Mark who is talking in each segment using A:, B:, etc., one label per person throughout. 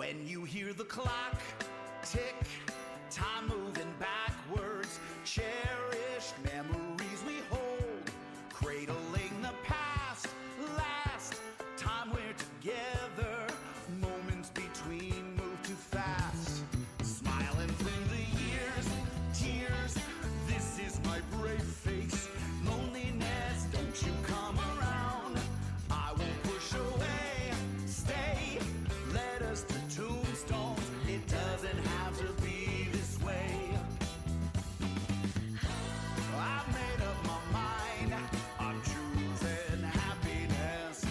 A: When you hear the clock tick, time moving backwards, cherished memories we hold, cradling the past, last time we're together, moments between move too fast, smiling through the years, tears, this is my brave face, loneliness, don't you come around, I won't push away, stay, led us to tombstones, it doesn't have to be this way. I've made up my mind, I'm choosing happiness,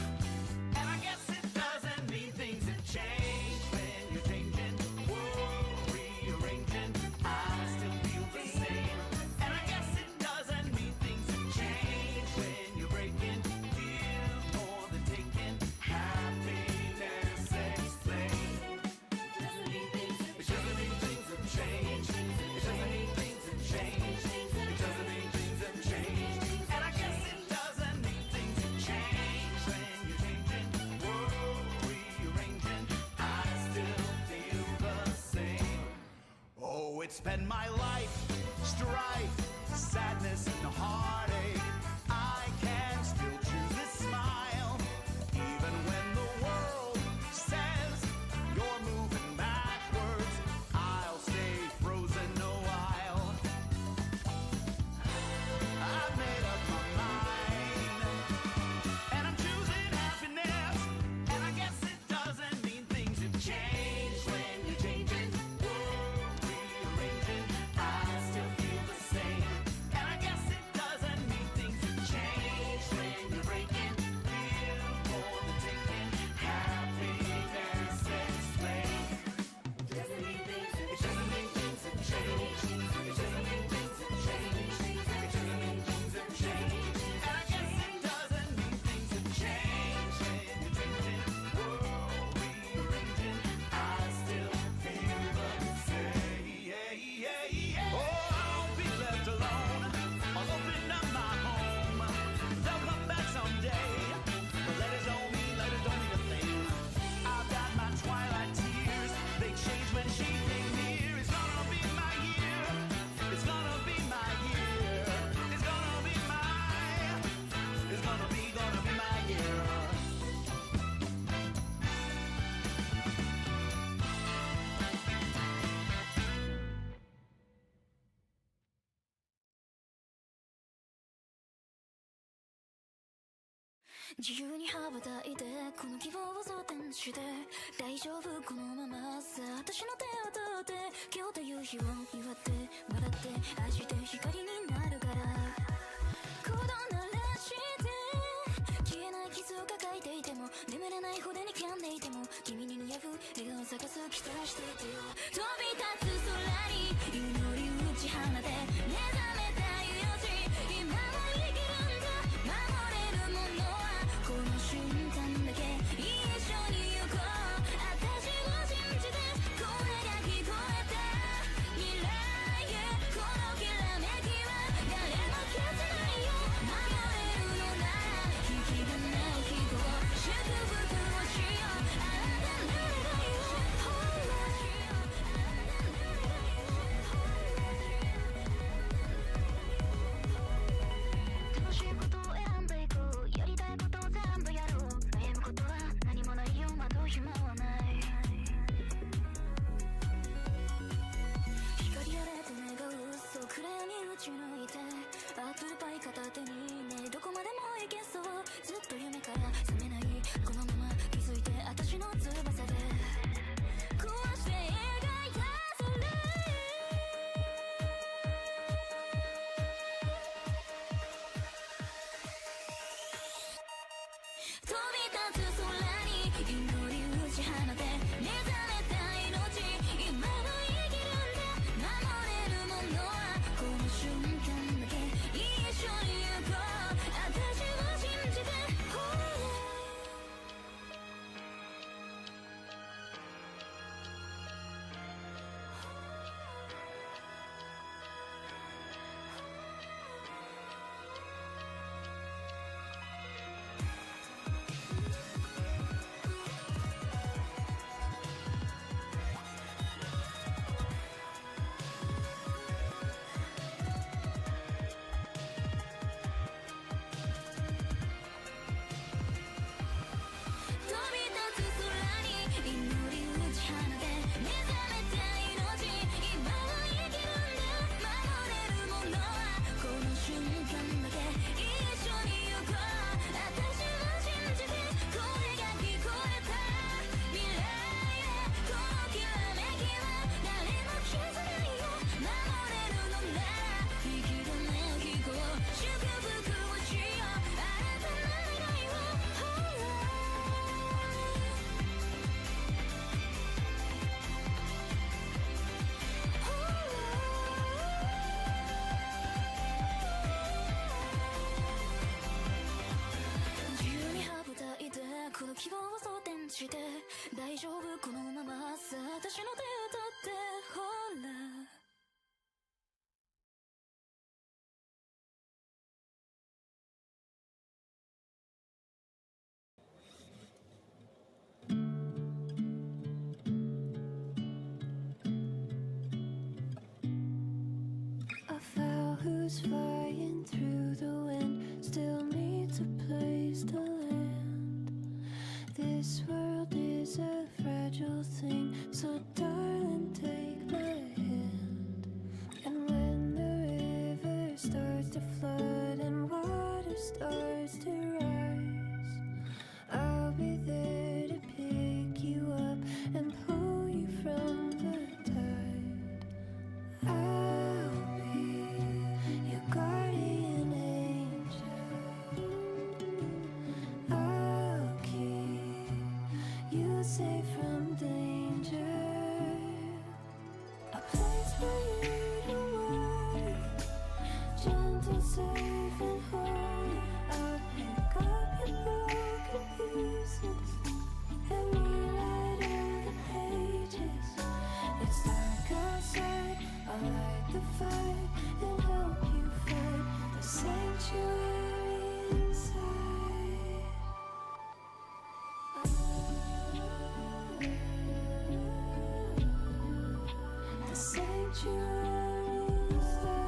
A: and I guess it doesn't mean things have changed when you're changing, whoa, rearranging, I still feel the same, and I guess it doesn't mean things have changed when you're breaking, give more than taking, happiness explain. It doesn't mean things have changed, it doesn't mean things have changed, it doesn't mean things have changed, and I guess it doesn't mean things have changed when you're changing, whoa, rearranging, I still feel the same. Oh, it's been my life, strife, sadness and heartache, I can still choose to smile, even when the world says you're moving backwards, I'll stay frozen a while. I've made up my mind, and I'm choosing happiness, and I guess it doesn't mean things have changed when you're changing, whoa, rearranging, I still feel the same, and I guess it doesn't mean things have changed when you're breaking, feel more than taking, happiness explain. It doesn't mean things have changed, it doesn't mean things have changed, it doesn't mean things have changed, and I guess it doesn't mean things have changed when you're changing, whoa, rearranging, I still feel the same. Oh, I won't be left alone, I'll open up my home, they'll come back someday, but letters don't mean a thing, I've got my twilight tears, they change when she came near, it's gonna be my year, it's gonna be my year, it's gonna be my, it's gonna be my year.
B: 「自由に羽ばたいてこの希望を装填して大丈夫このままさ私の手を取って今日という日を祝って笑って愛して光になるから」「鼓動鳴らして消えない傷を抱えていても眠れない骨に噛んでいても君に似合う笑顔を探す期待していてよ」「飛び立つ空に祈り打ち放て目覚めた命今も生きるんだ守れるものはこの瞬間だけ一緒に行こう私を信じて声が聞こえた未来へこのきらめきは誰も消せないよ守れるのなら引き金を引こう祝福をしようあなたならばよほらしようあなたならばよほら楽しいことを選んでいこうやりたいことを全部やろう悩むことは何もないよ惑う暇はない光やれと願うそう暗闇打ち抜いてアップルパイ片手にねどこまでも行けそうずっと夢から覚めないこのまま気づいて私の翼で壊して描いた空飛び立つ空に祈り打ち放て目覚めた命今も生きるんだ守れるものはこの瞬間だけ一緒に行こう私を信じてほらして大丈夫このままさあ私の手を取ってほらA fowl who's flying through the wind still needs a place to land. This world is a fragile thing, so darling, take my hand. And when the river starts to flood and water starts to rise, I'll be there to pick you up and pull you from the tide. I'll be your guardian angel. I'll keep you safe from danger. A place for you to worry, gentle, safe and holy. I'll pick up your broken pieces and rewrite all the pages. It's dark outside, I'll light the fire and help you find the sanctuary inside. The sanctuary inside.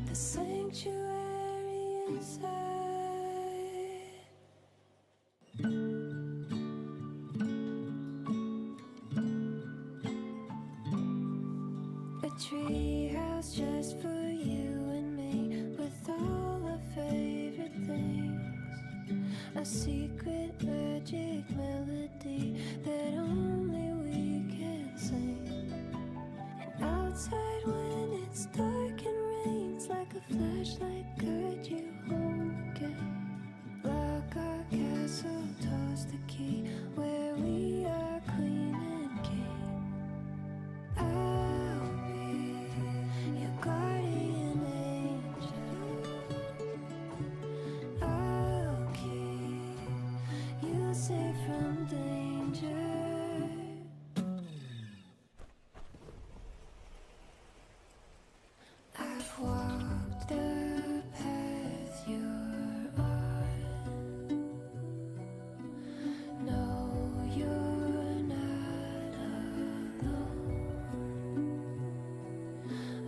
B: The sanctuary inside. A treehouse just for you and me, with all our favorite things. A secret magic melody that only we can sing. And outside when it's dark and rains, like a flashlight guide you home again. Lock our castle, toss the key, where we are queen and king. I'll be your guardian angel. I'll keep you safe from danger. I've walked the path you're on. No, you're not alone.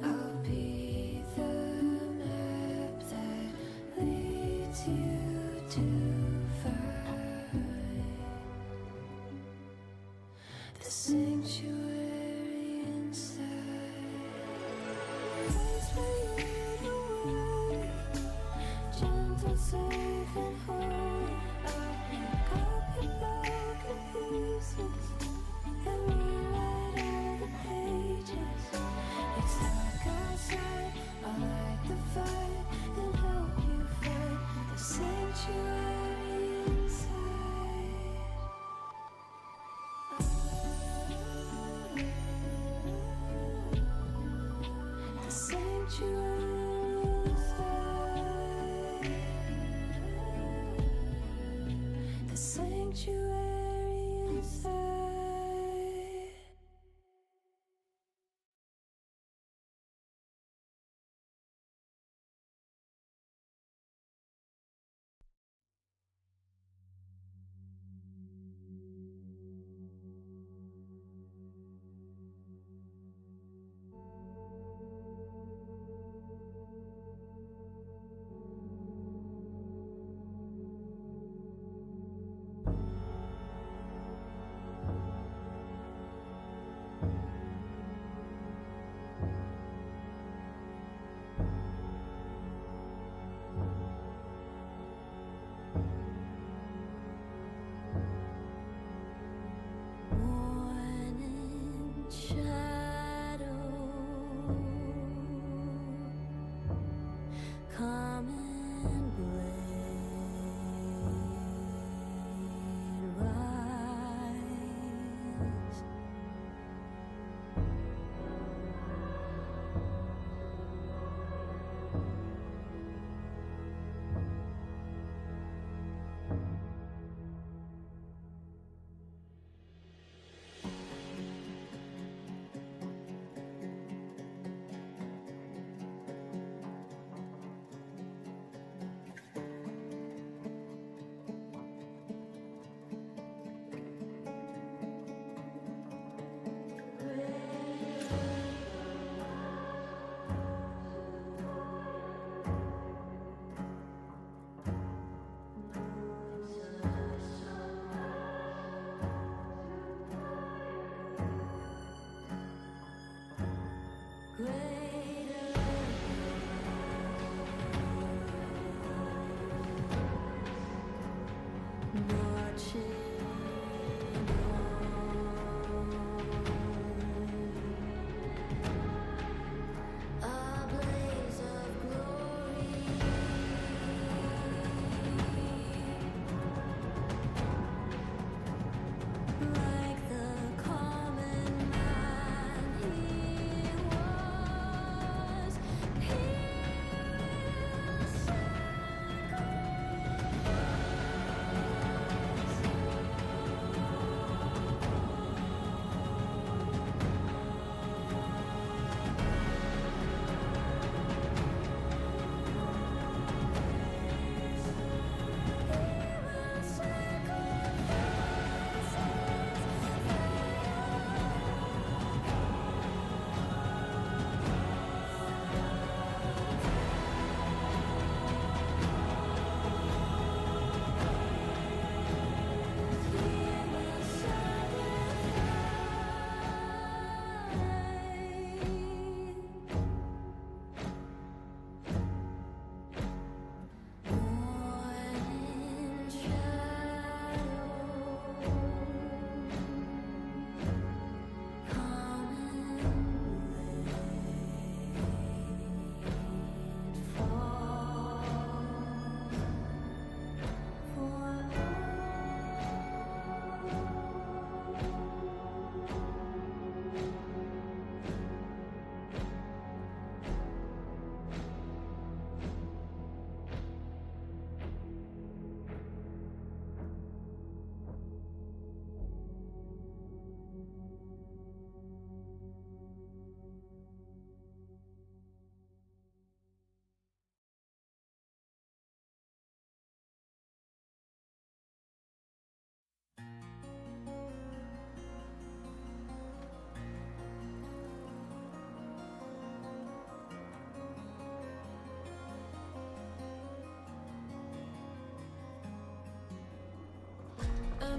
B: I'll be the map that leads you to find the sanctuary inside. Place for you to worry, gentle, safe and holy. I'll pick up your broken pieces and rewrite all the pages. It's dark outside, I'll light the fire and help you find the sanctuary inside.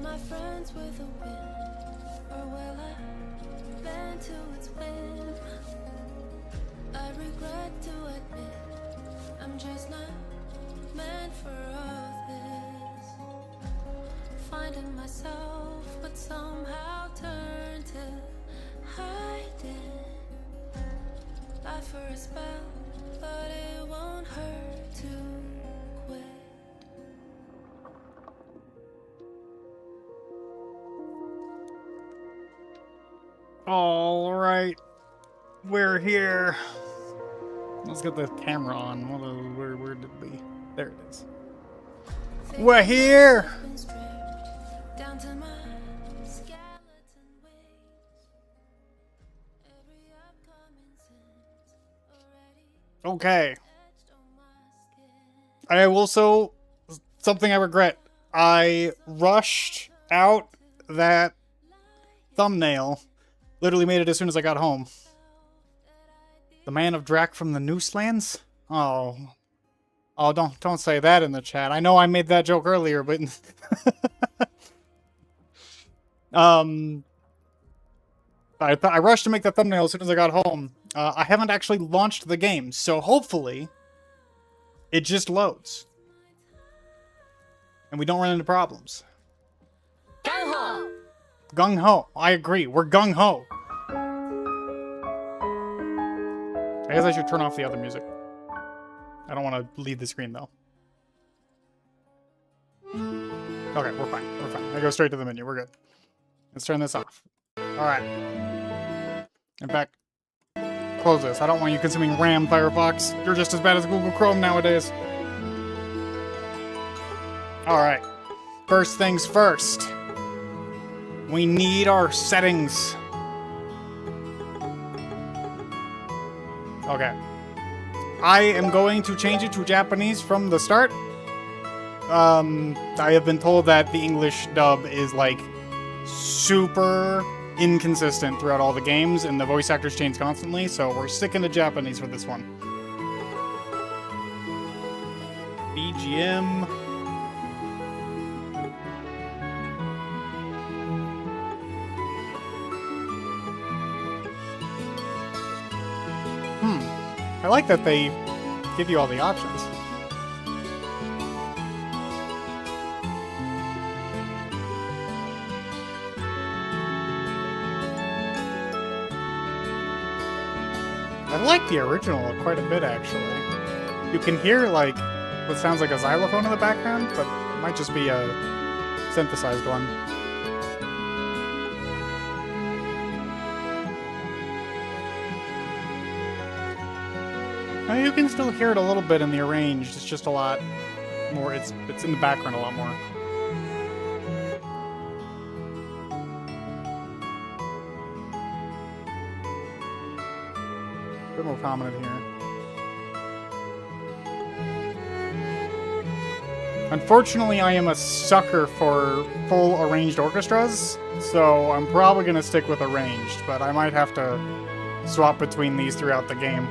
B: Am I friends with the wind, or will I bend to its whim? I regret to admit I'm just not meant for all this. Finding myself, but somehow turn to hiding. Life for a spell, but it won't hurt to quit.
C: All right, we're here. Let's get the camera on. Where did we? There it is. We're here.
B: Down to my skeleton wings. Every upcoming sin's already
C: Okay.
B: etched on my skin.
C: I also something I regret. I rushed out that thumbnail. Literally made it as soon as I got home. The man of Drac from the Nooselands? Oh, don't say that in the chat. I know I made that joke earlier, but I rushed to make that thumbnail as soon as I got home. I haven't actually launched the game, so hopefully it just loads and we don't run into problems. Gung ho. I agree. We're gung ho. I guess I should turn off the other music. I don't want to leave the screen though. Okay, we're fine. We're fine. I go straight to the menu. We're good. Let's turn this off. Alright. In fact, close this. I don't want you consuming RAM, Firefox. You're just as bad as Google Chrome nowadays. Alright. First things first. We need our settings. Okay. I am going to change it to Japanese from the start. I have been told that the English dub is like super inconsistent throughout all the games and the voice actors change constantly, so we're sticking to Japanese for this one. BGM. I like that they give you all the options. I like the original quite a bit, actually. You can hear, like, what sounds like a xylophone in the background, but it might just be a synthesized one. You can still hear it a little bit in the arranged. It's just a lot more. It's in the background a lot more. A bit more prominent here. Unfortunately, I am a sucker for full arranged orchestras, so I'm probably going to stick with arranged, but I might have to swap between these throughout the game.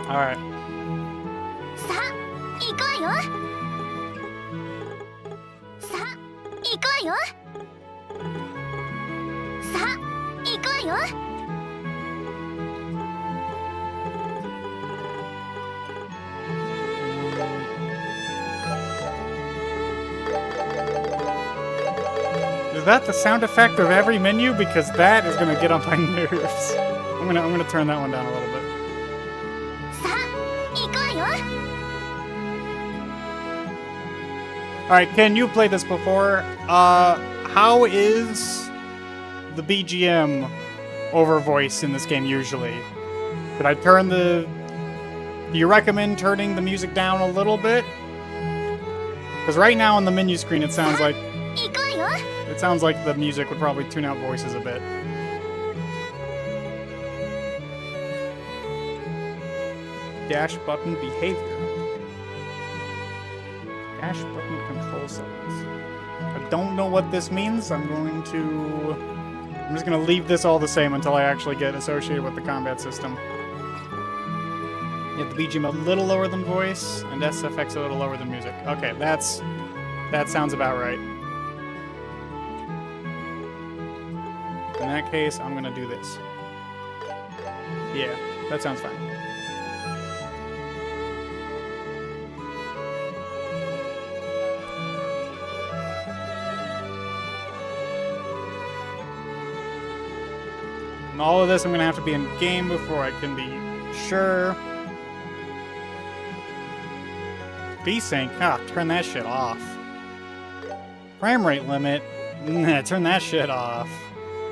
C: Alright. Is that the sound effect of every menu? Because that is gonna get on my nerves. I'm gonna turn that one down a little bit. Alright, Ken, you've played this before. How is the BGM over voice in this game usually? Could I turn the... Do you recommend turning the music down a little bit? Because right now on the menu screen it sounds like... It sounds like the music would probably tune out voices a bit. Dash button behavior. Dash button control settings. I don't know what this means. I'm just gonna leave this all the same until I actually get associated with the combat system. You have the BGM a little lower than voice, and SFX a little lower than music. Okay, that sounds about right. In that case, I'm gonna do this. Yeah, that sounds fine. And all of this, I'm gonna have to be in game before I can be sure. V-Sync, turn that shit off. Frame rate limit, nah, turn that shit off.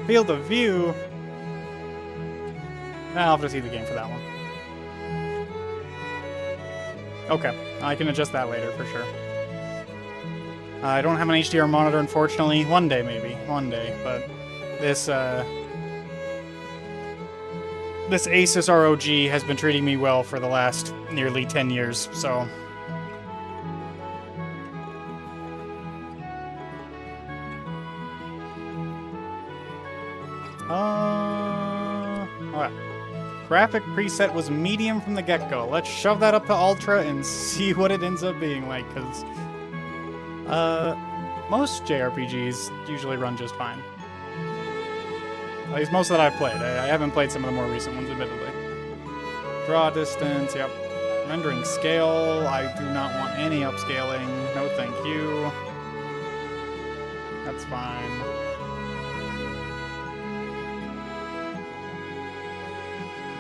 C: Field of view, I'll have to see the game for that one. Okay, I can adjust that later for sure. I don't have an HDR monitor, unfortunately. One day, maybe. One day, but this Asus ROG has been treating me well for the last nearly 10 years, so... Alright. Graphic preset was medium from the get-go. Let's shove that up to ultra and see what it ends up being like, because... most JRPGs usually run just fine. At least most that I've played. I haven't played some of the more recent ones, admittedly. Draw distance, yep. Rendering scale, I do not want any upscaling. No thank you. That's fine.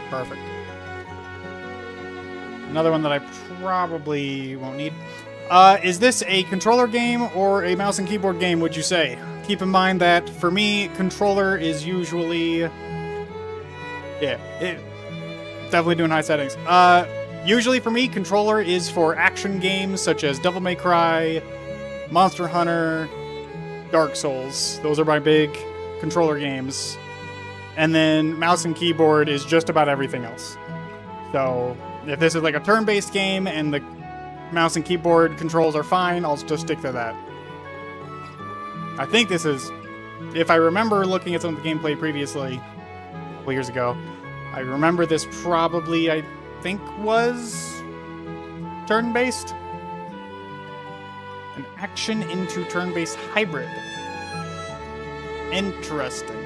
C: Perfect. Another one that I probably won't need. Is this a controller game or a mouse and keyboard game, would you say? Keep in mind that, for me, controller is usually... Yeah, definitely doing high settings. Usually for me, controller is for action games such as Devil May Cry, Monster Hunter, Dark Souls. Those are my big controller games. And then mouse and keyboard is just about everything else. So, if this is like a turn-based game and the mouse and keyboard controls are fine, I'll just stick to that. I think this is... If I remember looking at some of the gameplay previously, a couple years ago, I remember this probably, I think, was turn-based? An action into turn-based hybrid. Interesting.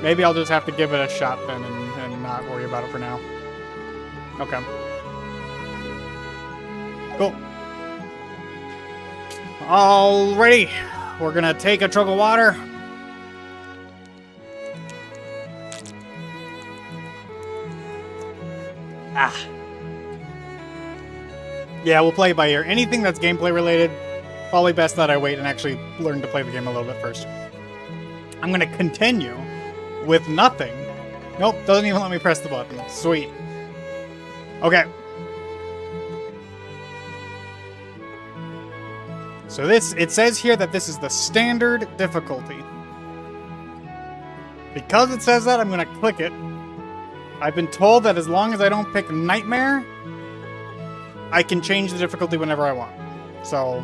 C: Maybe I'll just have to give it a shot then and not worry about it for now. Okay. Cool. Alrighty. We're gonna take a chug of water. Yeah, we'll play by ear. Anything that's gameplay related, probably best that I wait and actually learn to play the game a little bit first. I'm gonna continue with nothing. Nope, doesn't even let me press the button. Sweet. Okay. So it says here that this is the standard difficulty. Because it says that, I'm gonna click it. I've been told that as long as I don't pick Nightmare, I can change the difficulty whenever I want. So,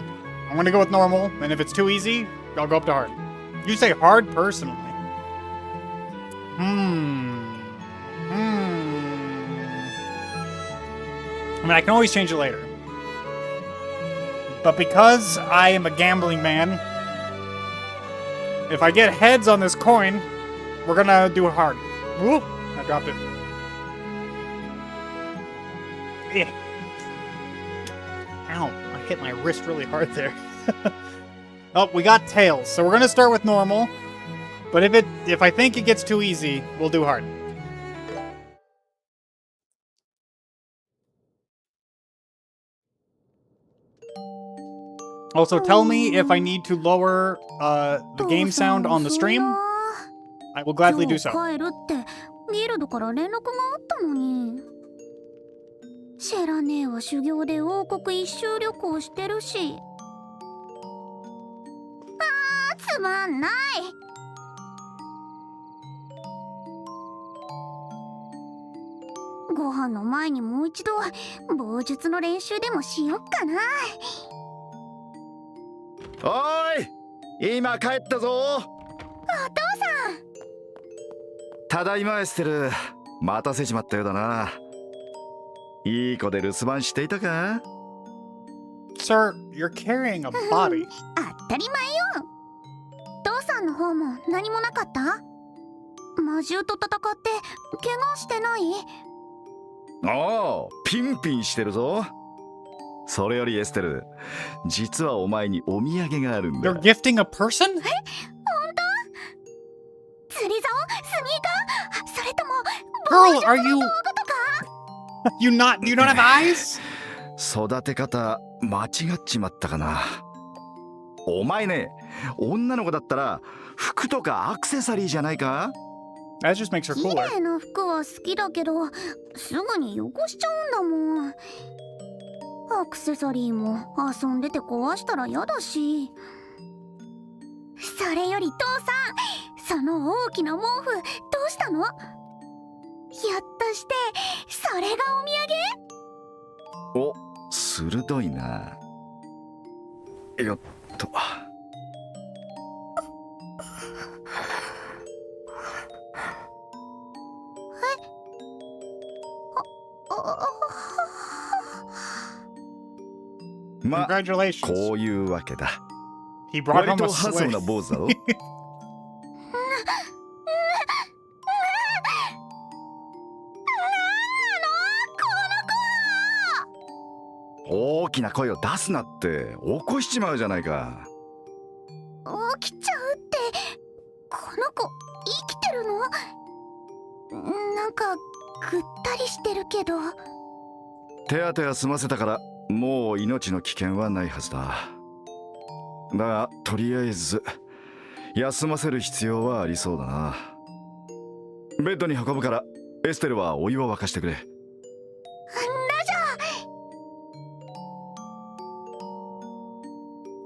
C: I'm gonna go with normal, and if it's too easy, I'll go up to hard. You say hard personally. I mean, I can always change it later. But because I am a gambling man, if I get heads on this coin, we're gonna do it hard. Whoop! I dropped it. Eh. Ow, I hit my wrist really hard there. Oh, we got tails, so we're gonna start with normal. But if I think it gets too easy, we'll do hard. Also, tell me if I need to lower the game sound on the stream. I will gladly do so.
B: シェラ姉は修行で王国一周旅行してるし。つまんない。ご飯の前にもう一度棒術の練習でもしよっかな。おーい、今帰ったぞ。お父さん。
D: ただいまエステル、待たせちまったようだな。いい子で留守番していたか？
C: Sir, you're carrying a body.
E: 当たり前よ。父さんの方も何もなかった？魔獣と戦って怪我してない？
D: おお、ピンピンしてるぞ。それよりエステル、実はお前にお土産があるんだ。
C: You're gifting a person?
E: 本当？釣り竿？スニーカー？それとも
C: Girl, are you...
E: 道具とか？
C: You don't have eyes?
D: 育て方間違っちまったかな。お前ね、女の子だったら服とかアクセサリーじゃないか？
C: That just makes her
E: 綺
C: cooler.
E: 麗な服は好きだけど、すぐに汚しちゃうんだもん。アクセサリーも遊んでて壊したら嫌だし。それより父さん、その大きな毛布どうしたの？ひょっとしてそれがお土産？
D: お、鋭いな。よっと。ま、
C: Congratulations.
D: こういうわけだ。
C: He brought
D: 割
C: home
D: と
C: a
D: ハズム
C: slave.
D: な坊主だろ。大きな声を出すなって起こしちまうじゃないか。
E: 起きちゃうって、この子生きてるの？なんかぐったりしてるけど。
D: 手当ては済ませたからもう命の危険はないはずだ。だがとりあえず休ませる必要はありそうだな。ベッドに運ぶからエステルはお湯を沸かしてくれ。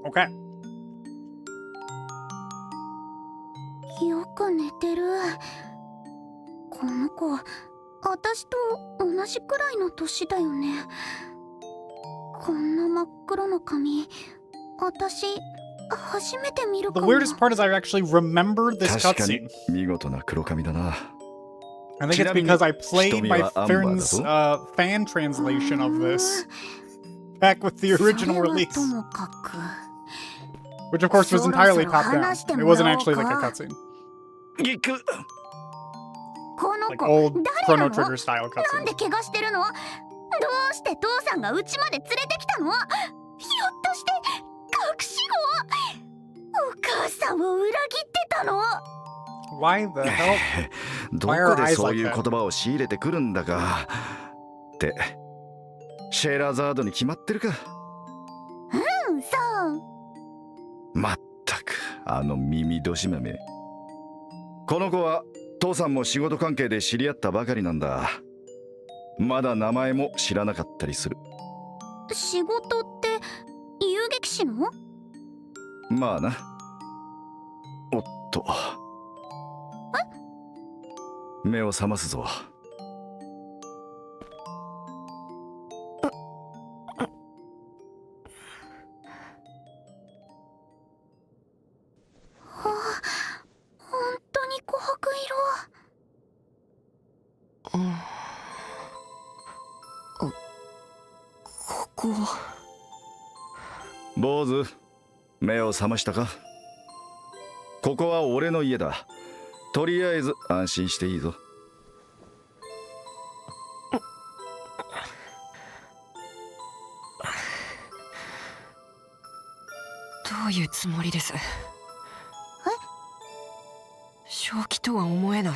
C: Okay.
E: よく寝てる。この子、私と同じくらいの年だよね。こんな真っ黒の髪、私初めて見るか
C: The
E: も。
C: weirdest part is I actually remembered this
D: 確かに
C: cutscene.
D: 見事な黒髪だな。
C: I think it's because I played my friend's
D: Chinamin,
C: fan translation of this back with the original
E: それは
C: release,
E: ともかく
C: which of course was entirely top down. It wasn't actually like a
E: そろ
C: cutscene,
D: 行く。
E: この
C: like
E: 子
C: old
E: 誰な
C: Chrono
E: の？
C: Trigger style
E: なん
C: cutscenes.
E: で怪我してるの？どうして父さんが家まで連れてきたの？ひょっとして隠し子？お母さんを裏切ってたの？
C: Why the hell?
D: どこでそういう言葉を仕入れてくるんだか。ってシェーラーザードに決まってるか。
E: うん、そう。
D: まったくあの耳年豆。この子は父さんも仕事関係で知り合ったばかりなんだ。まだ名前も知らなかったりする。
E: 仕事って遊撃士の？
D: まあな。おっと。目を覚ますぞ。
E: 本当に琥珀色。ここ
D: 坊主、目を覚ましたか？ここは俺の家だ。とりあえず安心していいぞ。
F: どういうつもりです？正気とは思えない。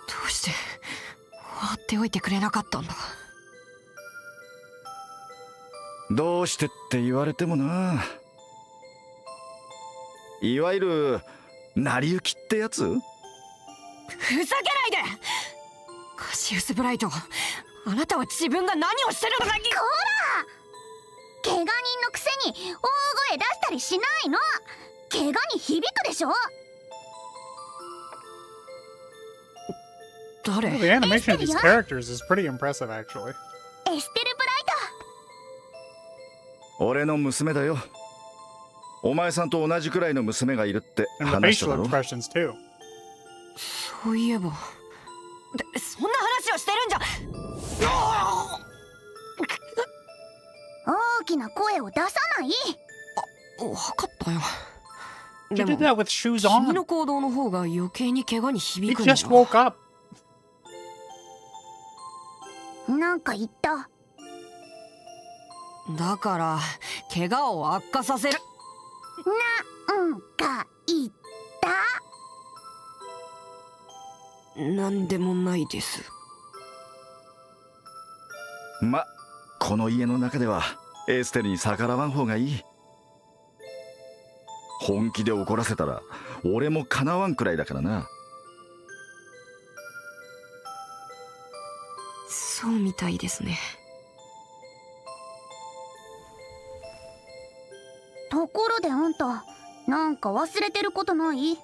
F: どうして放っておいてくれなかったんだ。
D: どうしてって言われてもな。いわゆる成り行きってやつ？
F: ふざけないで！カシウスブライト、あなたは自分が何をしてるのか。
E: こら！怪我人のくせに大声出したりしないの。怪我に響くでしょ。
F: 誰？
C: The animation of these characters is pretty impressive, actually.
E: エステルブライ
D: 俺の娘だよ。お前さんと同じくらいの娘がいるって
C: And the
D: 話した
C: facial
D: だろ。
C: expressions, too.
F: そそういえばそんな話をしてるんじゃ。
E: 大きな声を出さない。
F: 分かったよ。
C: You
F: で
C: did
F: も
C: that with shoes
F: 君
C: on.
F: の行動の方が余計に怪我に
C: He
F: 響くんだ
C: just woke up.
E: なんか言った。
F: だから怪我を悪化させる。
E: なんか言った。
F: なんでもないです。
D: ま、この家の中ではエステルに逆らわん方がいい。本気で怒らせたら俺もかなわんくらいだからな。
F: そうみたいですね。
E: ところであんた、なんか忘れてることない？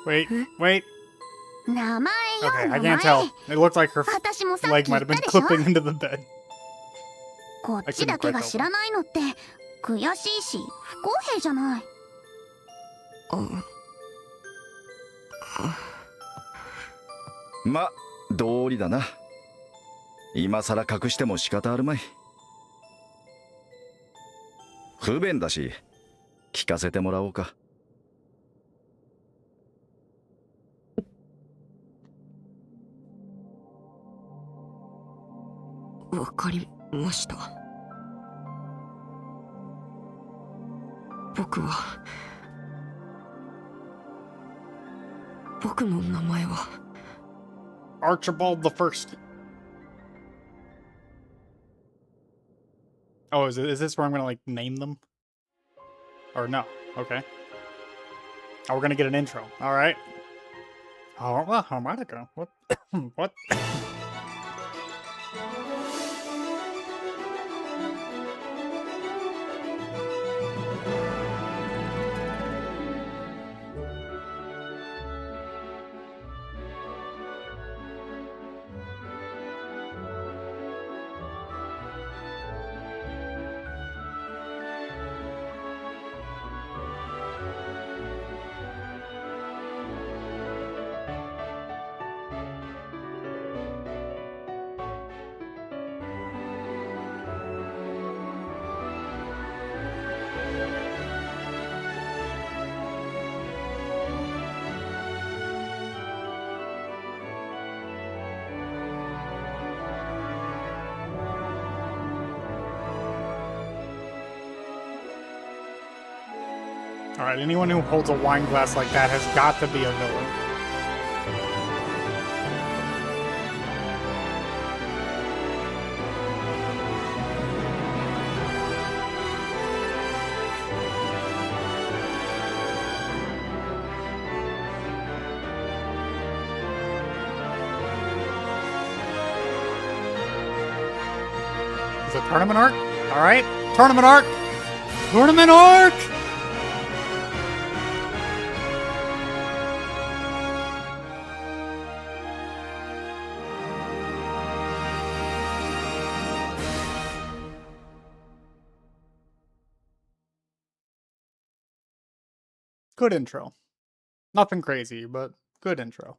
C: Wait, wait.
E: 名前よ、
C: Okay,
E: 名
C: I
E: 前。
C: can't tell. It looked like her
E: 私もさっ
C: leg
E: き言
C: might
E: っ
C: have
E: た
C: been
E: でしょ。
C: clipping into the bed.
E: こっちだけが知らないのって悔しいし不公平じゃない。
D: ま、道理だな。今さら隠しても仕方あるまい。不便だし聞かせてもらおうか。
F: わかりました。僕の名前は
C: Archibald the First. Oh, is this where I'm gonna like name them? Or no? Okay. Oh, we're gonna get an intro. All right. Oh, well, harmonica. What? What? Alright, anyone who holds a wine glass like that has got to be a villain. Is it tournament arc? Alright, tournament arc! Tournament arc! Good intro. Nothing crazy, but good intro.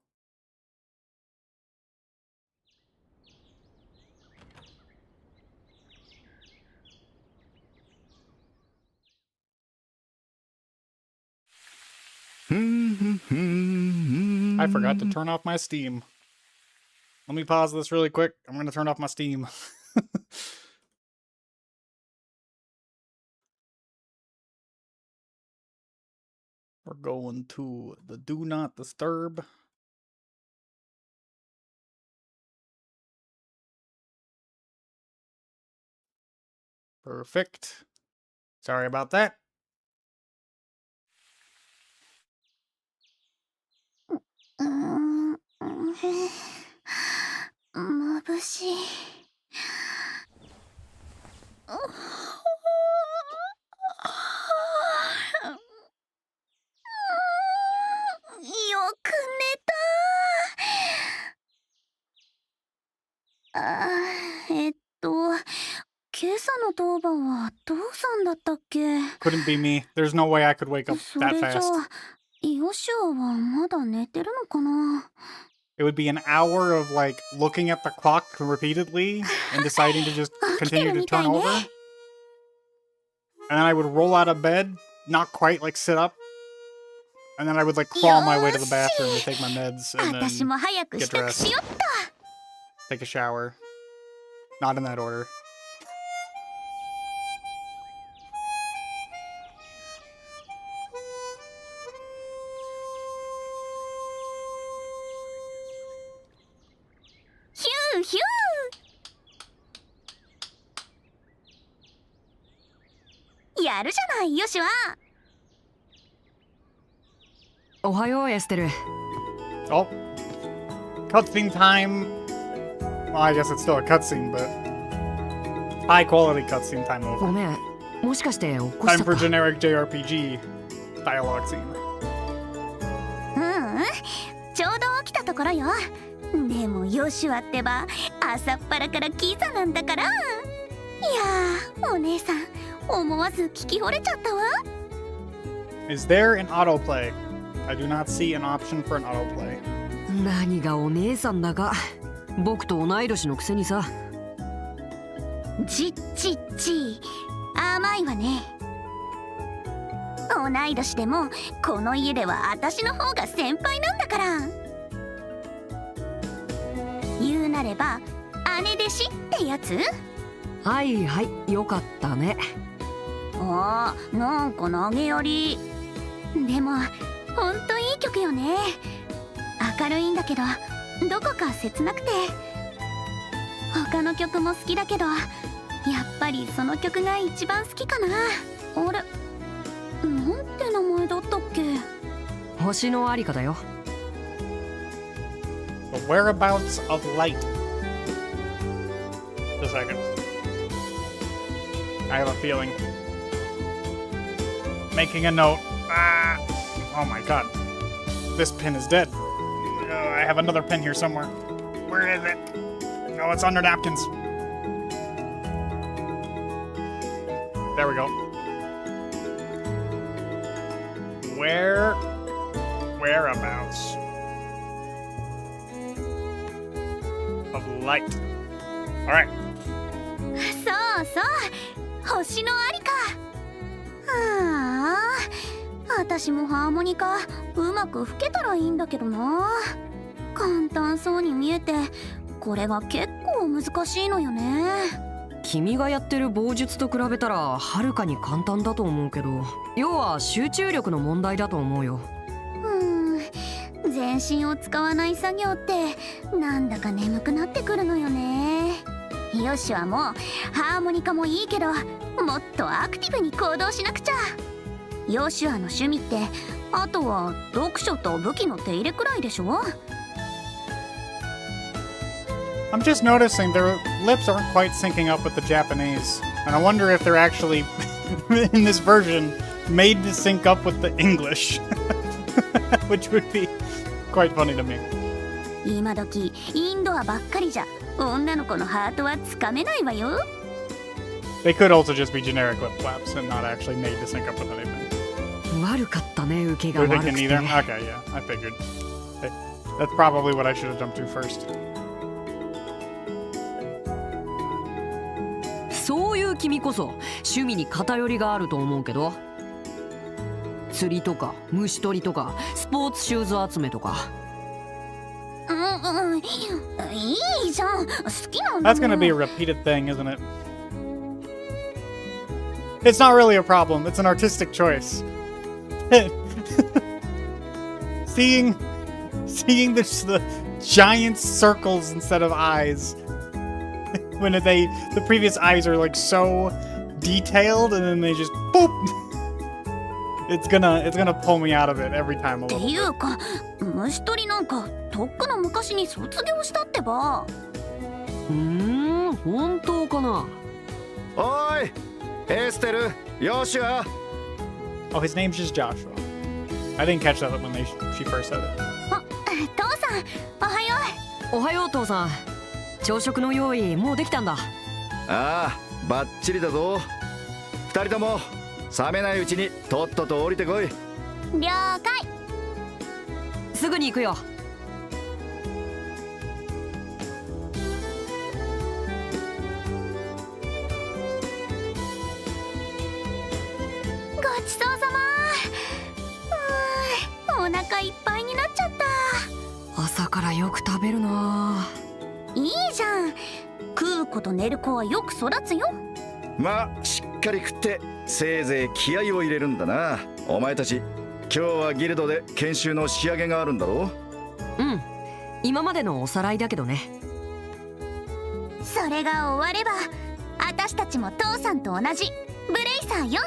C: I forgot to turn off my Steam. Let me pause this really quick. I'm going to turn off my Steam. We're going to the Do Not Disturb. Perfect. Sorry about that.
E: 眩しい。よく寝た。今朝の当番は父さんだったっけ？
C: Couldn't be me. There's no way I could wake up
E: そ
C: that
E: れじゃ
C: fast.
E: ヨシュアはまだ寝てるのかな。
C: It would be an hour of like looking at the clock repeatedly and deciding to just continue to turn over. And then I would roll out of bed, not quite like sit up. And then I would like crawl my way to the bathroom to take my meds and
E: 私も
C: then
E: 早く支
C: get
E: 度
C: dressed,
E: しよっと。
C: take a shower. Not in that order.
E: ヒューヒュー。やるじゃないヨシュア。
F: おはようエステル。
C: Oh. Cutscene time. Well, I guess it's still a cutscene, but high quality cutscene time
F: ご
C: over.
F: めん、もしかして起こし
C: Time
F: ちゃ
C: for
F: った？
C: generic JRPG dialogue scene.
E: うんうん、ちょうど起きたところよ。でもヨシュアってば朝っぱらからキザなんだから。いやー、お姉さん思わず聞き惚れちゃったわ。
C: Is there an autoplay? I do not see an option for an autoplay.
F: 何がお姉さんだか。僕と同い年のくせにさ。
E: ちっちっち甘いわね。同い年でもこの家では私の方が先輩なんだから。言うなれば姉弟子ってやつ。
F: はいはい、よかったね。
E: あー、なんか投げやり。でもほんといい曲よね。明るいんだけどどこか切なくて。他の曲も好きだけどやっぱりその曲が一番好きかな。あれ、なんて名前だったっけ。
F: 星のありかだよ。
C: The whereabouts of light. Just a second. I have a feeling. Making a note. Ah! Oh my god. This pin is dead. I have another pin here somewhere. Where is it? Oh, it's under napkins. There we go. Whereabouts of light. All right.
E: そうそう、星のありか。はあ、私もハーモニカうまく吹けたらいいんだけどな。簡単そうに見えてこれが結構難しいのよね。
F: 君がやってる棒術と比べたらはるかに簡単だと思うけど、要は集中力の問題だと思うよ。
E: 全身を使わない作業ってなんだか眠くなってくるのよね。ヨシはもうハーモニカもいいけどもっとアクティブに行動しなくちゃ。ヨシュアの趣味ってあとは読書と武器の手入れくらいでしょ。
C: I'm just noticing their lips aren't quite syncing up with the Japanese. And I wonder if they're actually, in this version, made to sync up with the English. Which would be quite funny to me.
E: 今時インドアばっかりじゃ女の子のハートはつかめないわよ。
C: They could also just be generic lip flaps and not actually made to sync up with anything.
F: 悪かったね、受けが
C: You're
F: 悪く
C: thinking
F: て。
C: neither? Okay, yeah, I figured. Hey, that's probably what I should have jumped to first.
F: そういう君こそ趣味に偏りがあると思うけど。釣りとか虫取りとかスポーツシューズ集めとか。
E: いいじゃん、好きなんだ
C: That's gonna be a repeated thing, isn't it? It's not really a problem, it's an artistic choice. seeing the giant circles instead of eyes. When the previous eyes are like so detailed and then they just boop. It's gonna pull me out of it every time a
E: って
C: little
E: い
C: bit.
E: うか虫取りなんかとっくの昔に卒業したってば。
F: 本当かな。
D: おーいエステル、ヨシュア。
C: Oh, his name's just Joshua. I didn't catch that when she first said it.
E: 父さんおはよ
F: おはよう父さん。朝食の用意もうできたんだ。
D: ああ、バッチリだぞ。二人とも冷めないうちにとっとと降りてこい。
E: う。了解。
F: すぐに行くよ。
E: ごちそうさま。お腹いっぱいになっちゃった。
F: 朝からよく食べるな。
E: いいじゃん。食うこと寝る子はよく育つよ。
D: まあしっかり食ってせいぜい気合を入れるんだな。お前たち今日はギルドで研修の仕上げがあるんだろ
F: うん、今までのおさらいだけどね。
E: それが終われば私たちも父さんと同じブレイサーよ。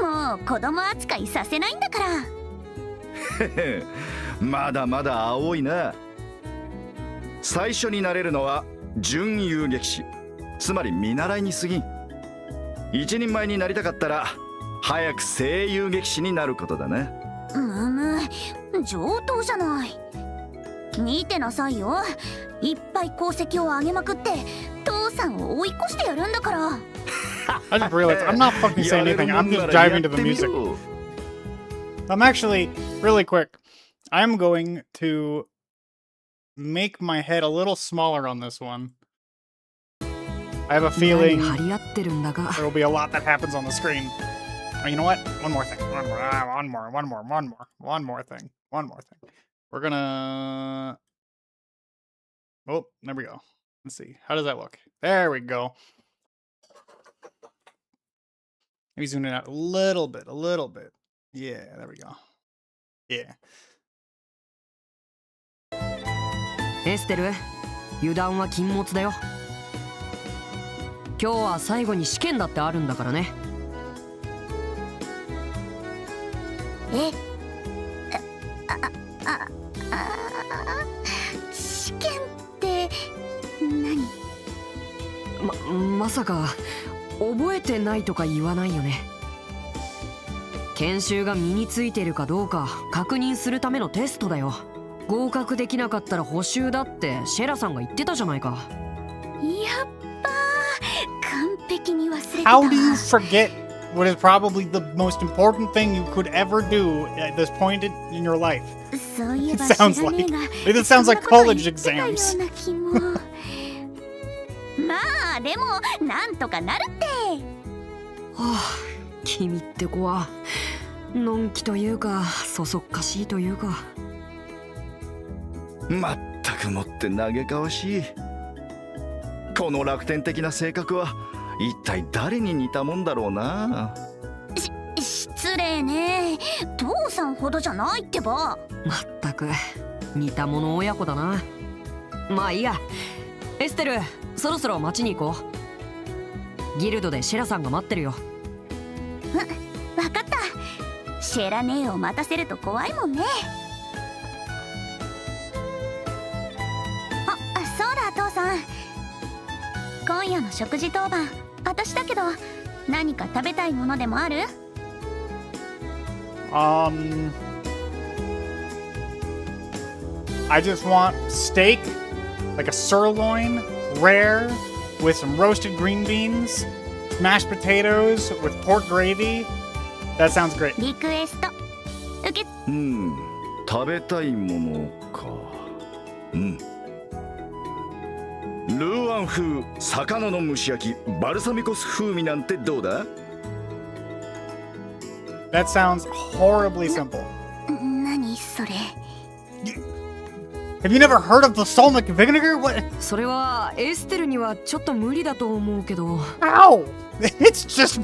E: もう子供扱いさせないんだから。
D: まだまだ青いな。最初になれるのは準遊撃士、つまり見習いに過ぎん。一人前になりたかったら早く正遊撃士になることだな。
E: 上等じゃない。見てなさいよ。いっぱい功績を上げまくって父さんを追い越してやるんだから。
C: I just realized I'm not fucking saying anything. I'm just diving to the music. I'm actually, really quick, I'm going to make my head a little smaller on this one. I have a feeling
F: 張り合ってるんだが。
C: there will be a lot that happens on the screen. Oh, you know what? One more thing. One more thing. We're gonna... Oh, there we go. Let's see. How does that look? There we go. Maybe zoom it out a little bit. Yeah, there we go. Yeah.
F: エステル、油断は禁物だよ。今日は最後に試験だってあるんだからね。
E: 試験って何？
F: まさか覚えてないとか言わないよね。研修が身についてるかどうか確認するためのテストだよ。合格できなかったら補習だってシェラさんが言ってたじゃないか。
E: やっばー、完璧に忘れてた。
C: How do you forget what is probably the most important thing you could ever do at this point in your life?
E: そういえば
C: It sounds
E: 知らねえが
C: like sounds like college exams.
E: そんなこと言ってたような気も。まあでもなんとかなるって。
F: はあ、君って子はのんきというかそそっかしいというか。
D: まったくもって嘆かわしい。この楽天的な性格は一体誰に似たもんだろうな。
E: 失礼ね。父さんほどじゃないってば。
F: まったく似た者親子だな。まあいいや。エステル、そろそろ町に行こう。ギルドでシェラさんが待ってるよ。
E: わかった。シェラ姉を待たせると怖いもんね。そうだ父さん。今夜の食事当番、私だけど何か食べたいものでもある？
C: I just want steak, like a sirloin, rare, with some roasted green beans, mashed potatoes with pork gravy. That sounds great.
E: リクエスト受け。
D: 食べたいものか。ルーアン風魚の蒸し焼きバルサミコ酢風味なんてどうだ？
C: That sounds horribly simple.
E: 何それ？
C: Have you never heard of balsamic vinegar? What?
F: それはエステルにはちょっと無理だと思うけど。
C: Ow! It's just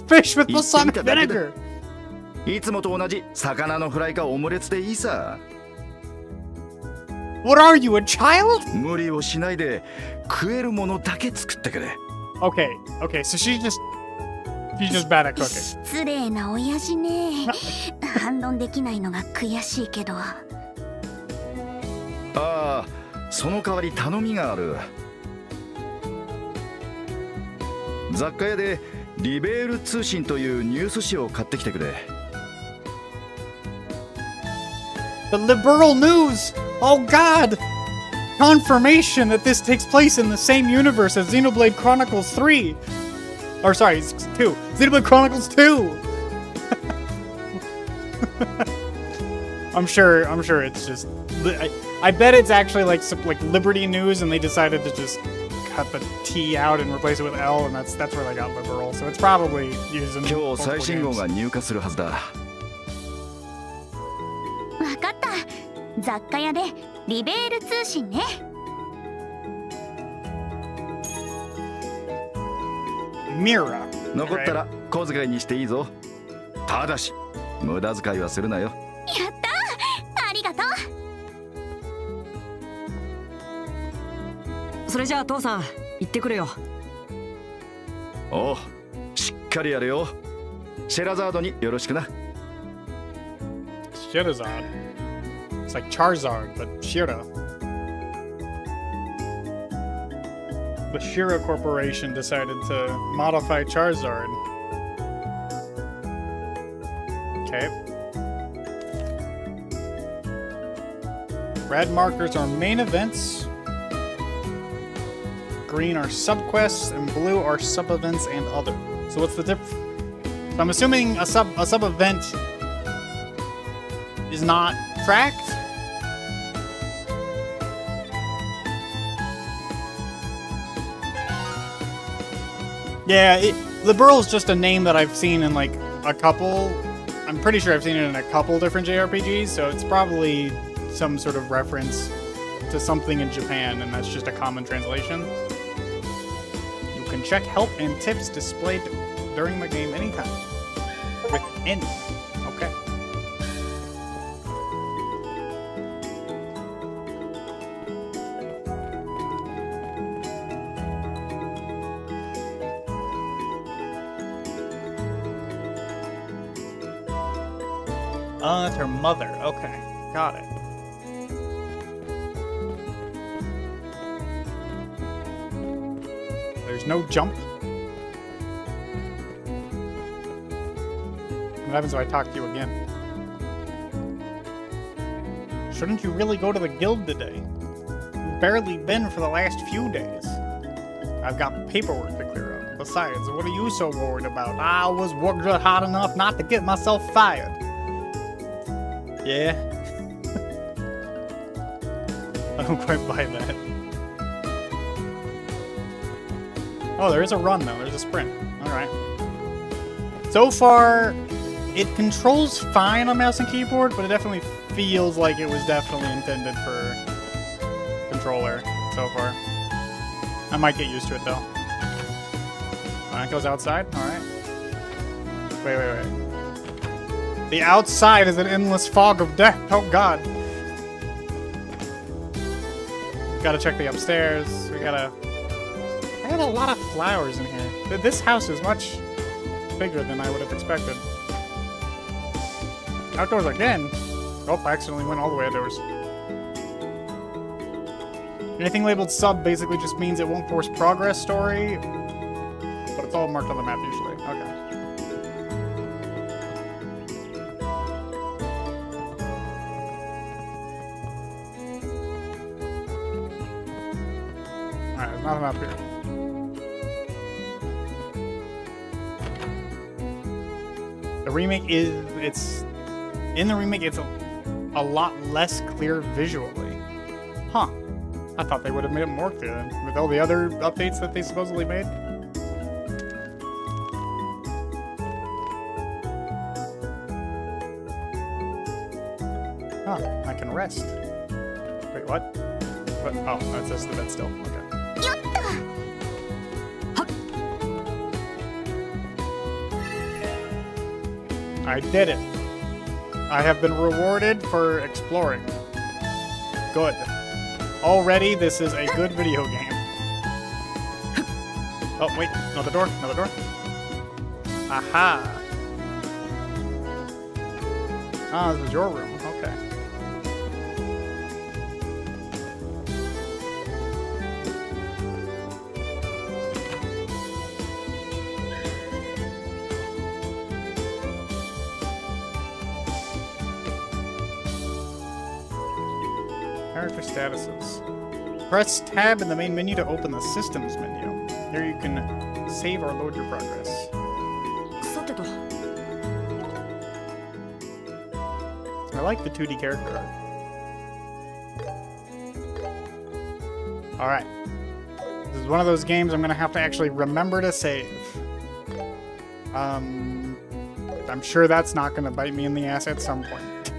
C: fish with balsamic vinegar.
D: いつもと同じ魚のフライかオムレツでいいさ。
C: What are you, a child?
D: 無理をしないで食えるものだけ作ってくれ。
C: Okay, so she's just bad at cooking.
E: 失礼な親父ね。反論できないのが悔しいけど。
D: ああ、その代わり頼みがある。雑貨屋でリベール通信というニュース誌を買ってきてくれ。
C: The liberal news! Oh god! Confirmation that this takes place in the same universe as Xenoblade Chronicles 3! Or sorry, it's 2. Xenoblade Chronicles 2! I'm sure it's just. I bet it's actually like some, like Liberty News, and they decided to just cut the T out and replace it with L, and that's where they got liberal. So it's probably using.
D: 今日最
C: multiple
D: 新号
C: games.
D: が入荷するはずだ。
E: わかった。雑貨屋でリベール通信ね。
C: Mira.
D: 残ったら小遣いにしていいぞ。ただし無駄遣いはするなよ。
E: やったー、ありがとう。
F: それじゃあ父さん行ってくるよ。
D: おう、しっかりやれよ。シェラザードによろしくな。
C: Shirazad. It's like Charizard, but Shira. The Shira Corporation decided to modify Charizard. Okay. Red markers are main events. Green are subquests, and blue are sub-events and other. So what's the difference? So I'm assuming a sub-event is not tracked? Yeah, Liberal is just a name that I've seen in like a couple. I'm pretty sure I've seen it in a couple different JRPGs, so it's probably some sort of reference to something in Japan, and that's just a common translation. You can check help and tips displayed during the game anytime. With any. Okay. Oh, that's her mother. Okay, got it. There's no jump. What happens if I talk to you again? Shouldn't you really go to the guild today? You've barely been for the last few days. I've got paperwork to clear up. Besides, what are you so worried about? I was working hard enough not to get myself fired. Yeah. I don't quite buy that. Oh, there is a run though. There's a sprint. Alright. So far, it controls fine on mouse and keyboard, but it definitely feels like it was definitely intended for controller so far. I might get used to it though. Alright, goes outside. Alright. Wait. The outside is an endless fog of death. Oh god. Gotta check the upstairs. I got a lot of flowers in here. This house is much bigger than I would have expected. Outdoors again? Oh, I accidentally went all the way outdoors. Anything labeled sub basically just means it won't force progress story, but it's all marked on the map usually. Okay. Alright, there's nothing up here. The remake it's a lot less clear visually. Huh. I thought they would have made it more clear with all the other updates that they supposedly made. Oh, I can rest. Wait, what? What? Oh, that's just the bed still. Okay. I did it. I have been rewarded for exploring. Good. Already, this is a good video game. Oh, wait. Another door. Another door. Aha. Ah, this is your room. Okay. Character statuses. Press tab in the main menu to open the systems menu. Here you can save or load your progress.
F: さてと
C: I like the 2D character art. Alright. This is one of those games I'm going to have to actually remember to save. I'm sure that's not going to bite me in the ass at some point.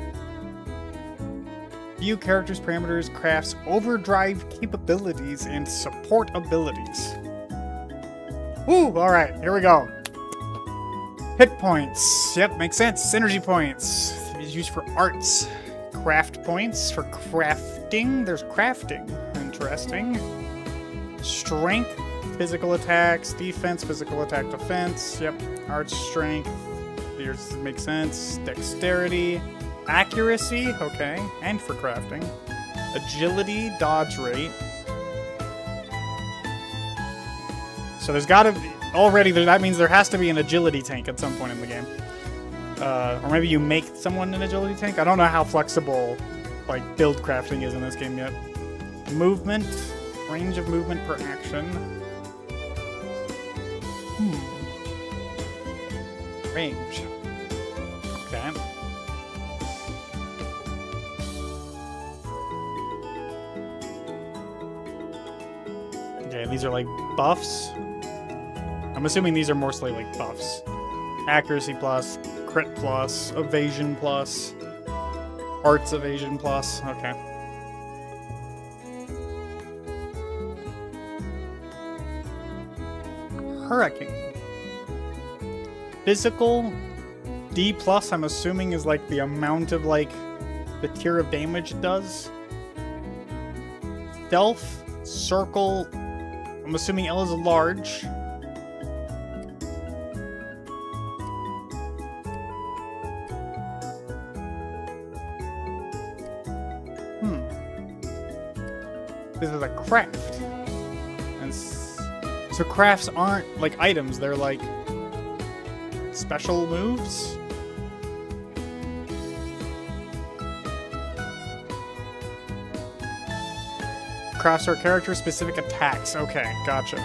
C: View characters, parameters, crafts, overdrive capabilities, and support abilities. Woo! Alright, here we go. Hit points. Yep, makes sense. Energy points. Is used for arts. Craft points for crafting. There's crafting. Interesting. Strength, physical attacks, defense, physical attack, defense. Yep, arts, strength. Here's makes sense. Dexterity, accuracy. Okay, and for crafting. Agility, dodge rate. So there's got to be already. That means there has to be an agility tank at some point in the game. Or maybe you make someone an agility tank. I don't know how flexible like build crafting is in this game yet. Movement, range of movement per action. Range. Okay. Okay, these are like buffs. I'm assuming these are mostly like buffs. Accuracy plus, crit plus, evasion plus, arts evasion plus. Okay. Hurricane. Physical D plus, I'm assuming, is like the amount of like the tier of damage it does. Stealth, circle. I'm assuming L is large. This is a craft. And so crafts aren't like items, they're like special moves. Crafts are character-specific attacks. Okay, gotcha.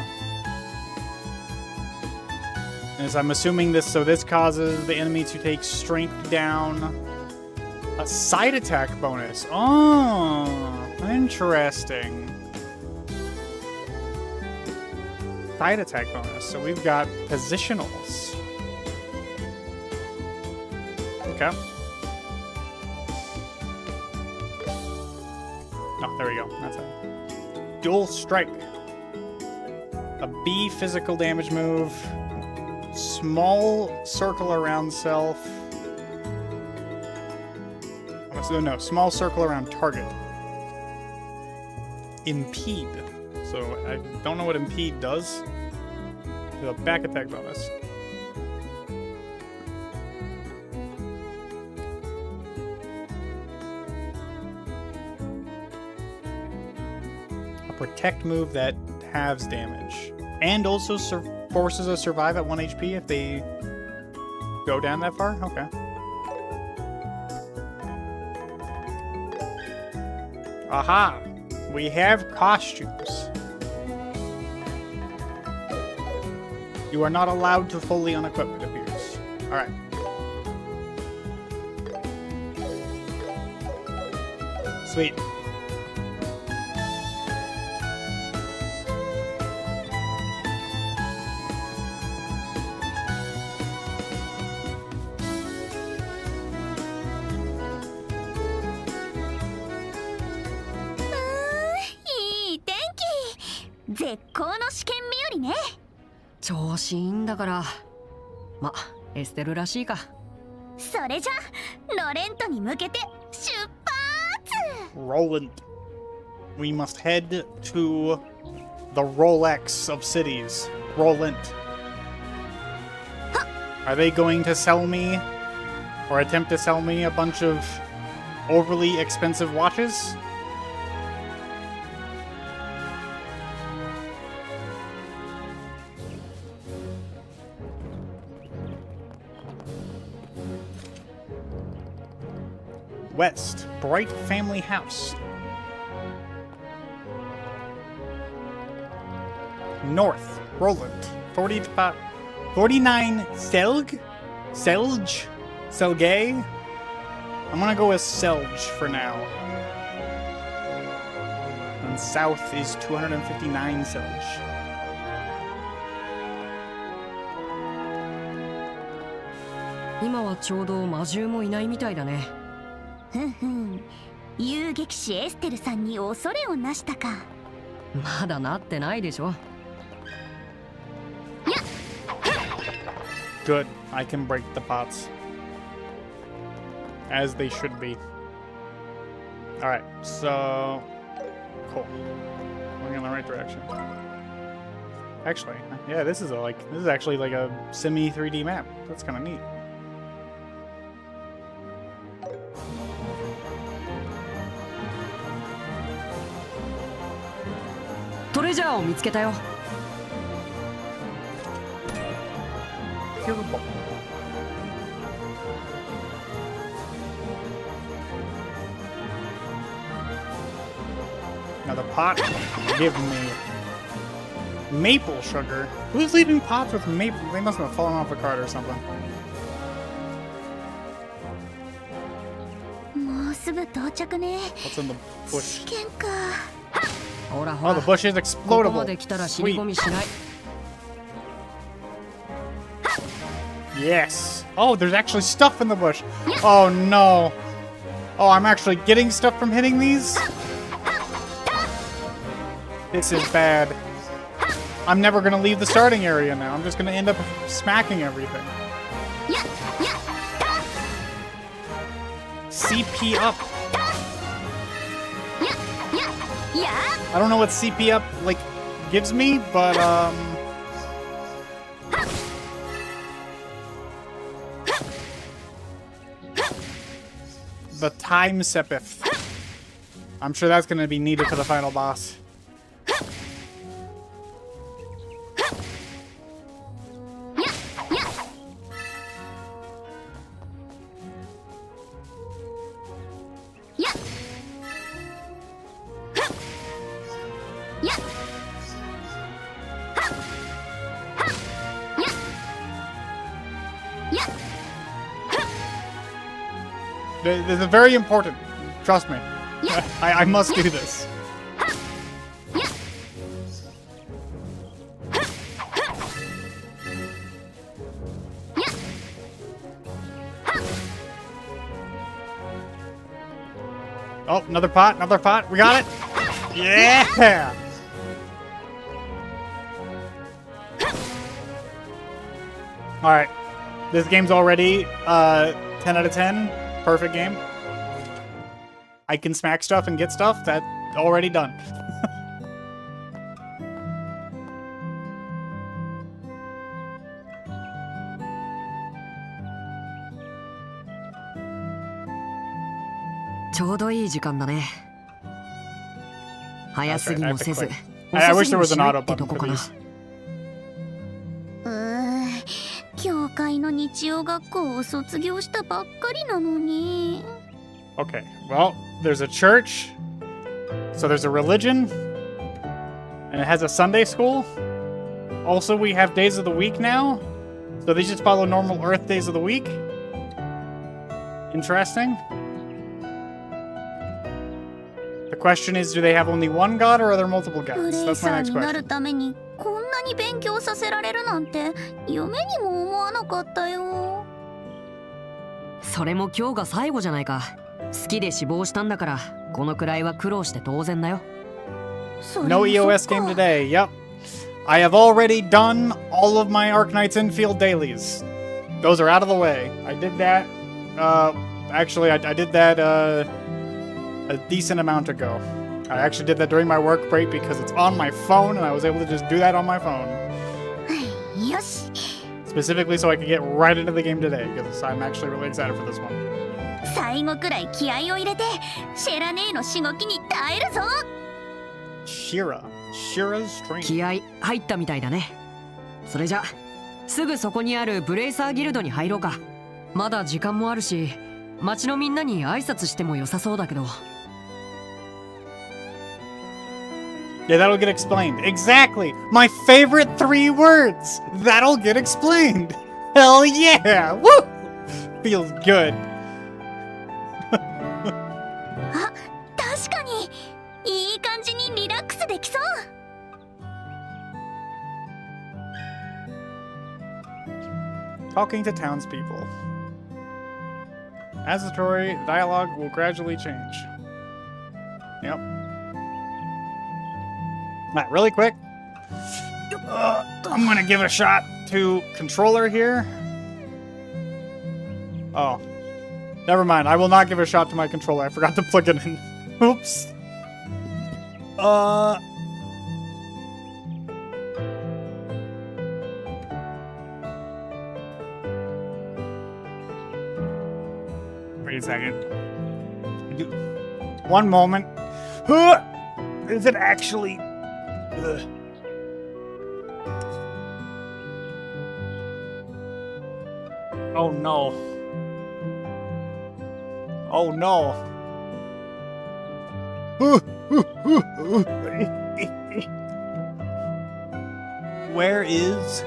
C: As I'm assuming this, so this causes the enemy to take strength down. A side attack bonus. Oh, interesting. Side attack bonus. So we've got positionals. Okay. Oh, there we go. That's it. Dual strike. A B physical damage move. Small circle around self. No, small circle around target. Impede. So I don't know what impede does. The back attack bonus. A protect move that halves damage. And also forces a survive at 1 HP if they go down that far? Okay. Aha! We have costumes. You are not allowed to fully unequip, it appears. Alright. Sweet.
E: Really,ね。
F: 調子いいんだからま、エステルらしいか。
E: それじゃロレントに向けて出発。
C: Roland. We must head to the Rolex of cities. Roland. Are they going to sell me or attempt to sell me a bunch of overly expensive watches? West, Bright Family House. North, Roland, 49 Selge? Selgay? I'm gonna go with Selge for now. And south is 259 Selge.
F: Now はちょうど魔獣もいないみたいだね。
E: ふんふん。遊撃士エステルさんに恐れをなしたか。
F: まだなってないでしょ。
C: Good. I can break the pots. As they should be. Alright, so... Cool. Going in the right direction. Actually, yeah, this is actually like a semi 3D map. That's kind of neat.
F: Treasure を見つけたよ。
C: Beautiful. Now the pot give me maple sugar. Who's leaving pots with maple? They must have fallen off a cart or something.
E: もうすぐ到着ね。
C: What's in the bush?
E: 試験か。
F: ほらほ
C: Oh,
F: ら。
C: the bush is
F: ここま
C: explodable.
F: で来たら尻込
C: Sweet.
F: みしない。
C: Yes. Oh, there's actually stuff in the bush. Oh no. Oh, I'm actually getting stuff from hitting these? This is bad. I'm never gonna leave the starting area now. I'm just gonna end up smacking everything. CP up. I don't know what CP up, like, gives me, but, the time sepith. I'm sure that's gonna be needed for the final boss. This is very important. Trust me. I must do this. Oh, another pot, another pot. We got it. Yeah. All right. This game's already 10 out of 10. Perfect game. I can smack stuff and get stuff. That already done.
F: ちょうどいい時間だね。早すぎもせず、
C: I
F: 遅
C: wish
F: す
C: there
F: ぎも
C: was
F: し
C: an
F: ない
C: auto
F: ってと
C: button
F: こ
C: for
F: かな。
C: these.
E: 教会の日曜学校を卒業したばっかりなのに。
C: Okay, well, there's a church, so there's a religion, and it has a Sunday school. Also, we have days of the week now, so they just follow normal Earth days of the week. Interesting. The question is, do they have only one god, or are there multiple
E: プ
C: gods?
E: レイ
C: That's
E: サ
C: my
E: ー
C: next
E: になる
C: question.
E: ためにこんなに勉強させられるなんて夢にも思わなかったよ。
F: それも今日が最後じゃないか。好きで死亡したんだから、このくらいは苦労して当然だよ。
E: それ
C: No
E: もそっ
C: EOS
E: か
C: game today. Yep. I have already done all of my Arknights infield dailies. Those are out of the way. I did that. Actually, I did that a decent amount ago. I actually did that during my work break because it's on my phone, and I was able to just do that on my phone.
E: よし。
C: Specifically so I could get right into the game today, because I'm actually really excited for this one.
E: 最後くらい気合を入れてシェラ姉のしごきに耐えるぞ。
C: Shira's Stream.
F: 気合入ったみたいだね。それじゃ、すぐそこにあるブレイサーギルドに入ろうか。まだ時間もあるし、町のみんなに挨拶しても良さそうだけど。
C: Yeah, that'll get explained. Exactly! My favorite 3 words! That'll get explained! Hell yeah! Woo! Feels good. Talking to townspeople. As the story, dialogue will gradually change. Yep. Alright, really quick. I'm gonna give a shot to controller here. Oh. Never mind, I will not give a shot to my controller. I forgot to plug it in. Oops. Wait a second. One moment. Is it actually... Ugh. Oh no. Oh no. Where is...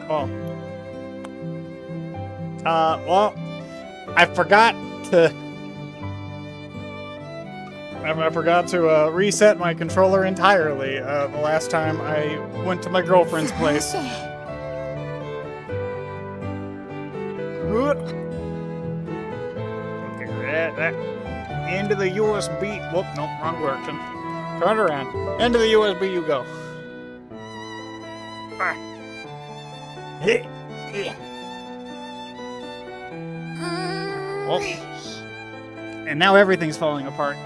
C: Oh. Well, I forgot to reset my controller entirely the last time I went to my girlfriend's place. Okay, that into the USB. Whoop, nope, wrong direction. Turn it around. Into the USB you go. Ah. Oh. And now everything's falling apart.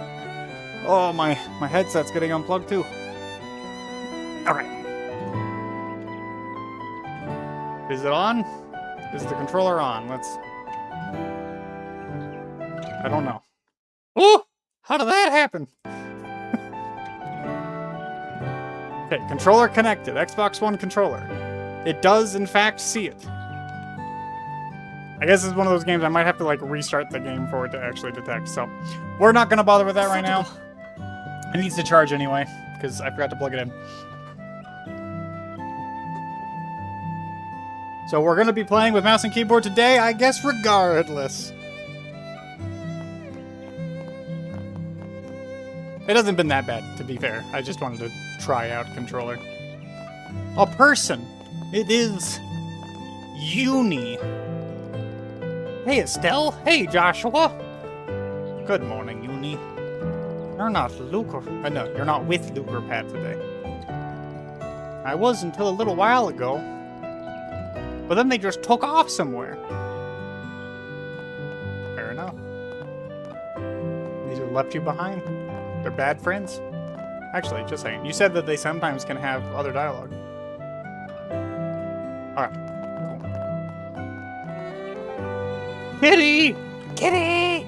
C: Oh, my headset's getting unplugged too. Alright. Is it on? Is the controller on? Let's... I don't know. Ooh! How did that happen? Okay, controller connected. Xbox One controller. It does, in fact, see it. I guess it's one of those games I might have to, like, restart the game for it to actually detect, so... We're not gonna bother with that right now. It needs to charge anyway, because I forgot to plug it in. So we're gonna be playing with mouse and keyboard today, I guess regardless. It hasn't been that bad, to be fair. I just wanted to try out controller. A person! It is... Uni. Hey, Estelle. Hey, Joshua. Good morning, Uni. You're not Luker. No, you're not with Luker Pat today. I was until a little while ago. But then they just took off somewhere. Fair enough. These who left you behind. They're bad friends. Actually, just saying. You said that they sometimes can have other dialogue. Alright. Kitty! Kitty!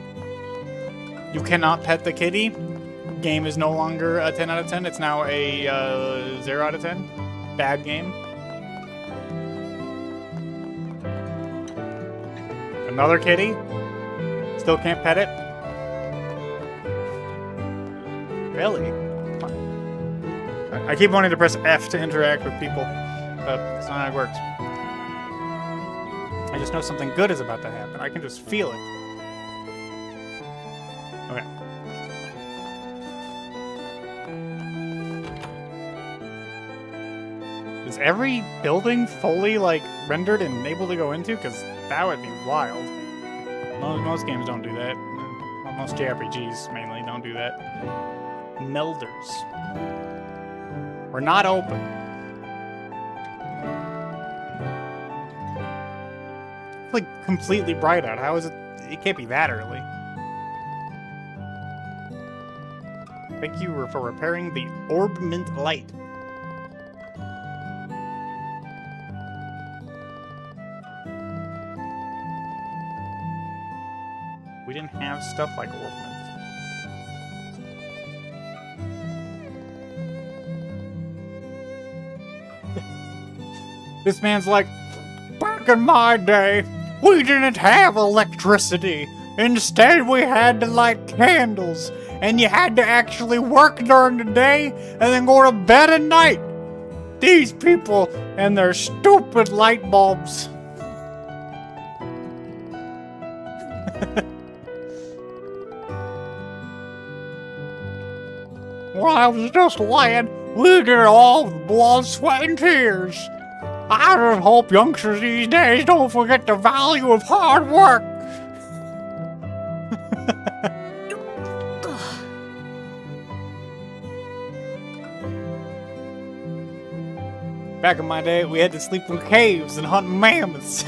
C: You cannot pet the kitty. Game is no longer a 10 out of 10. It's now a 0 out of 10. Bad game. Another kitty. Still can't pet it. Really? I keep wanting to press F to interact with people, but that's not how it works. I just know something good is about to happen. I can just feel it. Okay. Is every building fully, like, rendered and able to go into? Because that would be wild. Most games don't do that. Well, most JRPGs, mainly, don't do that. Melders. We're not open. It's like completely bright out. How is it? It can't be that early. Thank you for repairing the orbment light. We didn't have stuff like orbments. This man's like, back in my day, we didn't have electricity. Instead, we had to light candles. And you had to actually work during the day and then go to bed at night. These people and their stupid light bulbs. Well, I was just laying. We did all the blood, sweat, and tears. I just hope youngsters these days don't forget the value of hard work. Back in my day, we had to sleep in caves and hunt mammoths.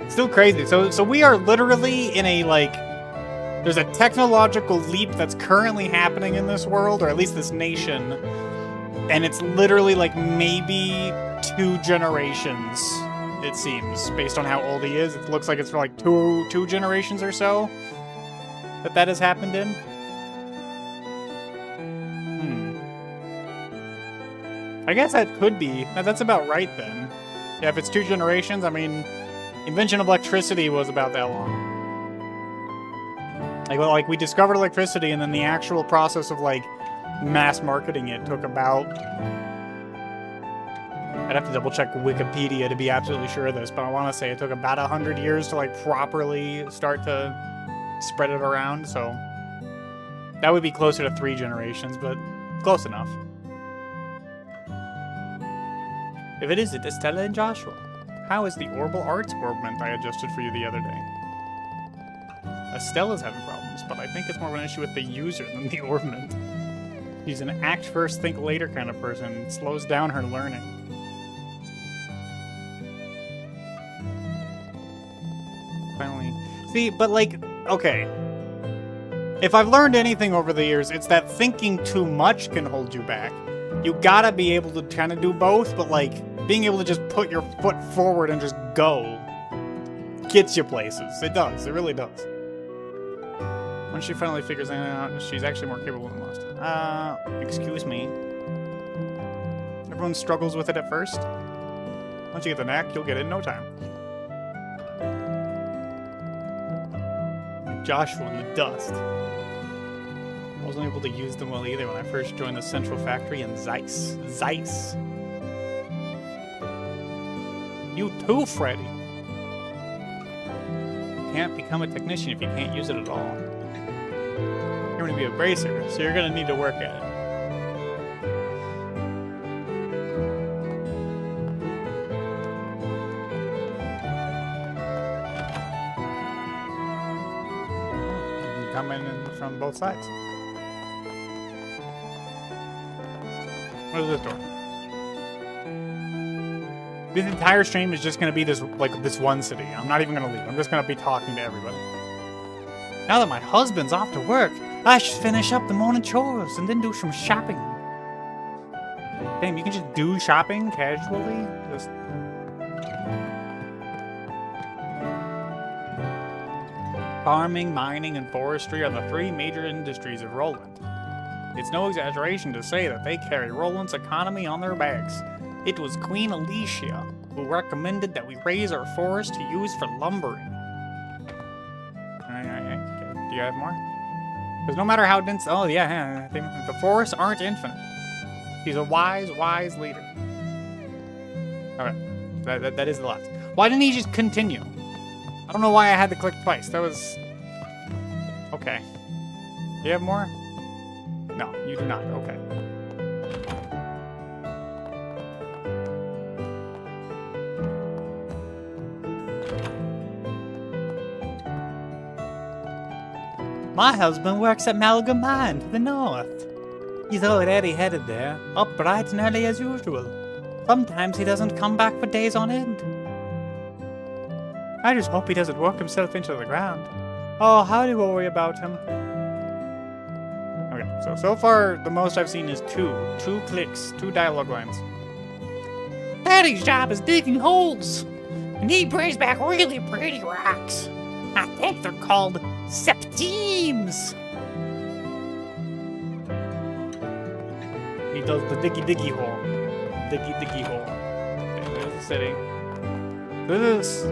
C: Still crazy. So we are literally in a, like, there's a technological leap that's currently happening in this world, or at least this nation, and it's literally like maybe 2 generations, it seems, based on how old he is. It looks like it's for like two generations or so that has happened in. I guess that could be. That's about right then. Yeah, if it's 2 generations, I mean, invention of electricity was about that long. Like we discovered electricity, and then the actual process of, like, mass marketing it took about... I'd have to double check Wikipedia to be absolutely sure of this, but I want to say it took about 100 years to, like, properly start to spread it around, so... That would be closer to 3 generations, but close enough. If it is, it's Stella and Joshua. How is the Orbital Arts augment I adjusted for you the other day? Stella's having problems, but I think it's more of an issue with the user than the augment. She's an act first, think later kind of person. It slows down her learning. Finally. See, but like, okay. If I've learned anything over the years, it's that thinking too much can hold you back. You gotta be able to kind of do both, but like, being able to just put your foot forward and just go gets you places. It does. It really does. Once she finally figures it out, she's actually more capable than most. Excuse me. Everyone struggles with it at first. Once you get the knack, you'll get it in no time. Joshua in the dust. I wasn't able to use them well either when I first joined the central factory in Zeiss. Zeiss. You too, Freddy. You can't become a technician if you can't use it at all. You're going to be a bracer, so you're going to need to work at it. You can come in from both sides. What is this door? This entire stream is just going to be this, like, this one city. I'm not even going to leave. I'm just going to be talking to everybody. Now that my husband's off to work, I should finish up the morning chores and then do some shopping. Damn, you can just do shopping casually? Just... Farming, mining, and forestry are the 3 major industries of Roland. It's no exaggeration to say that they carry Roland's economy on their backs. It was Queen Alicia who recommended that we raise our forest to use for lumbering. Do you have more? Because no matter how dense... Oh, yeah, the forests aren't infinite. He's a wise, wise leader. Okay, that is the last. Why didn't he just continue? I don't know why I had to click twice. That was... Okay. Do you have more? No, you do not. Okay. My husband works at Malga Mine to the north. He's already headed there, up bright and early as usual. Sometimes he doesn't come back for days on end. I just hope he doesn't work himself into the ground. Oh, how do you worry about him? Okay, so far the most I've seen is 2 clicks, 2 dialogue lines. Daddy's job is digging holes, and he brings back really pretty rocks. I think they're called septimes. He does the diggy hole. Diggy hole. Okay, there's the city. This is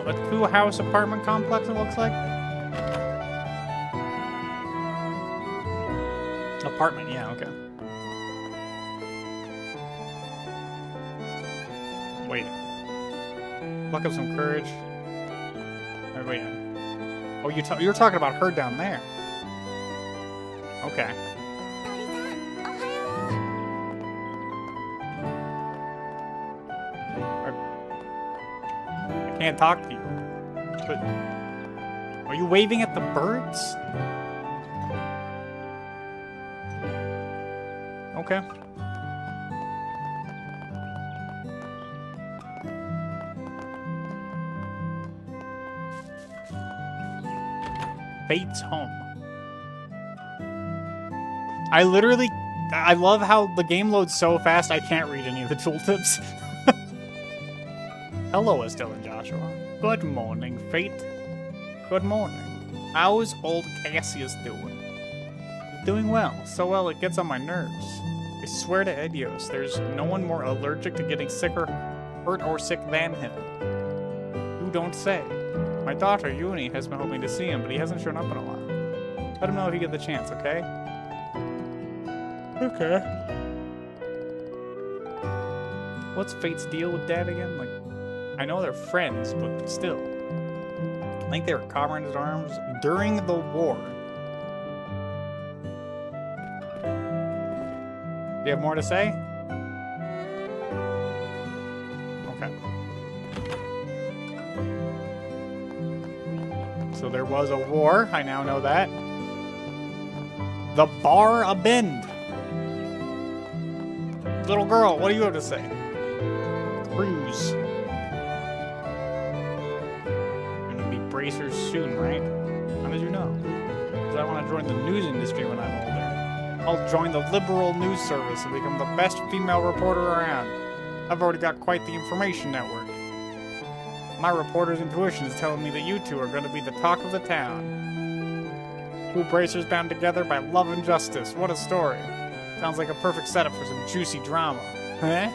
C: a 2-house apartment complex, it looks like. Apartment, yeah, okay. Wait. Pluck up some courage. Wait. Oh, you're talking about her down there. Okay. Can't talk to you. But are you waving at the birds? Okay. Fate's home. I love how the game loads so fast I can't read any of the tooltips. Hello, Estelle and Joshua. Good morning, Fate. Good morning. How's old Cassius doing? He's doing well. So well it gets on my nerves. I swear to Edios, there's no one more allergic to getting hurt or sick than him. You don't say. My daughter, Uni, has been hoping to see him, but he hasn't shown up in a while. Let him know if you get the chance, okay? Okay. What's Fate's deal with Dad again? Like, I know they're friends, but still. I think they were comrades in arms during the war. Do you have more to say? Okay. So there was a war, I now know that. The Bar a Bend. Little girl, what do you have to say? Cruise. Gonna be bracers soon, right? How did you know? Because I want to join the news industry when I'm older. I'll join the liberal news service and become the best female reporter around. I've already got quite the information network. My reporter's intuition is telling me that you two are going to be the talk of the town. Two bracers bound together by love and justice. What a story. Sounds like a perfect setup for some juicy drama. Huh?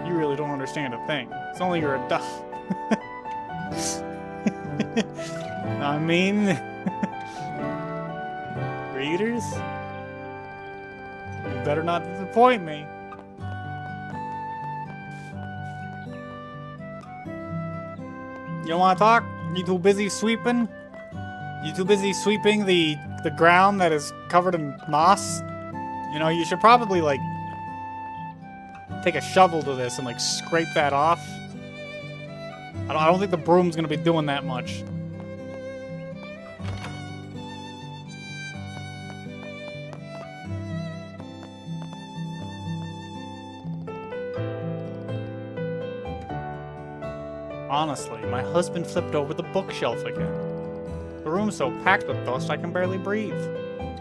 C: You really don't understand a thing. It's only you're a duff. I mean... readers? You better not disappoint me. You don't want to talk? You too busy sweeping? You too busy sweeping the ground that is covered in moss? You know, you should probably, like, take a shovel to this and, like, scrape that off. I don't think the broom's gonna be doing that much. Honestly, my husband flipped over the bookshelf again. The room's so packed with dust I can barely breathe.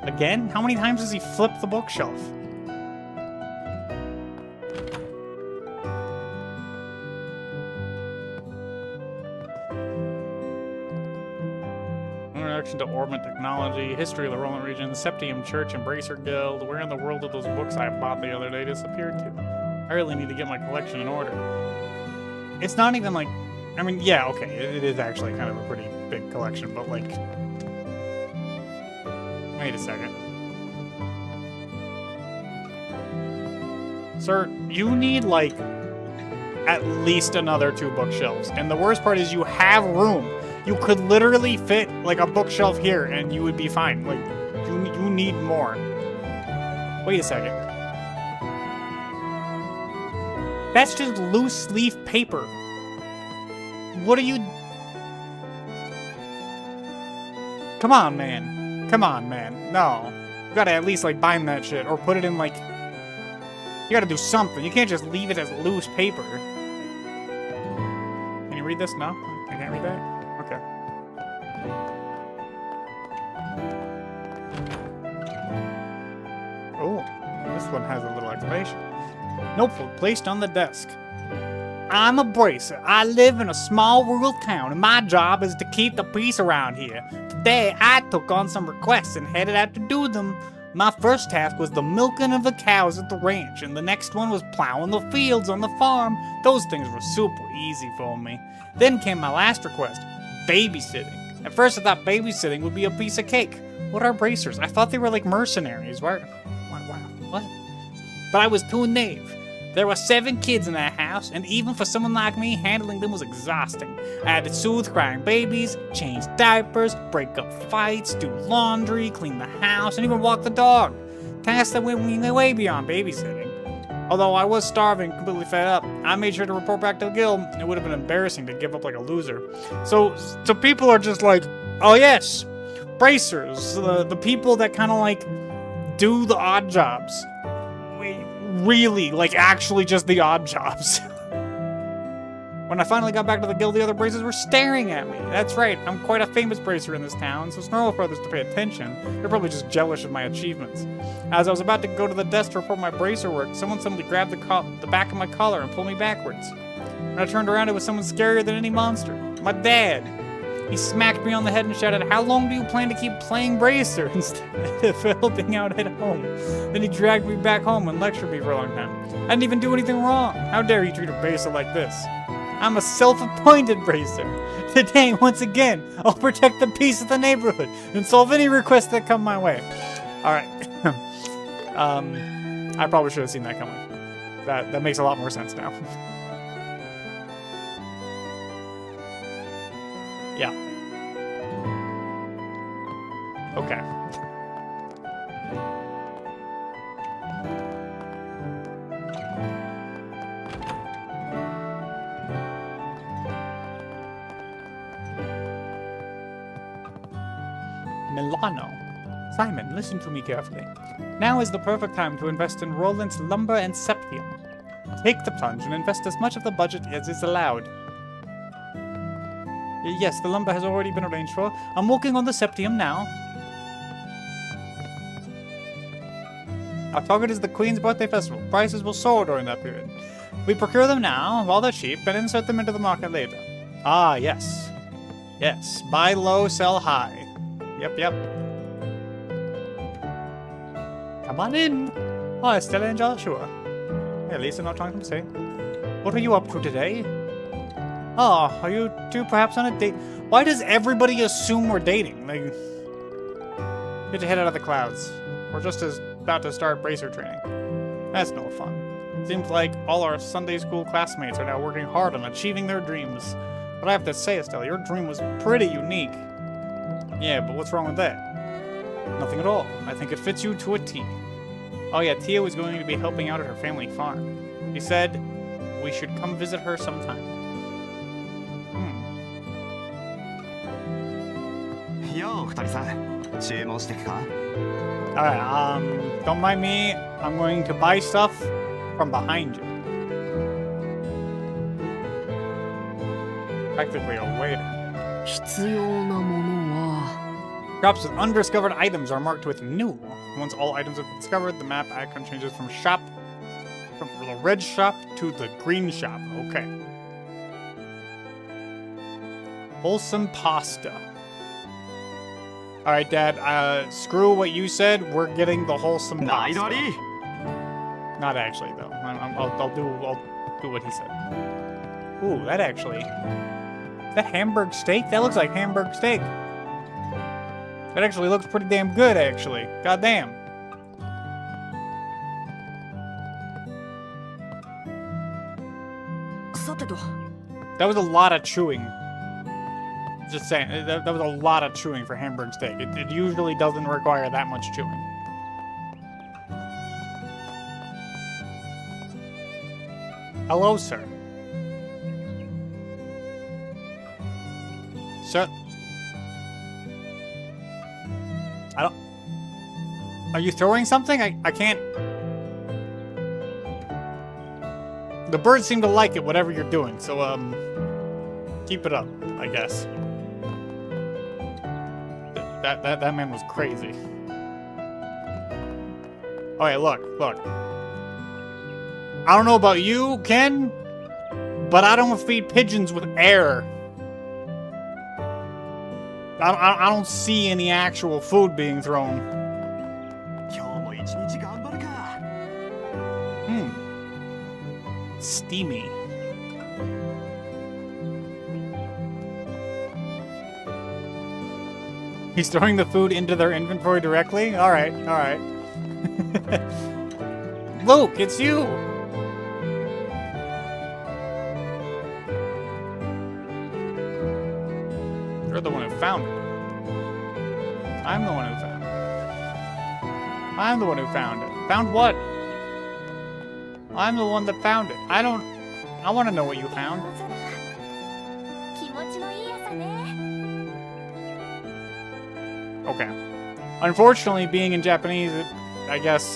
C: Again? How many times has he flipped the bookshelf? Introduction to Orbit Technology, History of the Roland Region, the Septium Church, Embracer Guild. Where in the world did those books I bought the other day disappear to? I really need to get my collection in order. It's not even like... I mean, yeah, okay, it is actually kind of a pretty big collection, but like... Wait a second. Sir, you need, like, at least another 2 bookshelves. And the worst part is you have room. You could literally fit, like, a bookshelf here, and you would be fine. Like, you need more. Wait a second. That's just loose leaf paper. What are you... Come on, man. Come on, man. No. You gotta at least, like, bind that shit. Or put it in, like... You gotta do something. You can't just leave it as loose paper. Can you read this? No? I can't read that? Okay. Oh. This one has a little explanation. Notebook placed on the desk. I'm a bracer. I live in a small rural town, and my job is to keep the peace around here. Today, I took on some requests and headed out to do them. My first task was the milking of the cows at the ranch, and the next one was plowing the fields on the farm. Those things were super easy for me. Then came my last request, babysitting. At first, I thought babysitting would be a piece of cake. What are bracers? I thought they were like mercenaries. What? But I was too naive. There were 7 kids in that house, and even for someone like me, handling them was exhausting. I had to soothe crying babies, change diapers, break up fights, do laundry, clean the house, and even walk the dog. Tasks that went way beyond babysitting. Although I was starving, completely fed up, I made sure to report back to the guild. It would have been embarrassing to give up like a loser. So people are just like, oh yes, bracers, the people that kind of like do the odd jobs. Really, like actually just the odd jobs. When I finally got back to the guild, the other bracers were staring at me. That's right, I'm quite a famous bracer in this town, so it's normal for others to pay attention. They're probably just jealous of my achievements. As I was about to go to the desk to report my bracer work, someone suddenly grabbed the back of my collar and pulled me backwards. When I turned around, it was someone scarier than any monster. My dad. He smacked me on the head and shouted, "How long do you plan to keep playing bracer instead of helping out at home?" Then he dragged me back home and lectured me for a long time. I didn't even do anything wrong. How dare you treat a bracer like this? I'm a self-appointed bracer. Today, once again, I'll protect the peace of the neighborhood and solve any requests that come my way. Alright. I probably should have seen that coming. That makes a lot more sense now. Yeah. Okay. Milano. Simon, listen to me carefully. Now is the perfect time to invest in Roland's lumber and septium. Take the plunge and invest as much of the budget as is allowed. Yes, the lumber has already been arranged for. I'm working on the septium now. Our target is the Queen's Birthday Festival. Prices will soar during that period. We procure them now, while they're cheap, and insert them into the market later. Ah, yes. Yes, buy low, sell high. Yep. Come on in. Hi, Stella and Joshua. Hey, Lisa, not trying to say. What are you up to today? Oh, are you two perhaps on a date? Why does everybody assume we're dating? Like, get your head out of the clouds. We're just about to start bracer training. That's no fun. Seems like all our Sunday school classmates are now working hard on achieving their dreams. But I have to say, Estelle, your dream was pretty unique. Yeah, but what's wrong with that? Nothing at all. I think it fits you to a T. Oh yeah, Tia was going to be helping out at her family farm. He said we should come visit her sometime.
G: Yo, 二人さん、注文してくか?
C: Alright, don't mind me. I'm going to buy stuff from behind you. Practically a waiter.
F: 必要なものは
C: Shops with undiscovered items are marked with new. Once all items have been discovered, the map icon changes from the red shop to the green shop. Okay. Wholesome pasta. Alright, Dad, screw what you said. We're getting the wholesome pasta. Not actually, though. I'll do what he said. Ooh, that actually... That Hamburg steak? That looks like Hamburg steak. That actually looks pretty damn good, actually. God damn. That was a lot of chewing. Just saying, that was a lot of chewing for Hamburg steak. It usually doesn't require that much chewing. Hello, sir. Sir? I don't... Are you throwing something? I can't... The birds seem to like it, whatever you're doing, so, keep it up, I guess. That man was crazy. Okay, look. I don't know about you, Ken, but I don't feed pigeons with air. I don't see any actual food being thrown. Steamy. He's throwing the food into their inventory directly? Alright. Luke, it's you! You're the one who found it. I'm the one who found it. I'm the one who found it. Found what? I'm the one that found it. I want to know what you found.
E: 気持ちのいい朝ね。
C: Okay. Unfortunately, being in Japanese, I guess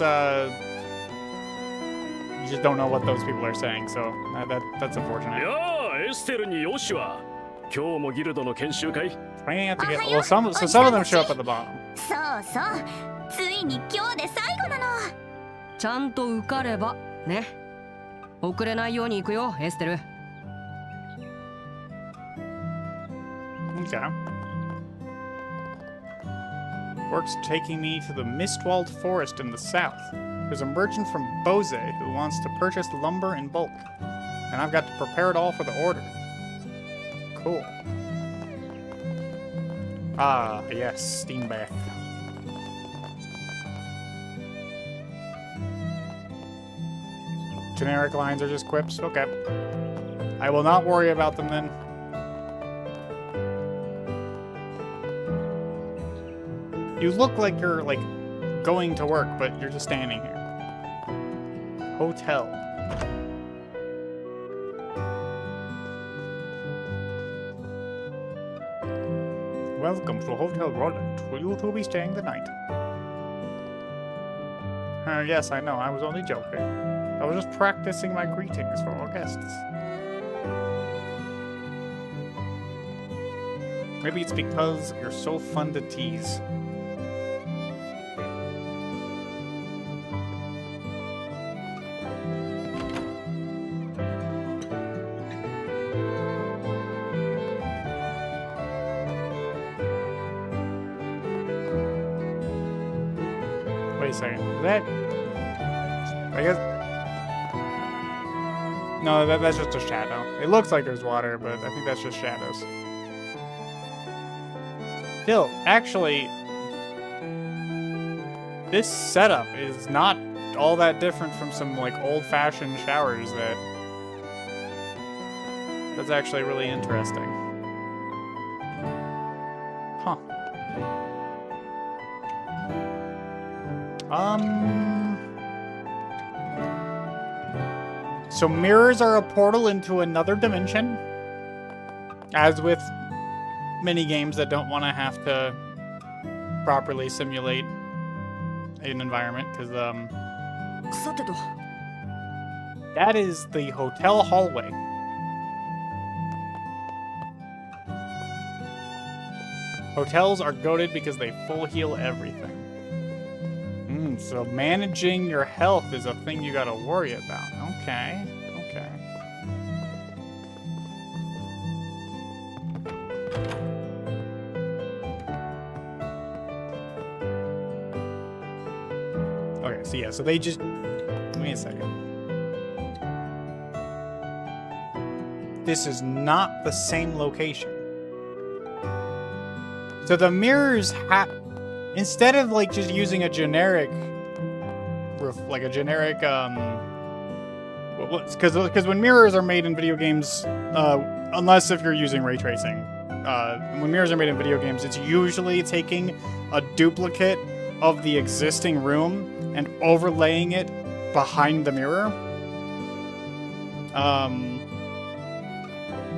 C: you just don't know what those people are saying, so that's unfortunate.
H: やあ、エステルによしは。今日もギルドの研修会。
C: Planning out to get well, some of them show up at the bottom.
E: そうそう。ついに今日で最後なの。
F: ちゃんと受かればね。遅れないように行くよ、エステル。
C: Okay. Work's taking me to the Mistwalled Forest in the south. There's a merchant from Bose who wants to purchase lumber in bulk, and I've got to prepare it all for the order. Cool. Ah, yes, steam bath. Generic lines are just quips? Okay. I will not worry about them then. You look like you're, like, going to work, but you're just standing here. Hotel. Welcome to Hotel Roland. Will you two be staying the night? Yes, I know. I was only joking. I was just practicing my greetings for our guests. Maybe it's because you're so fun to tease. Wait a second. Is that... I guess... No, that's just a shadow. It looks like there's water, but I think that's just shadows. Still, actually... This setup is not all that different from some, like, old-fashioned showers that... That's actually really interesting. Huh. So mirrors are a portal into another dimension. As with many games that don't want to have to properly simulate an environment, because,
F: さてと。
C: that is the hotel hallway. Hotels are goated because they full heal everything. So managing your health is a thing you gotta worry about. Okay, okay. Okay, so yeah, so they just... Wait a second. This is not the same location. So the mirrors have... Instead of, like, just using a generic... Like a generic, because when mirrors are made in video games, unless if you're using ray tracing, when mirrors are made in video games, it's usually taking a duplicate of the existing room and overlaying it behind the mirror.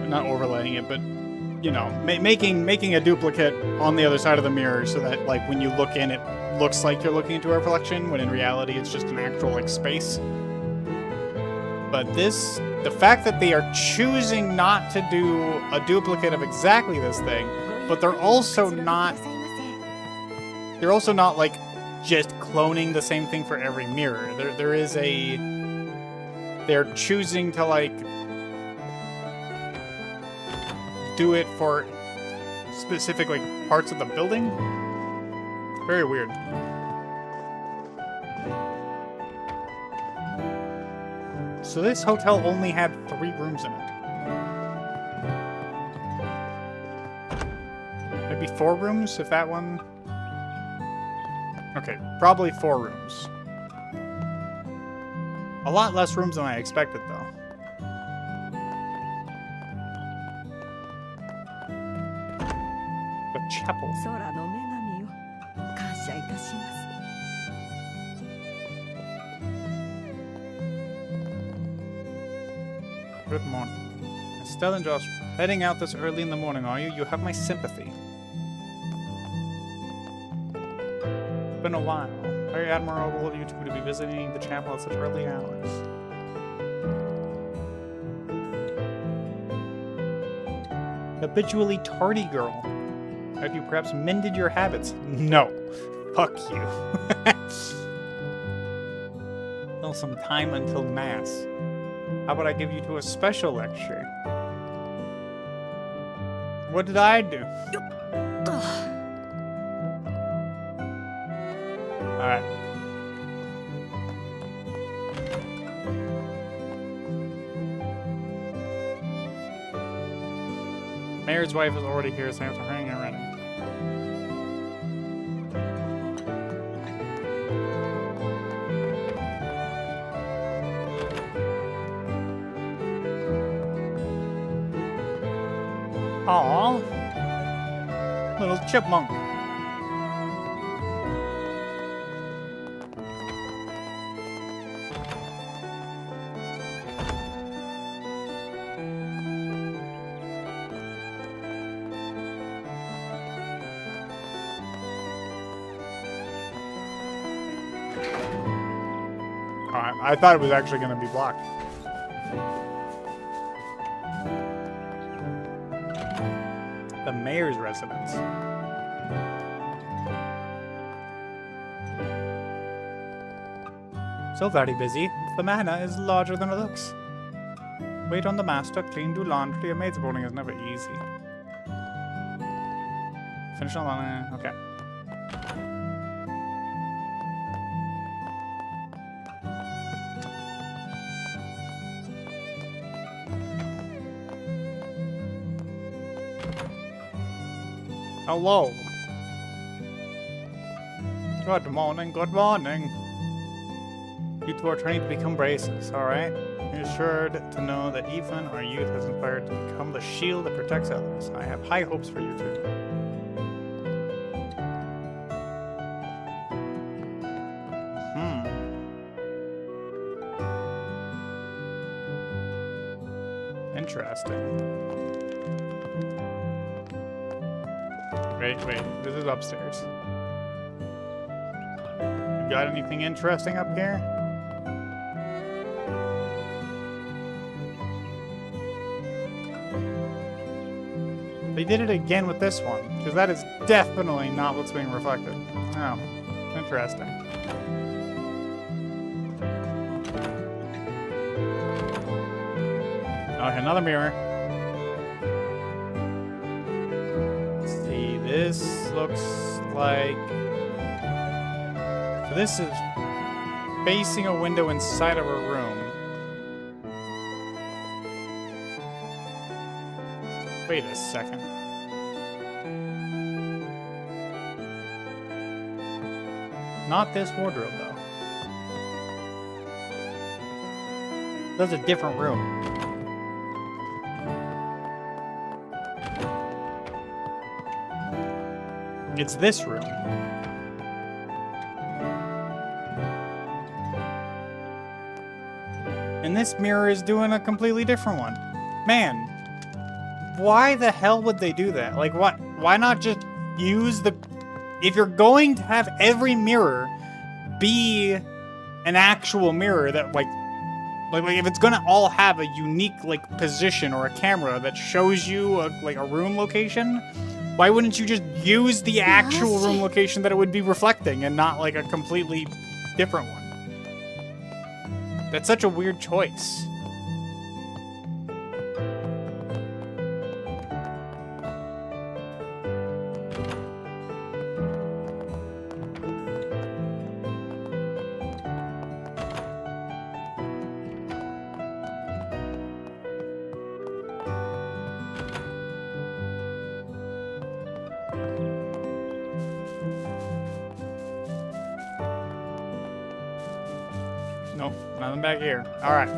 C: Not overlaying it, but you know, making a duplicate on the other side of the mirror so that, like, when you look in, it looks like you're looking into a reflection, when in reality it's just an actual, like, space. But this, the fact that they are choosing not to do a duplicate of exactly this thing, but they're also not, like, just cloning the same thing for every mirror. They're choosing to, like, do it for specific, like, parts of the building. Very weird. So this hotel only had 3 rooms in it. Maybe 4 rooms, if that one... Okay, probably 4 rooms. A lot less rooms than I expected, though. The chapel.
I: 空の女神を感謝いたします。
C: Good morning. Estelle and Josh, heading out this early in the morning, are you? You have my sympathy. It's been a while. Very admirable of you two to be visiting the chapel at such early hours. Habitually tardy girl. Have you perhaps mended your habits? No. Fuck you. Still some time until Mass. How about I give you to a special lecture? What did I do? Alright. Mayor's wife is already here, so I have to hang and running. Aww. Little chipmunk. I thought it was actually going to be blocked. The mayor's residence. So very busy. The manor is larger than it looks. Wait on the master, clean, do laundry. A maid's boarding is never easy. Finish on laundry. Okay. Hello. Good morning, good morning. You two are training to become braces, alright? You're assured to know that Ethan, our youth, has inspired to become the shield that protects others. I have high hopes for you two. Interesting. Wait, this is upstairs. You got anything interesting up here? They did it again with this one, because that is definitely not what's being reflected. Oh, interesting. Okay, another mirror. This looks like... So this is facing a window inside of a room. Wait a second. Not this wardrobe, though. That's a different room. It's this room. And this mirror is doing a completely different one. Man, why the hell would they do that? Like, what? Why not just use the... If you're going to have every mirror be an actual mirror that, like if it's gonna all have a unique, like, position or a camera that shows you, a room location... Why wouldn't you just use the actual room location that it would be reflecting and not like a completely different one? That's such a weird choice. Nope, nothing back here. Alright.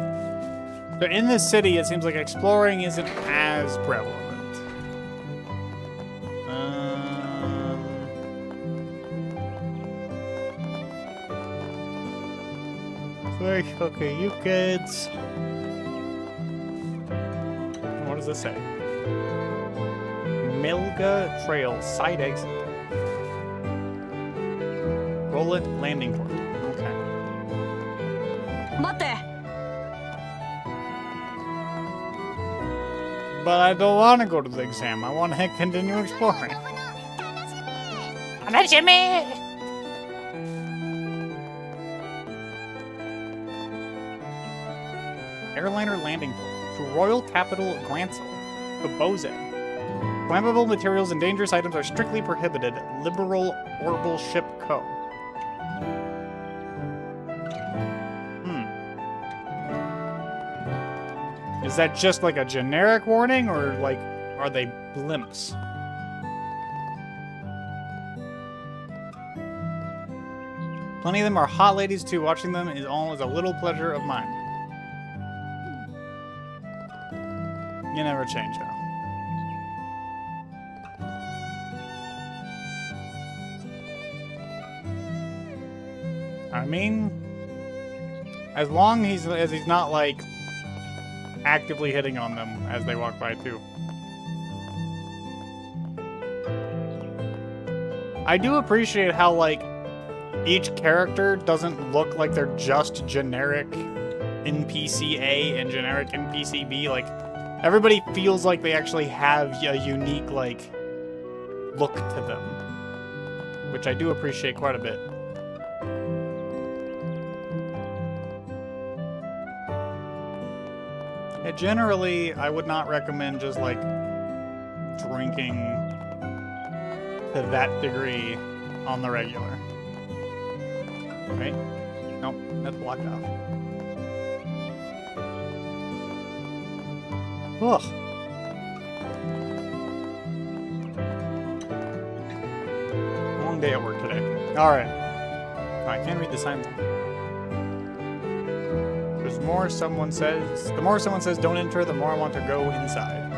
C: So in this city, it seems like exploring isn't as prevalent. Okay, you kids. it say? Milga Trail, side exit. Roll-it, landing port. Okay.
F: 待って。
C: But I don't want to go to the exam. I want to continue exploring. Airliner landing port to Royal Capital Gransil, Boze. Flammable materials and dangerous items are strictly prohibited. Liberal Orbital Ship Co. Is that just like a generic warning, or like, are they blimps? Plenty of them are hot ladies too. Watching them is always a little pleasure of mine. You never change, huh? I mean, as long as he's not like actively hitting on them as they walk by too. I do appreciate how like each character doesn't look like they're just generic NPC A and generic NPC B. Like everybody feels like they actually have a unique like look to them, which I do appreciate quite a bit. Generally, I would not recommend just like drinking to that degree on the regular. Right? Nope, that's blocked off. Ugh. Long day at work today. Alright. I can't read the sign. The more someone says don't enter, the more I want to go inside.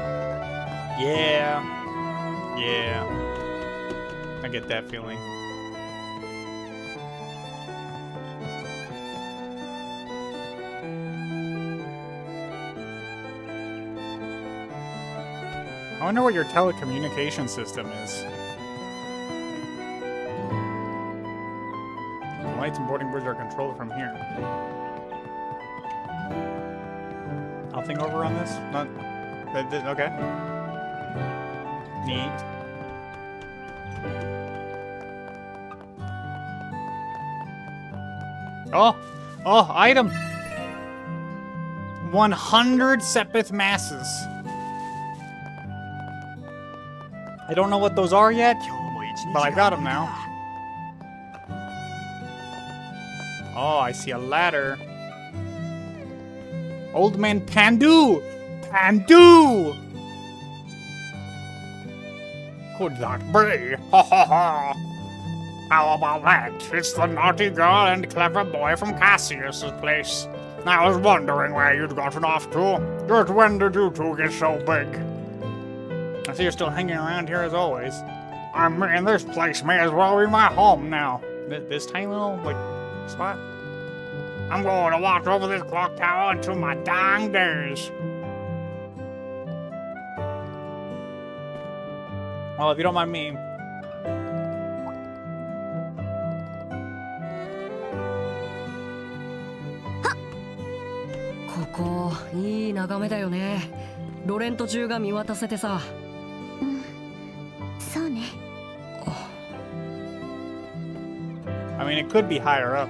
C: Yeah. Yeah. I get that feeling. I wonder what your telecommunication system is. Lights and boarding bridge are controlled from here. Nothing over on this? Not... Okay. Neat. Oh! Oh, item! 100 Sepith Masses. I don't know what those are yet, but I got them now. Oh, I see a ladder. Old man Pandu! Pandu! Could that be? Ha ha ha! How about that? It's the naughty girl and clever boy from Cassius's place. I was wondering where you'd gotten off to. Just when did you two get so big? I see you're still hanging around here as always. I mean, this place may as well be my home now. This tiny little, like, spot? I'm going to watch over this clock tower until my dying days. Well, if you don't mind me.
F: Koko, いい眺めだよね。ロレント中が見渡せてさ。
E: そうね。
C: I mean, it could be higher up.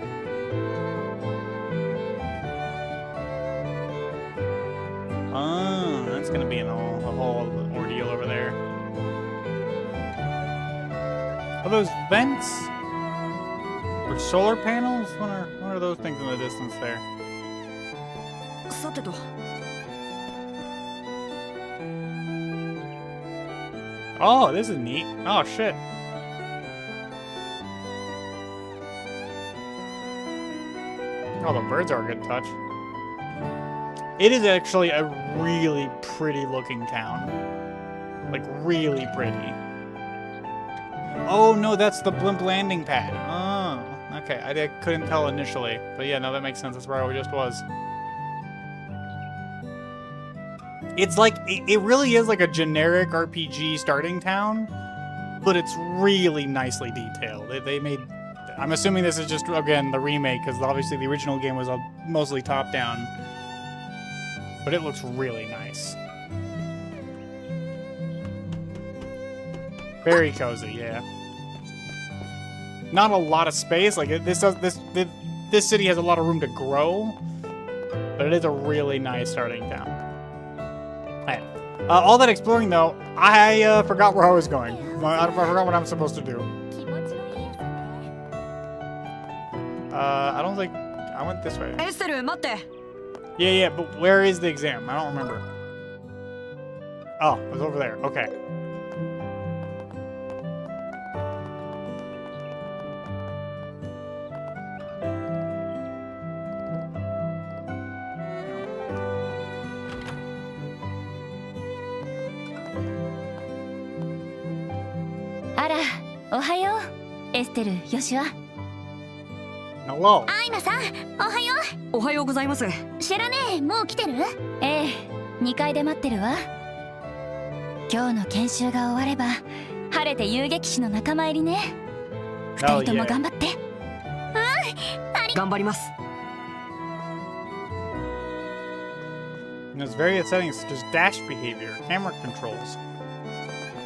C: Oh, that's gonna be a whole ordeal over there. Are those vents? Or solar panels? What are those things in the distance there?
F: さてと。
C: Oh, this is neat. Oh, shit. Oh, the birds are a good touch. It is actually a really pretty looking town. Like, really pretty. Oh, no, that's the blimp landing pad. Oh, okay. I couldn't tell initially. But yeah, no, that makes sense. That's where I just was. It's like, it really is like a generic RPG starting town, but it's really nicely detailed. They made, I'm assuming this is just, again, the remake, because obviously the original game was mostly top-down. But it looks really nice. Very cozy, yeah. Not a lot of space. Like this city has a lot of room to grow, but it is a really nice starting town. Alright. All that exploring though, I forgot where I was going. I forgot what I'm supposed to do. I don't think I went this way.
F: エステル待って。
C: Yeah, but where is the exam? I don't remember. Oh, it was over there. Okay.
B: Ara, おはよう。エステル、ヨシュア。
C: Hello.
E: アイナさん、おはよ
F: おはようございます。
E: う。シェラネもう来てる？
B: ええ、2階で待ってるわ。今日の研修が終われば晴れて遊撃士の仲間入りね。2人とも頑張って。
F: 頑張ります。
C: There's various settings such as dash behavior, camera controls.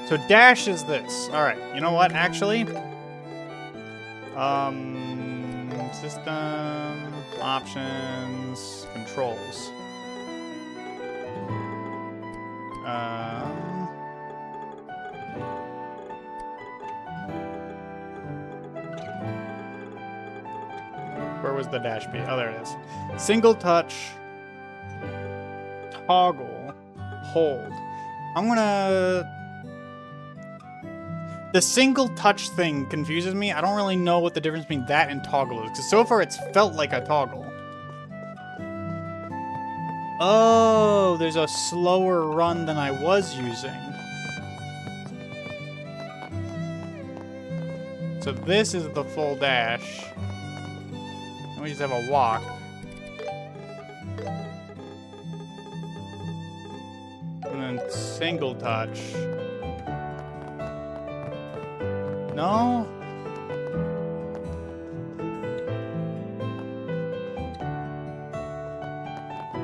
C: So dash is this. Alright, you know what, actually? System, options, controls. Where was the dash be? Oh, there it is. Single touch, toggle, hold. I'm gonna... The single touch thing confuses me. I don't really know what the difference between that and toggle is, because so far it's felt like a toggle. Oh, there's a slower run than I was using. So this is the full dash. And we just have a walk. And then single touch. No?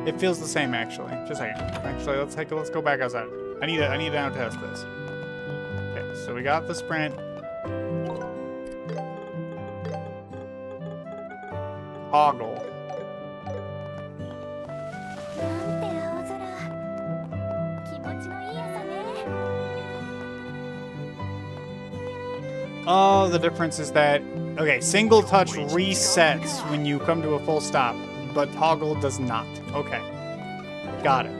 C: It feels the same, actually. Just a second. Actually, let's go back outside. I need to now test this. Okay, so we got the sprint. Toggle.
E: なんて青空。気持ちのいい朝ね。
C: Oh, the difference is that, okay, single touch resets when you come to a full stop, but toggle does not. Okay. Got it.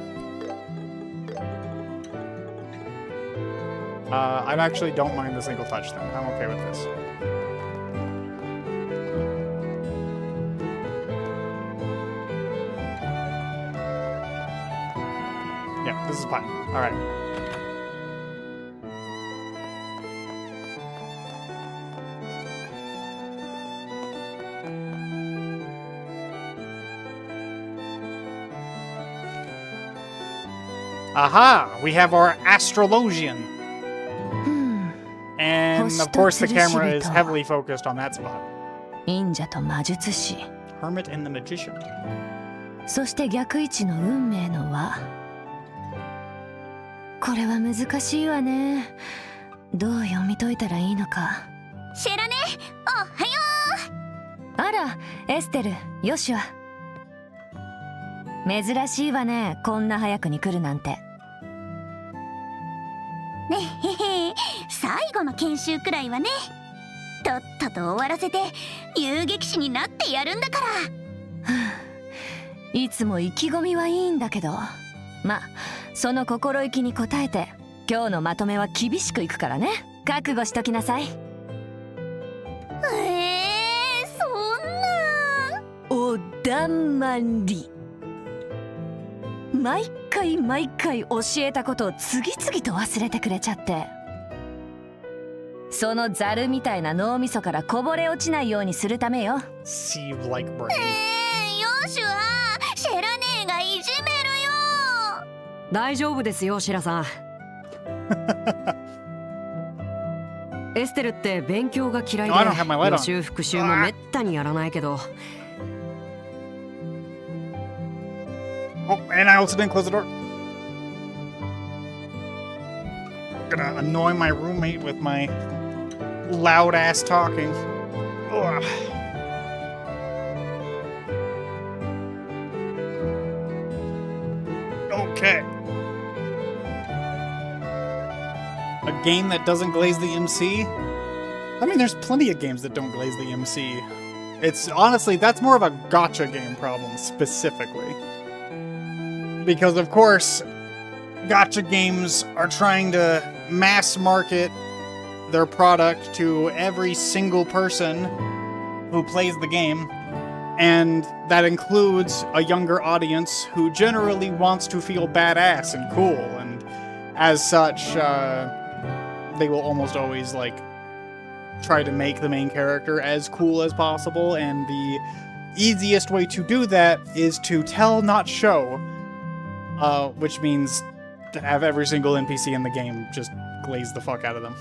C: I actually don't mind the single touch thing. I'm okay with this. Yeah, this is fine. Alright. Aha! We have our astrologian. And of course the camera is heavily focused on that spot.
B: 忍者と魔術師。
C: Hermit and the Magician.
B: そして逆位置の運命の輪。これは難しいわね。どう読み解いたらいいのか。
E: シェラネ、おはよ
B: あら、エステル、ヨシュア。珍しいわね、こんな早くに来るなんて。
E: う。ねへへ、最後の研修くらいはね。とっとと終わらせて遊撃士になってやるんだから。
B: いつも意気込みはいいんだけど、ま、その心意気に応えて今日のまとめは厳しくいくからね。覚悟しときなさい。
E: そんな。
B: おだまり。毎回教えたことを次々と忘れてくれちゃって、そのザルみたいな脳みそからこぼれ落ちないようにするためよ。
C: Sieve like brain.
E: ヨシュはシェラネがいじめるよ。
F: 大丈夫ですよ、シラさん。エステルって勉強が嫌い
C: No, I don't have my light
F: で
C: on.
F: 予習復習もめったにやらないけど。
C: Oh, and I also didn't close the door. Gonna annoy my roommate with my loud ass talking. Ugh. Okay. A game that doesn't glaze the MC? I mean, there's plenty of games that don't glaze the MC. It's honestly, that's more of a gacha game problem specifically. Because, of course, gacha games are trying to mass market their product to every single person who plays the game. And that includes a younger audience who generally wants to feel badass and cool. And as such, they will almost always, like, try to make the main character as cool as possible. And the easiest way to do that is to tell, not show. Which means to have every single NPC in the game just glaze the fuck out of them.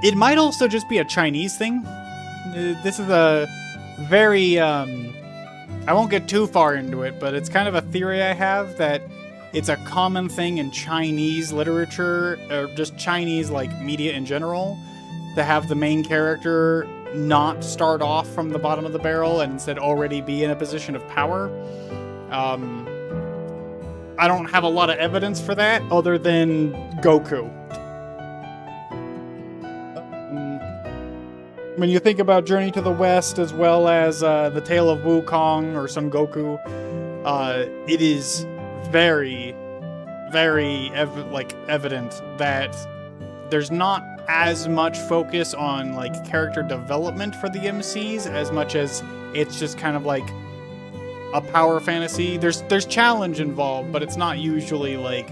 C: It might also just be a Chinese thing. This is a very, I won't get too far into it, but it's kind of a theory I have that it's a common thing in Chinese literature, or just Chinese, like, media in general, to have the main character not start off from the bottom of the barrel and instead already be in a position of power. I don't have a lot of evidence for that other than Goku. When you think about Journey to the West as well as The Tale of Wukong or Son Goku, it is very, very evident that there's not as much focus on like character development for the MCs as much as it's just kind of like a power fantasy. There's challenge involved, but it's not usually like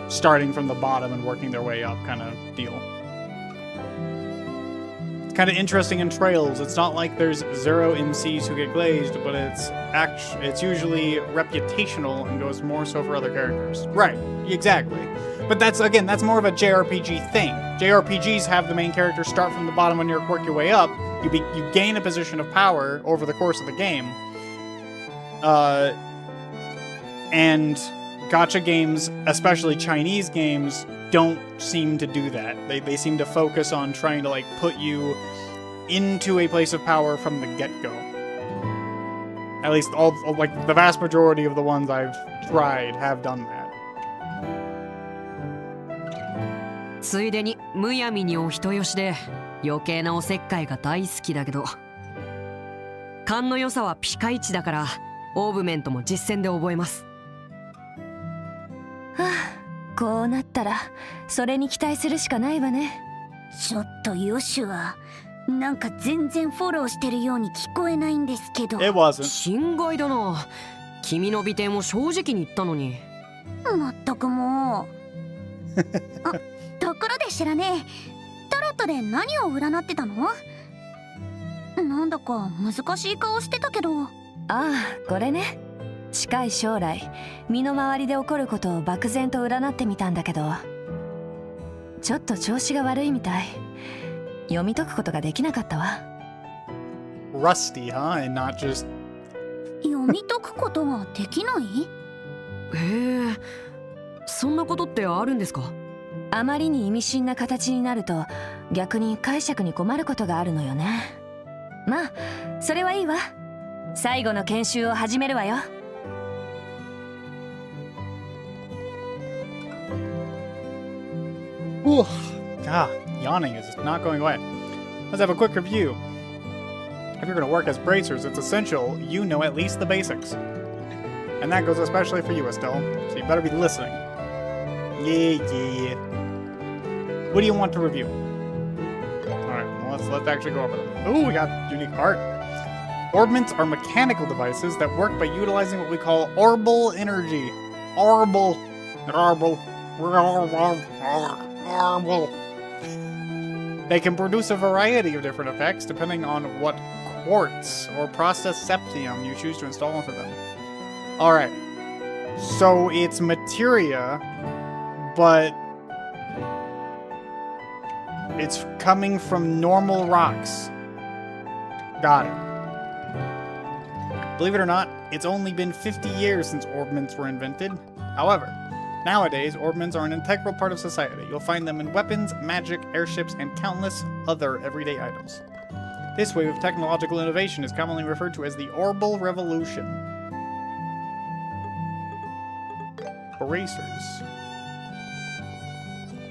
C: starting from the bottom and working their way up kind of deal. It's kind of interesting in Trails. It's not like there's 0 MCs who get glazed, but it's usually reputational and goes more so for other characters. Right, exactly. But that's more of a JRPG thing. JRPGs have the main character start from the bottom and you work your way up. You gain a position of power over the course of the game. And gacha games, especially Chinese games, don't seem to do that. They seem to focus on trying to like put you into a place of power from the get-go. At least all like the vast majority of the ones I've tried have done that.
F: ついでにむやみにお人よしで余計なおせっかいが大好きだけど勘の良さはピカイチだからオーブメントも実践で覚えます。
E: はあ、こうなったらそれに期待するしかないわね。ちょっとヨシュはなんか全然フォローしてるように聞こえないんですけど。
C: It wasn't.
F: 心外だな。君の美点を正直に言ったのに。
E: まったくもう。あ、ところで知らねえ。タロットで何を占ってたの？なんだか難しい顔してたけど。ああ、これね。近い将来、身の回りで起こることを漠然と占ってみたんだけど、ちょっと調子が悪いみたい。読み解くことができなかったわ。
C: Rusty, huh? And not just...
E: 読み解くことができない？
F: へえ、そんなことってあるんですか？
E: あまりに意味深な形になると逆に解釈に困ることがあるのよね。まあそれはいいわ。最後の研修を始めるわよ。
C: Yawning is not going away. Let's have a quick review. If you're going to work as bracers, it's essential you know at least the basics. And that goes especially for you, Estelle, so you better be listening. Yeah. What do you want to review? Alright, well, let's actually go over them. Ooh, we got unique art. Orbments are mechanical devices that work by utilizing what we call orbal energy. Orbal. They can produce a variety of different effects depending on what quartz or processed septium you choose to install into them. Alright. So it's materia, but it's coming from normal rocks. Got it. Believe it or not, it's only been 50 years since orbments were invented. However, nowadays, orbments are an integral part of society. You'll find them in weapons, magic, airships, and countless other everyday items. This wave of technological innovation is commonly referred to as the Orbal Revolution. Bracers.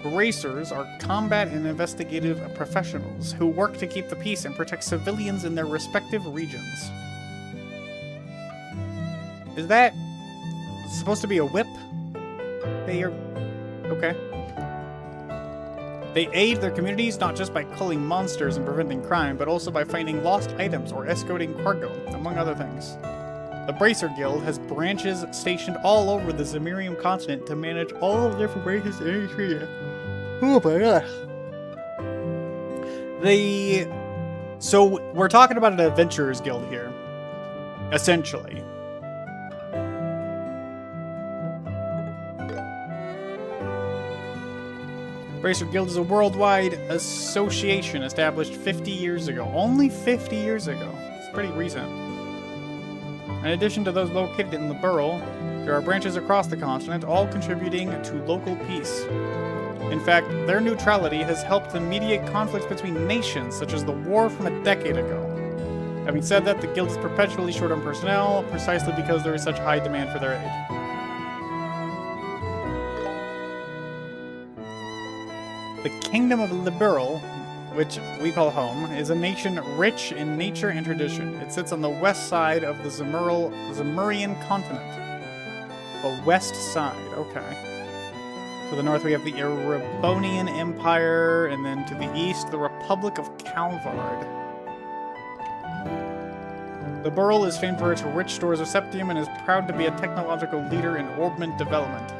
C: Bracers are combat and investigative professionals who work to keep the peace and protect civilians in their respective regions. Is that supposed to be a whip? They are... okay. They aid their communities not just by culling monsters and preventing crime, but also by finding lost items or escorting cargo, among other things. The Bracer Guild has branches stationed all over the Zemirium continent to manage all the different races in each region. Oh my god. So, we're talking about an adventurers guild here. Essentially. Bracer Guild is a worldwide association established 50 years ago. Only 50 years ago. It's pretty recent. In addition to those located in the Burl, there are branches across the continent, all contributing to local peace. In fact, their neutrality has helped them mediate conflicts between nations, such as the war from a decade ago. Having said that, the guild is perpetually short on personnel, precisely because there is such high demand for their aid. The Kingdom of Liberal, which we call home, is a nation rich in nature and tradition. It sits on the west side of the Zemurian continent. The west side, okay. To the north we have the Erebonian Empire, and then to the east, the Republic of Calvard. The Burl is famed for its rich stores of septium and is proud to be a technological leader in orbment development.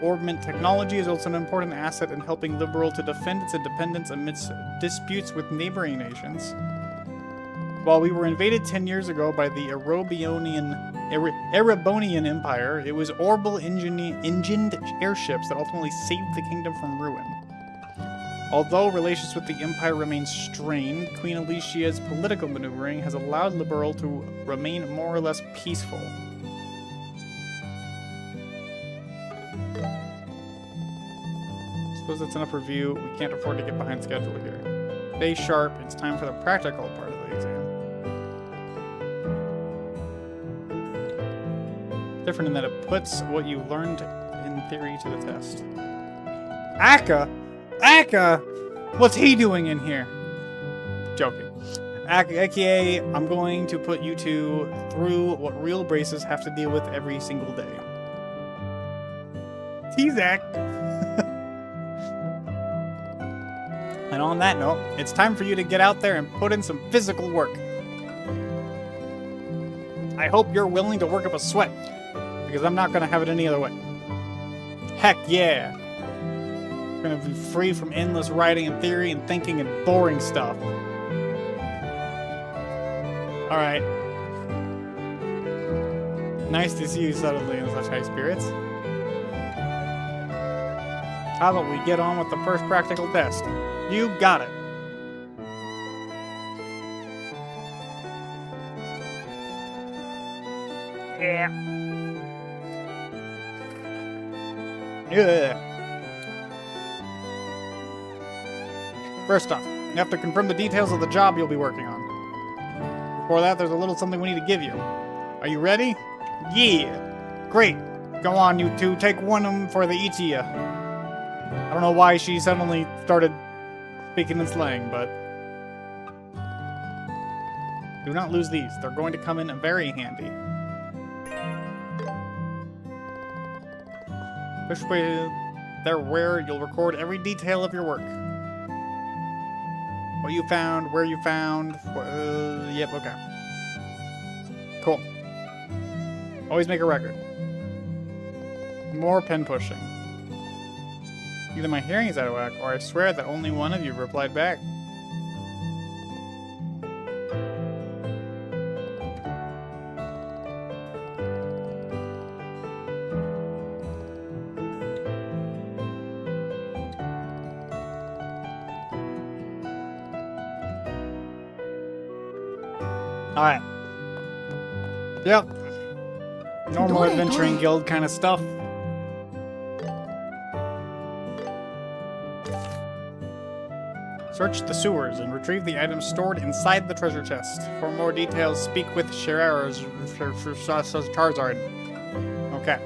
C: Orbment technology is also an important asset in helping Liberal to defend its independence amidst disputes with neighboring nations. While we were invaded 10 years ago by the Erebonian Empire, it was Orbal engined airships that ultimately saved the kingdom from ruin. Although relations with the Empire remain strained, Queen Alicia's political maneuvering has allowed Liberal to remain more or less peaceful. Suppose that's enough review. We can't afford to get behind schedule here. Stay sharp. It's time for the practical part of the exam. Different in that it puts what you learned in theory to the test. Akka? Akka? What's he doing in here? Joking. Aka, I'm going to put you two through what real braces have to deal with every single day. T-Zac. And on that note, it's time for you to get out there and put in some physical work. I hope you're willing to work up a sweat, because I'm not going to have it any other way. Heck yeah! I'm going to be free from endless writing and theory and thinking and boring stuff. Alright. Nice to see you suddenly in such high spirits. How about we get on with the first practical test? You got it. Yeah. Yeah. First off, you have to confirm the details of the job you'll be working on. Before that, there's a little something we need to give you. Are you ready? Yeah. Great. Go on, you two. Take one of them for the Ichiya. I don't know why she suddenly started speaking in slang, but do not lose these. They're going to come in very handy. Push away there where you'll record every detail of your work. What you found, where you found, yep, okay. Cool. Always make a record. More pen pushing. Either my hearing is out of whack, or I swear that only one of you replied back. Alright. Yep. Normal adventuring guild kind of stuff. Search the sewers and retrieve the items stored inside the treasure chest. For more details, speak with Charizard. Okay.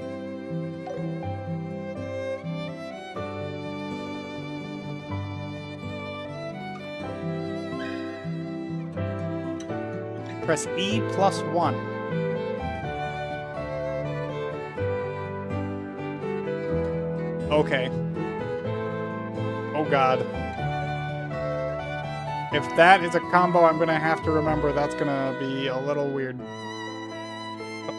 C: Press E+1. Okay. Oh god. If that is a combo, I'm gonna have to remember that's gonna be a little weird.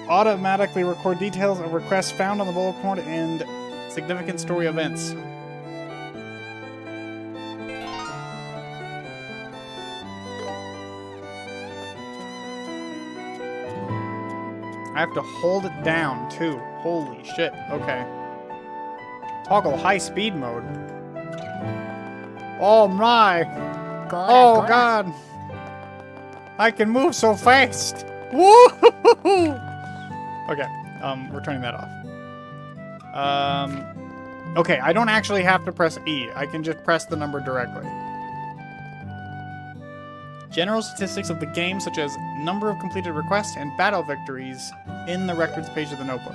C: Automatically record details of requests found on the bullet point and significant story events. I have to hold it down, too. Holy shit. Okay. Toggle high speed mode. Oh my! Oh god! I can move so fast! Woo! Okay, we're turning that off. Okay, I don't actually have to press E. I can just press the number directly. General statistics of the game, such as number of completed requests and battle victories, in the records page of the notebook.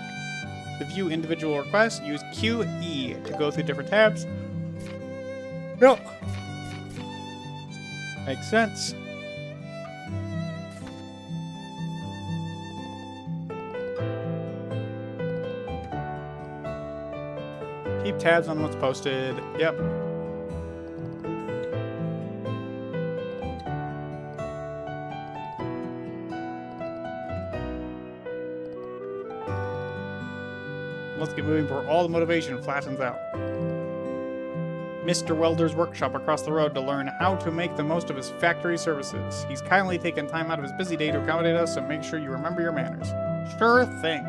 C: To view individual requests, use QE to go through different tabs. No! Makes sense. Keep tabs on what's posted. Yep. Let's get moving before all the motivation flattens out. Mr. Welder's workshop across the road to learn how to make the most of his factory services. He's kindly taken time out of his busy day to accommodate us, so make sure you remember your manners. Sure thing.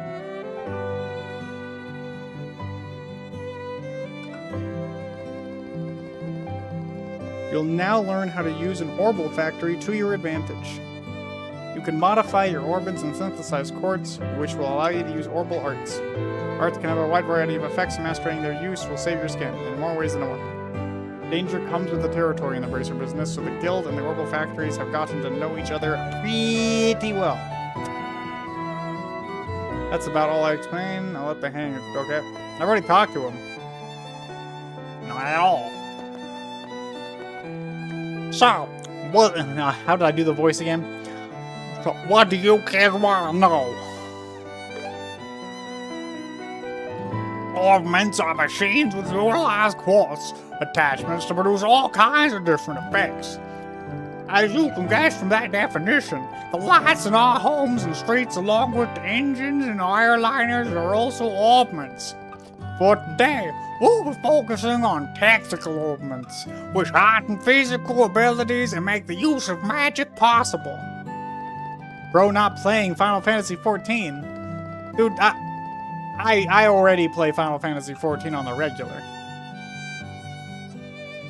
C: You'll now learn how to use an Orbital factory to your advantage. You can modify your orbits and synthesize quartz, which will allow you to use Orbital arts. Arts can have a wide variety of effects, and mastering their use will save your skin, in more ways than one. Danger comes with the territory in the Bracer business, so the Guild and the Orbital factories have gotten to know each other pretty well. That's about all I explain. I'll let the hang. Okay. I've already talked to him. Not at all. So, what? How did I do the voice again? So, what do you kids want to know? Augments are machines with utilized quartz attachments to produce all kinds of different effects. As you can guess from that definition, the lights in our homes and streets, along with the engines and airliners, are also augments. For today, we'll be focusing on tactical augments, which heighten physical abilities and make the use of magic possible. Bro, not playing Final Fantasy XIV. Dude, I already play Final Fantasy XIV on the regular.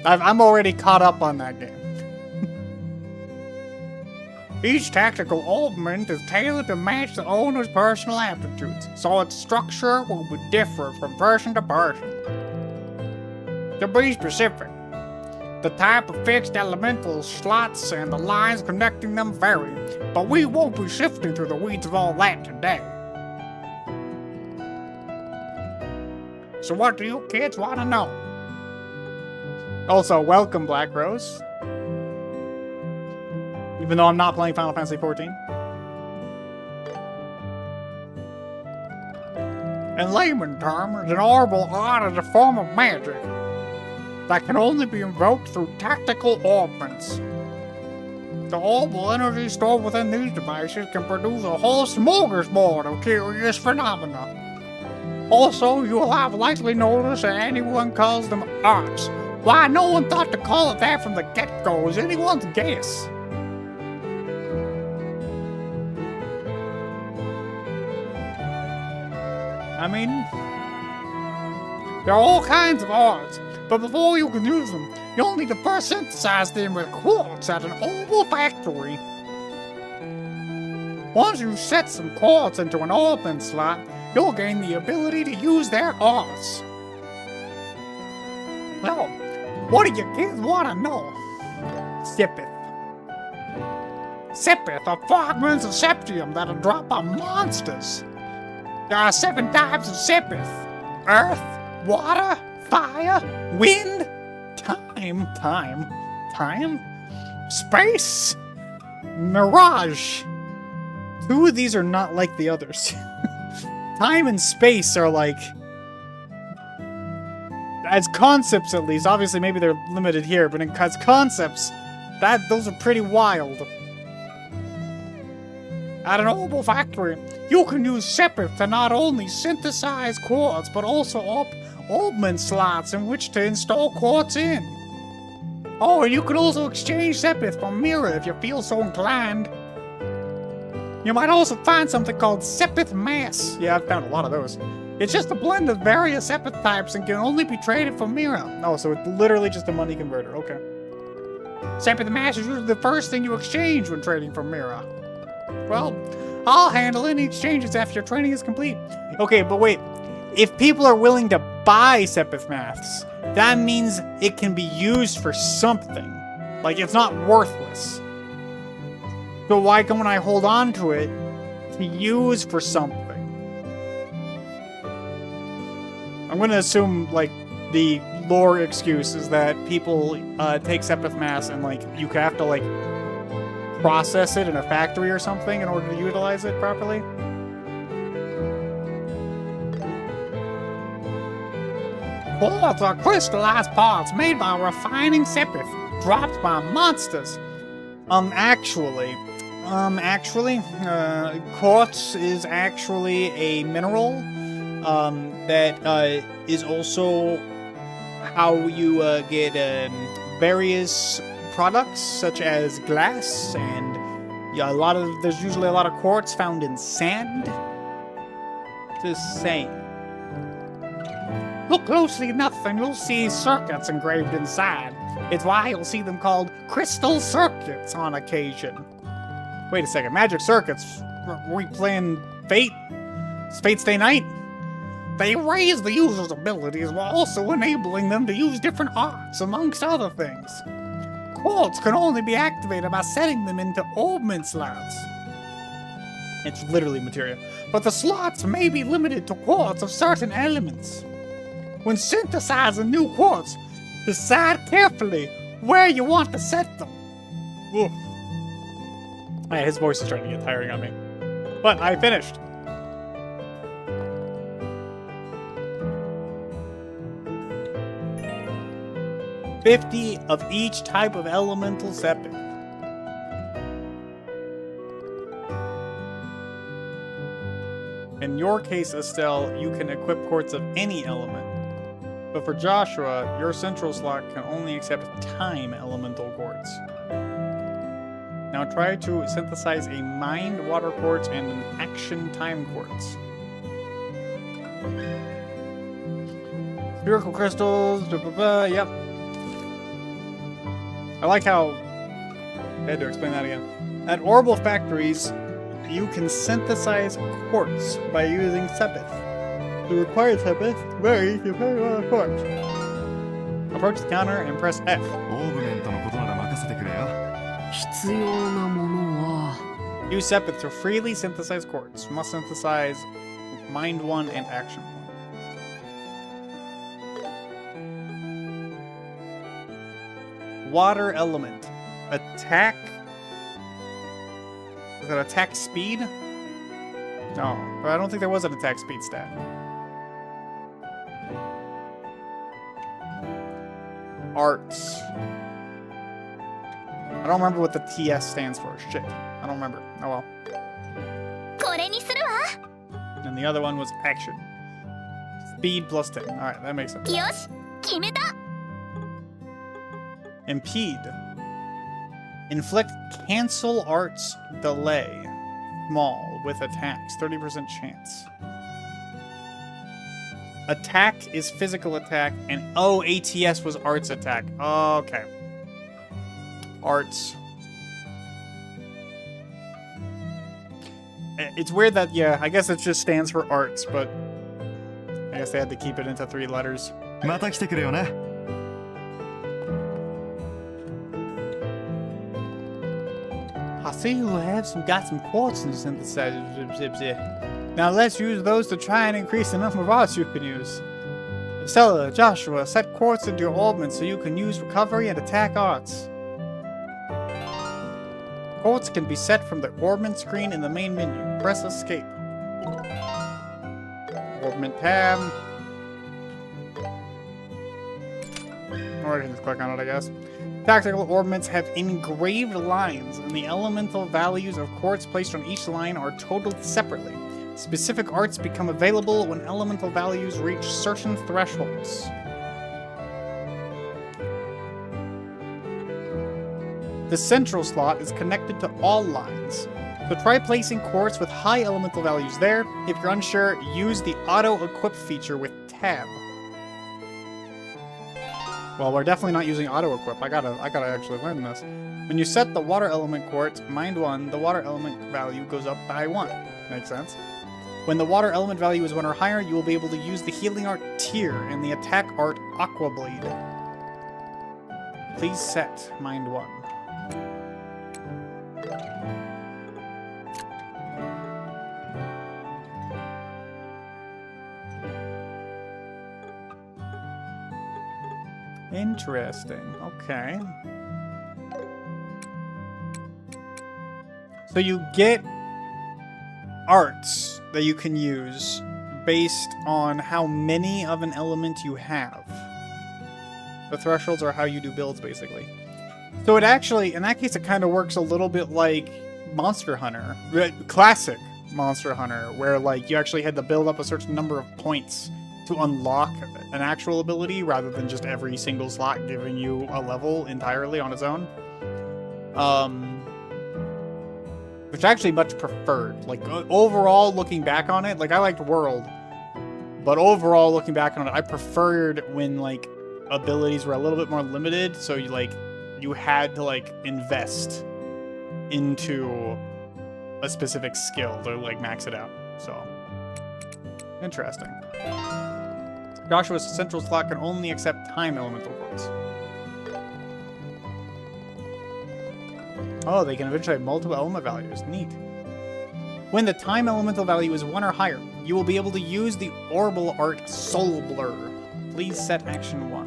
C: I'm already caught up on that game. Each tactical augment is tailored to match the owner's personal aptitudes, so its structure will be different from person to person. To be specific, the type of fixed elemental slots and the lines connecting them vary, but we won't be sifting through the weeds of all that today. So what do you kids want to know? Also, welcome, Black Rose. Even though I'm not playing Final Fantasy XIV. In layman terms, an orbital art is a form of magic that can only be invoked through tactical augments. The orbital energy stored within these devices can produce a whole smorgasbord of curious phenomena. Also, you will have likely noticed that anyone calls them arts. Why no one thought to call it that from the get-go is anyone's guess. I mean, there are all kinds of arts, but before you can use them, you'll need to first synthesize them with quartz at an orbital factory. Once you set some quartz into an open slot, you'll gain the ability to use their arts. Now, what do you kids want to know? Sepith. Sepith are fragments of septium that are dropped by monsters. There are 7 types of Sepith: earth, water, fire, wind, time, space, mirage. 2 of these are not like the others. Time and space are like, as concepts at least, obviously maybe they're limited here, but as concepts, those are pretty wild. At an opal factory, you can use Sepith to not only synthesize quartz, but also open slots in which to install quartz in. Oh, and you can also exchange Sepith for mirror if you feel so inclined. You might also find something called Sepith Mass. Yeah, I've found a lot of those. It's just a blend of various Sepith types and can only be traded for mirror. Oh, so it's literally just a money converter. Okay. Sepith Mass is usually the first thing you exchange when trading for mirror. Well, I'll handle any exchanges after your training is complete. Okay, but wait. If people are willing to buy Sepith Maths, that means it can be used for something. Like, it's not worthless. So why can't I hold on to it to use for something? I'm gonna assume, like, the lore excuse is that people take Sepith Mass and, like, you have to, like, process it in a factory or something in order to utilize it properly. Quartz are crystallized parts made by refining Sepith, dropped by monsters. Actually, quartz is actually a mineral, that, is also how you, get, various products such as glass, and there's usually a lot of quartz found in sand. Just saying. Look closely enough and you'll see circuits engraved inside. It's why you'll see them called crystal circuits on occasion. Wait a second, magic circuits? Are we playing Fate? It's Fate Stay Night? They raise the user's abilities while also enabling them to use different arts, amongst other things. Quartz can only be activated by setting them into augment slots. It's literally materia. But the slots may be limited to quartz of certain elements. When synthesizing new quartz, decide carefully where you want to set them. Ugh. His voice is starting to get tiring on me. But I finished. $50 of each type of elemental Sepith. In your case, Estelle, you can equip quartz of any element. But for Joshua, your central slot can only accept time elemental quartz. Now try to synthesize a mind water quartz and an action time quartz. Spherical crystals, blah, blah, blah, yep. I like how I had to explain that again. At orbital factories, you can synthesize quartz by using Sepith. The required Sepith varies depending on the quartz. Approach the counter and press F.
G: オーグメントのことなら任せてくれよ。
F: 必要なものは
C: Use Sepith to freely synthesize quartz. Must synthesize Mind 1 and Action 1. Water element. Attack. Is that attack speed? No, I don't think there was an attack speed stat. Arts. I don't remember what the TS stands for. Shit. I don't remember. Oh well.
E: これにするわ。
C: And the other one was action. Speed plus 10. Alright, that makes sense.
E: よし、決めた。
C: Impede. Inflict cancel arts delay. Small with attacks. 30% chance. Attack is physical attack, and oh, ATS was arts attack. Okay. Arts. It's weird that, yeah, I guess it just stands for arts, but I guess they had to keep it into 3 letters.
D: また来てくれよね。
C: I see you have got some quartz in the synthesizer. Now let's use those to try and increase the number of arts you can use. Stella, Joshua, set quartz into your orbment so you can use recovery and attack arts. Quartz can be set from the orbment screen in the main menu. Press escape. Orbment tab. Or I can just click on it, I guess. Tactical orbments have engraved lines, and the elemental values of quartz placed on each line are totaled separately. Specific arts become available when elemental values reach certain thresholds. The central slot is connected to all lines, so try placing quartz with high elemental values there. If you're unsure, use the auto-equip feature with tab. Well, we're definitely not using auto-equip. I gotta actually learn this. When you set the water element quartz, mind 1, the water element value goes up by 1. Makes sense. When the water element value is 1 or higher, you will be able to use the healing art Tear and the attack art Aqua Bleed. Please set mind 1. Interesting. Okay. So you get arts that you can use based on how many of an element you have. The thresholds are how you do builds, basically. So it actually, in that case, it kind of works a little bit like Monster Hunter. Classic Monster Hunter, where like you actually had to build up a certain number of points to unlock an actual ability rather than just every single slot giving you a level entirely on its own. Which I actually much preferred. Like, overall, looking back on it, like, I liked World, but overall, looking back on it, I preferred when, like, abilities were a little bit more limited, so you, like, you had to, like, invest into a specific skill to, like, max it out. So, interesting. Joshua's central slot can only accept time elemental quartz. Oh, they can eventually have multiple element values. Neat. When the time elemental value is 1 or higher, you will be able to use the orbital art Soul Blur. Please set action 1.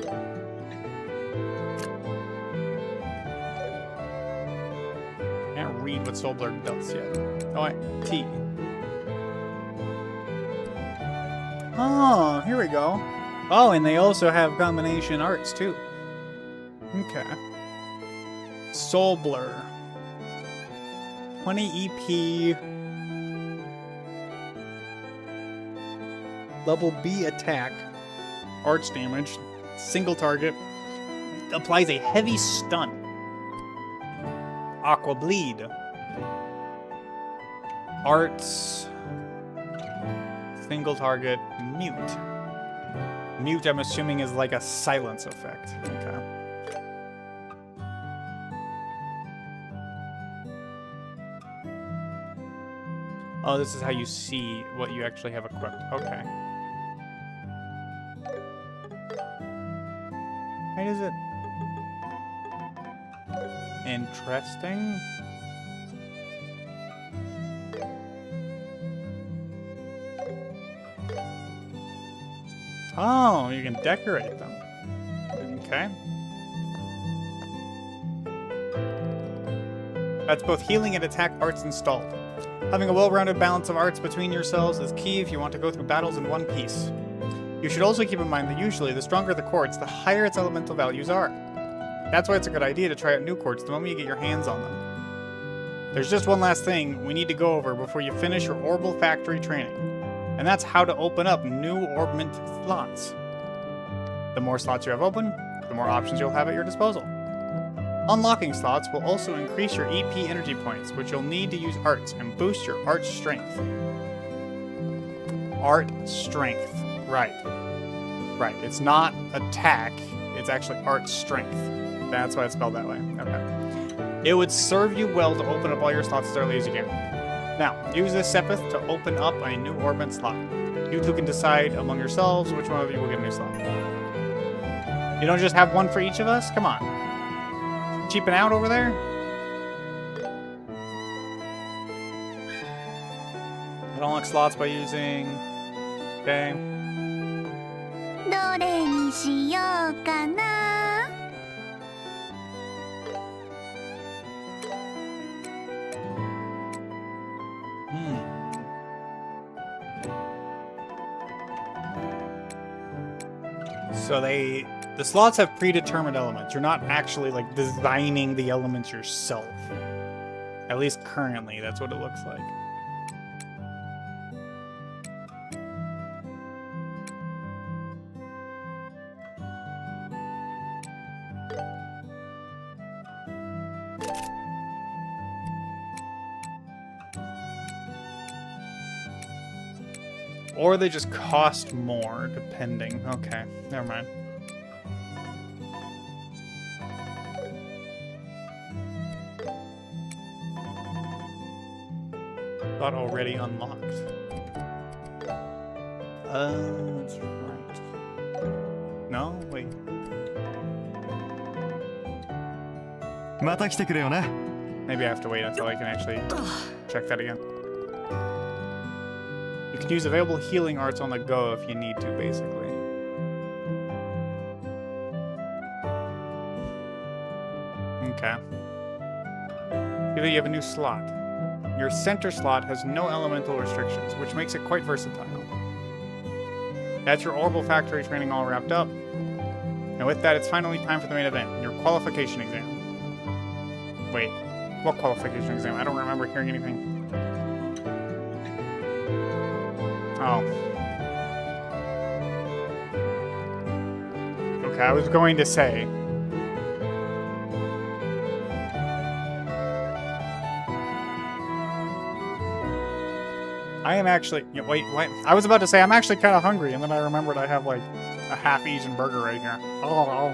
C: Can't read what Soul Blur does yet. Oh, wait. T. Oh, here we go. Oh, and they also have combination arts, too. Okay. Soul Blur. 20 EP. Level B attack. Arts damage. Single target. Applies a heavy stun. Aqua Bleed. Arts. Single target. Mute. Mute, I'm assuming, is like a silence effect. Okay. Oh, this is how you see what you actually have equipped. Okay. Why is it? Interesting. Oh, you can decorate them. Okay. That's both healing and attack arts installed. Having a well-rounded balance of arts between yourselves is key if you want to go through battles in one piece. You should also keep in mind that usually the stronger the quartz, the higher its elemental values are. That's why it's a good idea to try out new quartz the moment you get your hands on them. There's just one last thing we need to go over before you finish your Orbital Factory training, and that's how to open up new orbment slots. The more slots you have open, the more options you'll have at your disposal. Unlocking slots will also increase your EP energy points, which you'll need to use arts and boost your art strength. Art strength. Right. Right. It's not attack, it's actually art strength. That's why it's spelled that way. Okay. It would serve you well to open up all your slots as early as you can. Now, use this Sepith to open up a new orbit slot. You two can decide among yourselves which one of you will get a new slot. You don't just have one for each of us? Come on. Cheaping out over there? It unlocks slots by using... Okay.
E: どれにしようかな。
C: So the slots have predetermined elements. You're not actually like designing the elements yourself. At least currently, that's what it looks like. Or they just cost more, depending. Okay, never mind. Thought already unlocked. That's right. No? Wait.
G: また来てくれよな。
C: Maybe I have to wait until I can actually check that again. You can use available healing arts on the go if you need to, basically. Okay. See that you have a new slot. Your center slot has no elemental restrictions, which makes it quite versatile. That's your orbital factory training all wrapped up. And with that, it's finally time for the main event, your qualification exam. Wait, what qualification exam? I don't remember hearing anything. Oh. Okay, I was going to say. I am actually... Wait. I was about to say I'm actually kind of hungry, and then I remembered I have, like, a half-eaten burger right here. Oh.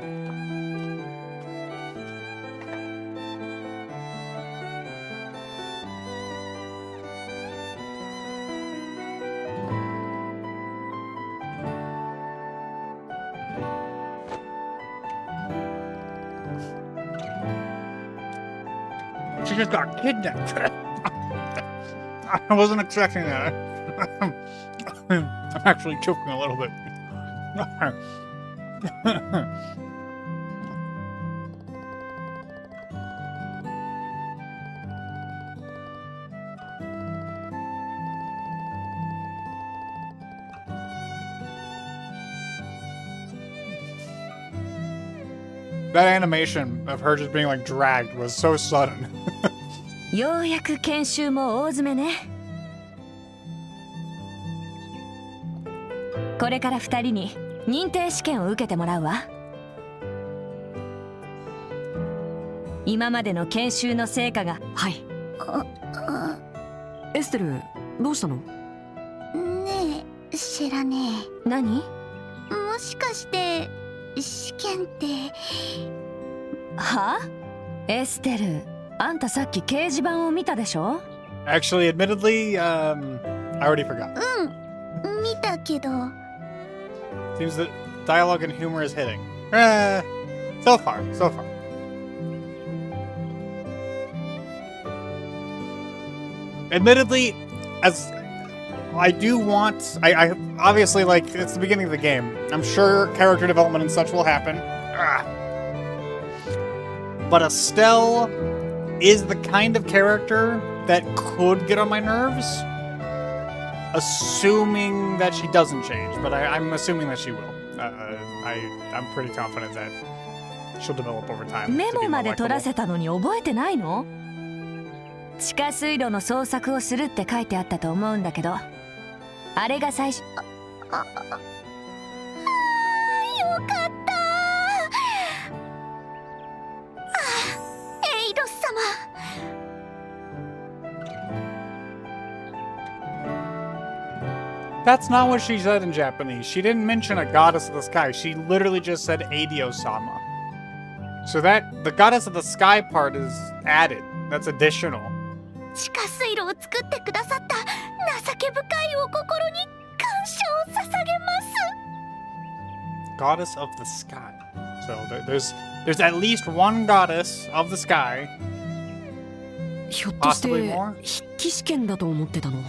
C: She just got kidnapped. I wasn't expecting that. I'm actually choking a little bit. That animation of her just being like dragged was so sudden.
I: ようやく研修も大詰めね。これから2人に認定試験を受けてもらうわ。今までの研修の成果が。
F: はい。エステル、どうしたの？
E: ねえ、知らねえ。
I: 何？
E: もしかして試験って。
I: は？エステル、あんたさっき掲示板を見たでしょ？
C: Actually, admittedly, I already forgot.
E: 見たけど。
C: Seems that dialogue and humor is hitting. So far. Admittedly, as I do want, I obviously, like, it's the beginning of the game. I'm sure character development and such will happen. But Estelle is the kind of character that could get on my nerves, assuming that she doesn't change. But I'm assuming that she will. I'm pretty confident that she'll develop over time.
I: メ
C: to be
I: モ
C: more
I: まで取ら
C: likable.
I: せたのに覚えてないの？地下水路の捜索をするって書いてあったと思うんだけど、あれが最初。
E: よかったエイロス様。
C: That's not what she said in Japanese. She didn't mention a goddess of the sky. She literally just said Eidio-sama. So that the goddess of the sky part is added. That's additional.
E: 地下水路を作ってくださった情け深いお心に感謝を捧げます。
C: Goddess of the sky. So there's at least one goddess of the sky.
F: ひょっとして
C: Possibly more?
F: 筆記試験だと思ってたの？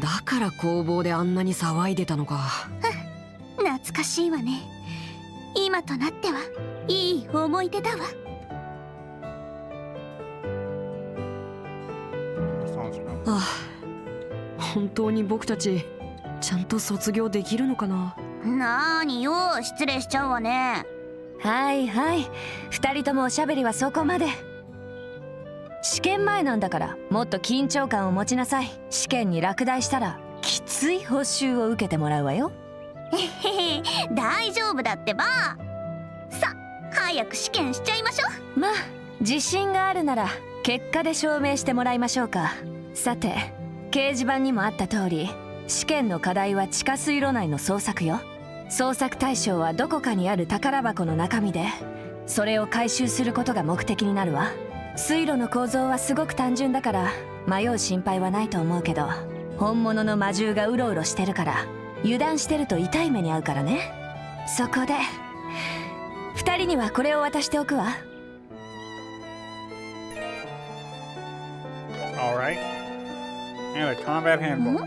F: だから工房であんなに騒いでたのか。
E: 懐かしいわね。今となってはいい思い出だわ。
F: ああ、本当に僕たちちゃんと卒業できるのかな。
E: なーによ、失礼しちゃうわね。
I: はいはい2人ともおしゃべりはそこまで。試験前なんだからもっと緊張感を持ちなさい。試験に落第したらきつい報酬を受けてもらうわよ。
E: へへ、大丈夫だってば。さ、早く試験しちゃいましょう。
I: まあ自信があるなら結果で証明してもらいましょうか。さて掲示板にもあった通り試験の課題は地下水路内の捜索よ。捜索対象はどこかにある宝箱の中身でそれを回収することが目的になるわ。水路の構造はすごく単純だから迷う心配はないと思うけど、本物の魔獣がうろうろしてるから油断してると痛い目に遭うからね。そこで2人にはこれを渡しておくわ。
C: Alright. And a combat handbook.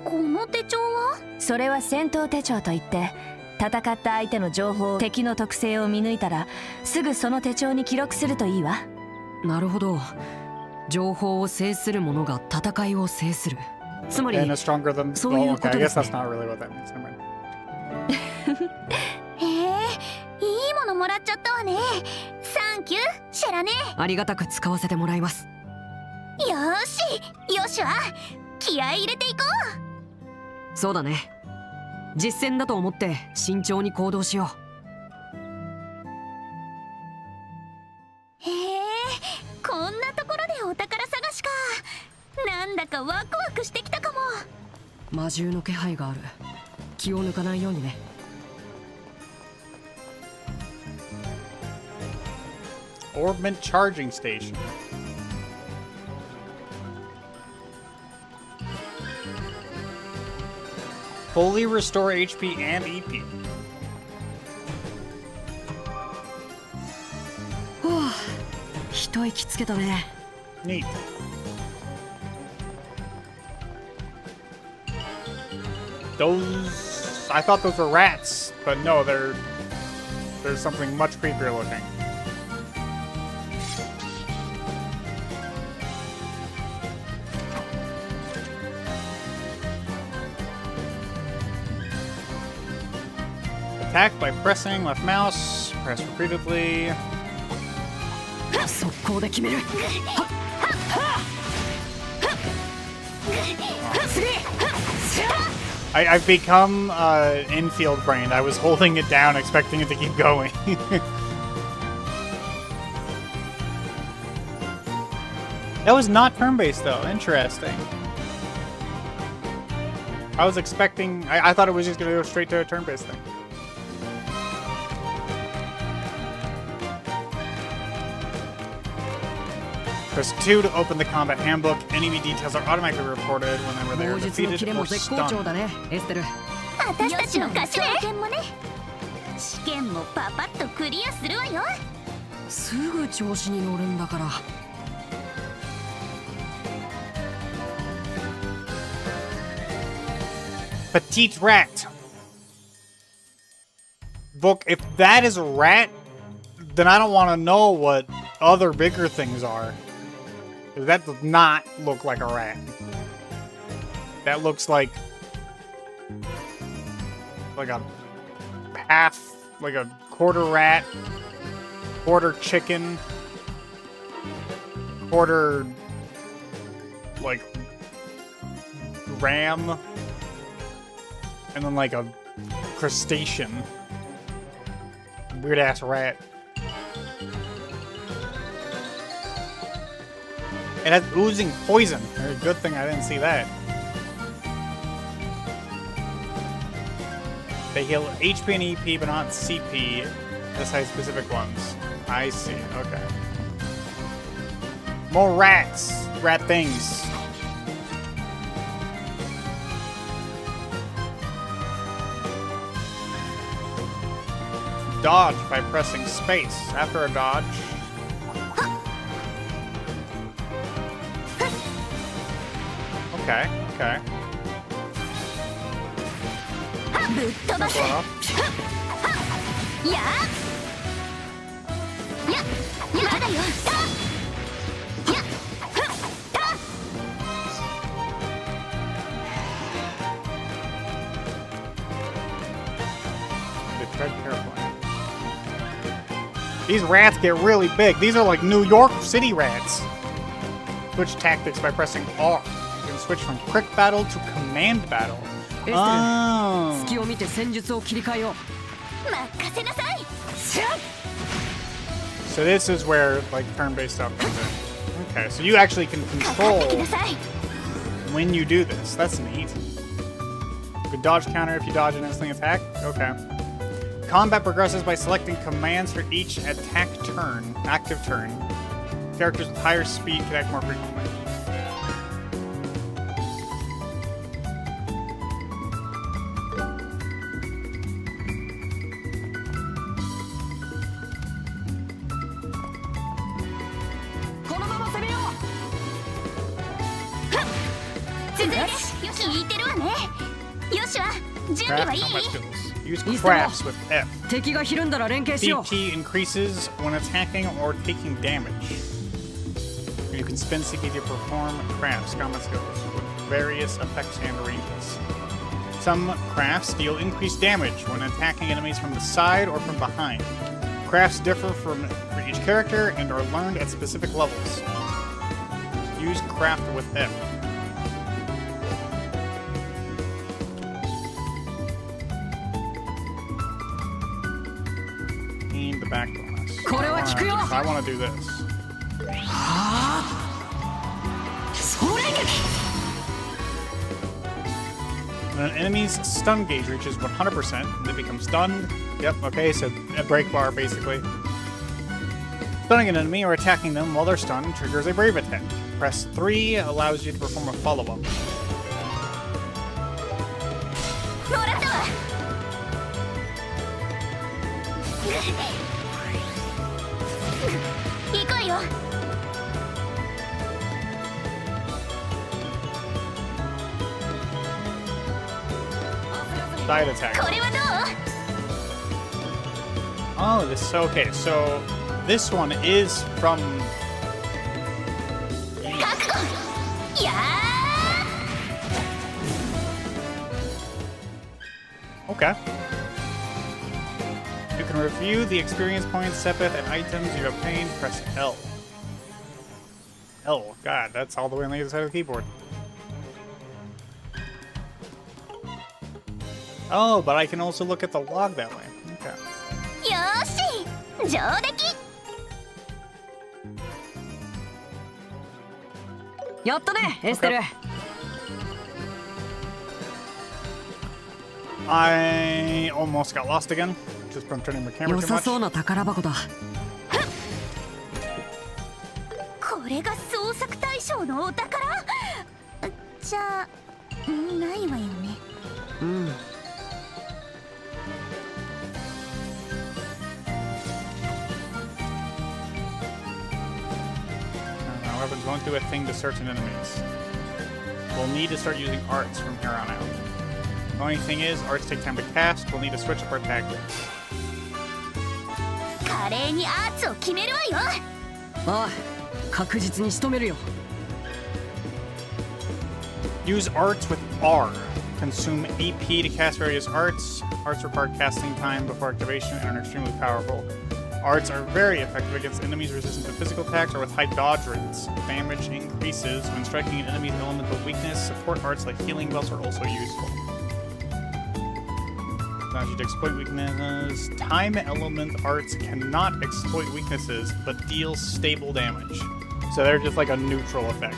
E: この手帳は？
I: それは戦闘手帳といって戦った相手の情報、敵の特性を見抜いたらすぐその手帳に記録するといいわ。
F: なるほど。情報を制する者が戦いを制する。つまり
C: And is stronger than.
F: そういう
C: Well,
F: こ
C: okay,
F: と
C: I
F: で
C: guess
F: すね。
C: that's not really what that means. Never mind.
E: へえ、いいものもらっちゃったわね。サンキュー、シェラね。
F: ありがたく使わせてもらいます。
E: よーし、よしは気合い入れていこう。
F: そうだね。実戦だと思って慎重に行動しよ
E: へえ、こんなところでお宝探しか。なんだかワクワクしてきたかも。
F: う。魔獣の気配がある。気を抜かないようにね。
C: Orbment charging station. Fully restore HP and EP.
F: ふぅ、一息つけたね。
C: Neat. Those. I thought those were rats, but no, there's something much creepier looking. Attack by pressing left mouse. Press repeatedly.
F: 速攻で決める。
C: I've become infield brained. I was holding it down, expecting it to keep going. That was not turn-based, though. Interesting. I was expecting... I thought it was just going to go straight to a turn-based thing. Press 2 to open the combat handbook. Enemy details are automatically reported whenever they are
F: 棒術のキレ
C: defeated
F: も
C: or
F: 絶好調
C: stunned.
F: だね、エステル。
E: 私たちの合唱研もね。試験もパパッとクリアするわよ。
F: すぐ調子に乗るんだから。
C: Petite rat. Book, if that is a rat, then I don't want to know what other bigger things are. That does not look like a rat. That looks like a half, like a quarter rat, quarter chicken, quarter like ram, and then like a crustacean. Weird ass rat. It has oozing poison. Good thing I didn't see that. They heal HP and EP, but not CP. This has specific ones. I see. Okay. More rats. rat things. Dodge by pressing space. After a dodge. Okay, okay. That's well enough. Tread carefully. These rats get really big. These are like New York City rats. Switch tactics by pressing R. You can switch from quick battle to command battle. Oh. So this is where like turn-based stuff comes in. Okay, so you actually can control when you do this. That's neat. Good dodge counter if you dodge an instant attack. Okay. Combat progresses by selecting commands for each attack turn, active turn. Characters with higher speed can act more frequently. Use crafts with F. CP increases when attacking or taking damage. You can spend CP to perform crafts, combat skills, with various effects and ranges. Some crafts deal increased damage when attacking enemies from the side or from behind. Crafts differ for each character and are learned at specific levels. Use craft with F. The back bonus. I want to do this. When an enemy's stun gauge reaches 100%, they become stunned. Yep, okay, so a break bar basically. Stunning an enemy or attacking them while they're stunned triggers a brave attack. Press 3 allows you to perform a follow-up. Side attack. Oh, this is okay. So this one is from. Okay. You can review the experience points, Sepith, and items you obtained. Press L. L. God, that's all the way on the other side of the keyboard. Oh, but I can also look at the log that way. Okay. Okay. I almost got lost again, just from turning my camera too much.
E: これが捜索対象のお宝じゃないわよね。うん。
C: Weapons won't do a thing to certain enemies. We'll need to start using arts from here on out. The only thing is, arts take time to cast. We'll need to switch up our tactics.
E: 華麗にアーツを決めるわよ。
F: ああ、確実に仕留めるよ。
C: Use arts with R. Consume AP to cast various arts. Arts require casting time before activation and are extremely powerful. Arts are very effective against enemies resistant to physical attacks or with high dodge rates. Damage increases when striking an enemy's elemental weakness. Support arts like healing belts are also useful. Allows you to exploit weaknesses. Time element arts cannot exploit weaknesses, but deal stable damage. So they're just like a neutral effect.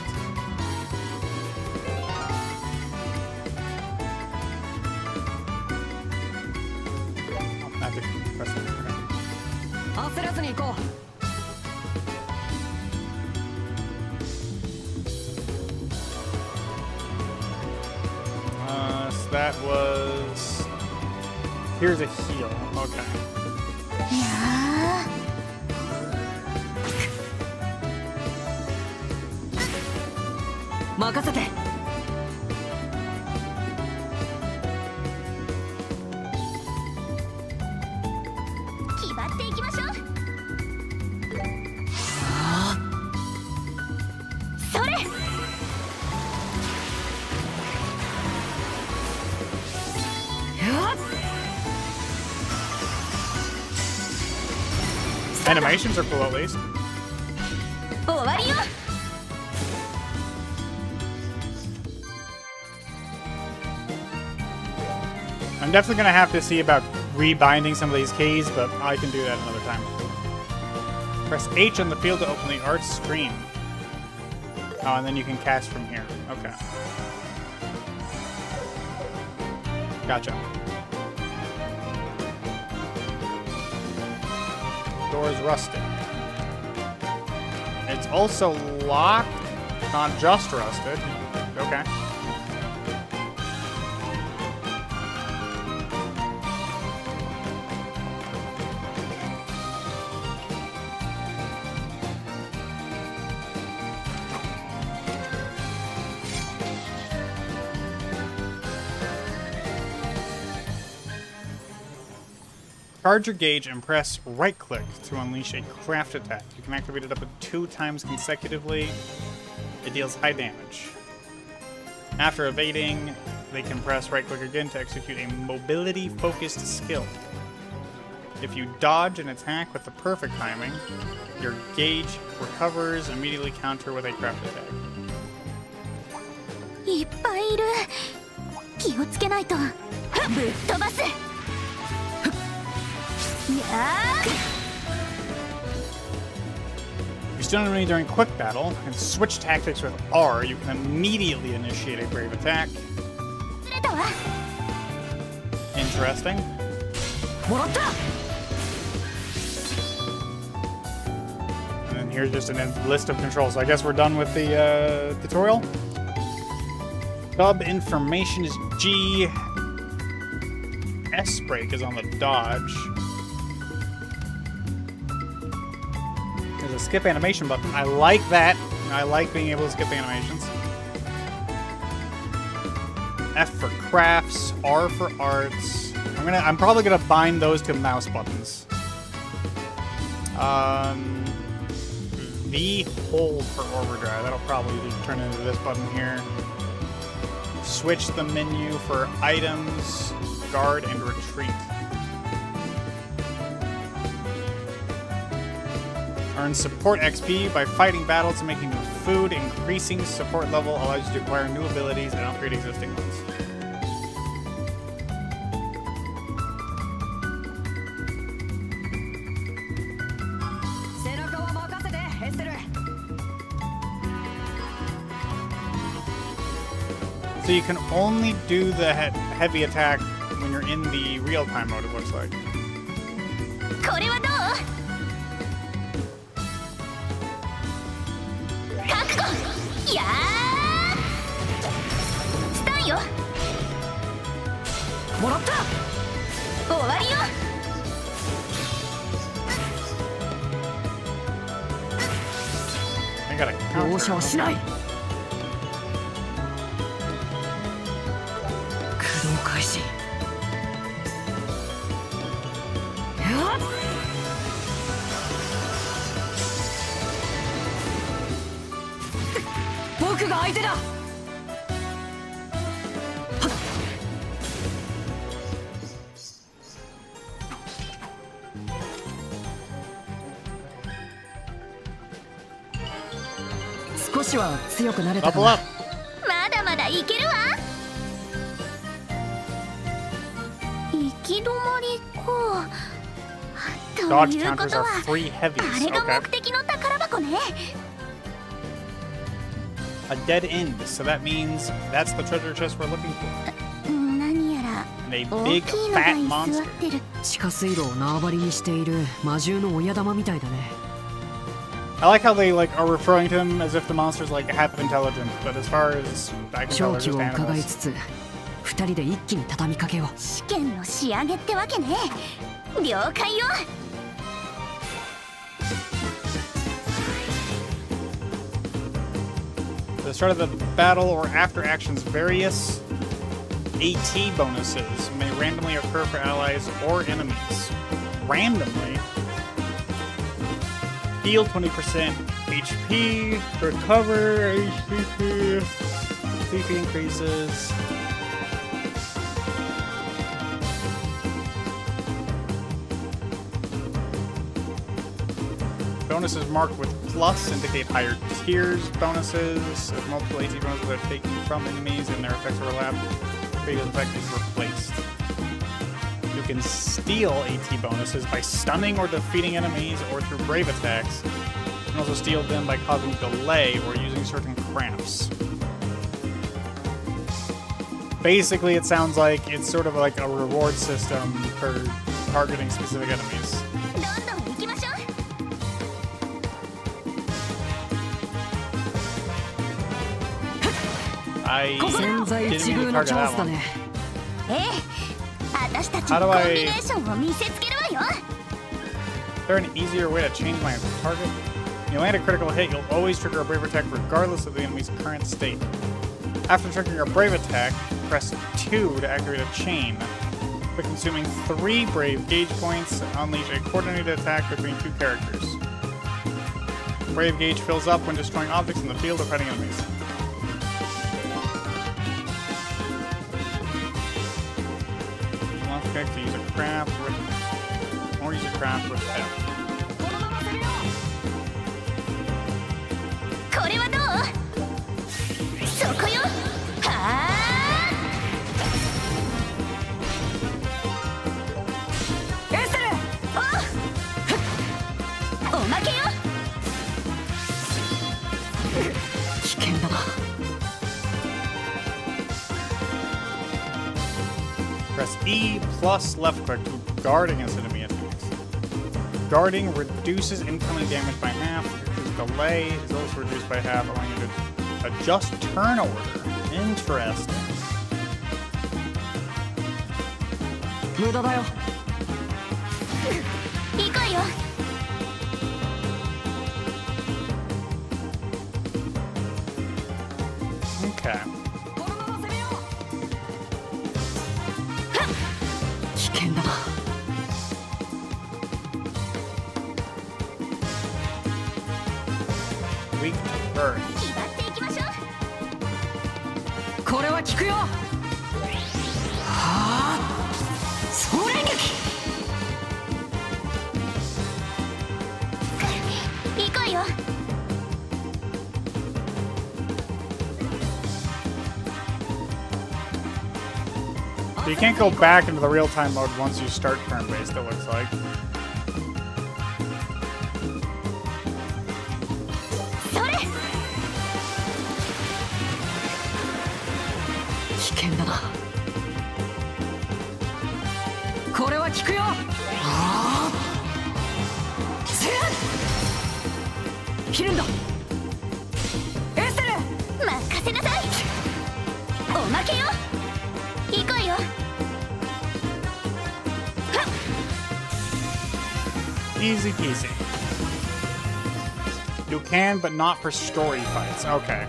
C: that was... Here's a heal. Okay.
E: いや
F: 任せて。
E: 気張っていきましょう。それ。
C: Animations are cool at least.
E: 終わりよ。
C: I'm definitely gonna have to see about rebinding some of these keys, but I can do that another time. Press H on the field to open the art screen. Oh, and then you can cast from here. Okay. Gotcha. Door is rusted. It's also locked, not just rusted. Okay. Charge your gauge and press right-click to unleash a craft attack. You can activate it up to 2 times consecutively. It deals high damage. After evading, they can press right-click again to execute a mobility-focused skill. If you dodge an attack with the perfect timing, your gauge recovers, immediately counter with a craft attack.
E: いっぱいいる。気をつけないと。ぶっ飛ばす。
C: If you stun an enemy during quick battle and switch tactics with R, you can immediately initiate a brave attack. Interesting. And then here's just a list of controls. So I guess we're done with the tutorial. Dub information is G. S break is on the dodge. There's a skip animation button. I like that. I like being able to skip animations. F for crafts, R for arts. I'm probably gonna bind those to mouse buttons. V hold for overdrive. That'll probably turn into this button here. Switch the menu for items, guard, and retreat. Earn support XP by fighting battles and making new food. Increasing support level allows you to acquire new abilities and upgrade existing ones. So you can only do the heavy attack when you're in the real-time mode, it looks like.
E: これはどう？ やー！スタンよ。もらった。終わりよ。
F: 容赦はしない。駆動開始。僕が相手だ。少しは強くなれたかな。ま
E: だまだいけるわ。行き止まりか。ということは、あれが目的の宝箱ね。
C: A dead end, so that means that's the treasure chest we're looking for. And a big fat monster.
F: 地下水路を縄張りにしている魔獣の親玉みたいだね。
C: I like how they are referring to him as if the monster's half intelligent, but as far as I can tell, they're just animals.
F: 2人で一気に畳みかけよう。
E: 試験の仕上げってわけね。了解よ。
C: At the start of the battle or after actions, various AT bonuses may randomly occur for allies or enemies. Randomly? Heal 20% HP, recover HP, CP increases. Bonuses marked with plus indicate higher tiers bonuses. If multiple AT bonuses are taken from enemies and their effects overlap, the previous effect is replaced. You can steal AT bonuses by stunning or defeating enemies or through brave attacks. You can also steal them by causing delay or using certain crafts. Basically, it sounds like it's sort of like a reward system for targeting specific enemies.
E: どんどん行きましょう。
C: I
F: 千載
C: didn't
F: 一
C: mean
F: 遇
C: to
F: の
C: target
F: チャン
C: that
F: スだ
C: one.
F: ね。
E: 私たちのコンビネーションを見せつけるわよ。
C: Is there an easier way to change my target? When you land a critical hit, you'll always trigger a brave attack regardless of the enemy's current state. After triggering a brave attack, press 2 to activate a chain. By consuming 3 brave gauge points, unleash a coordinated attack between 2 characters. Brave gauge fills up when destroying objects in the field or fighting enemies. Launch attack to use a craft with, or use a craft with F.
E: これはどう？そこよ。はあ。エステル。お。おまけよ。
F: 危険だな。
C: Press E plus left click to guard against enemy attacks. Guarding reduces incoming damage by half. Delay is also reduced by half, allowing you to adjust turn order. Interesting.
F: 無駄だよ。
E: 行こうよ。
C: Okay.
F: 危険だな。
C: Weak to earth.
E: 気張っていきましょう。
F: これは効くよ。はあ。総連撃。
E: 行こうよ。
C: So you can't go back into the real-time mode once you start turn-based, it looks like.
E: それ。
F: 危険だな。これは効くよ。ああ。せっ。切るんだ。エステル。
E: 任せなさい。おまけよ。行こうよ。
C: Easy peasy. You can, but not for story fights. Okay.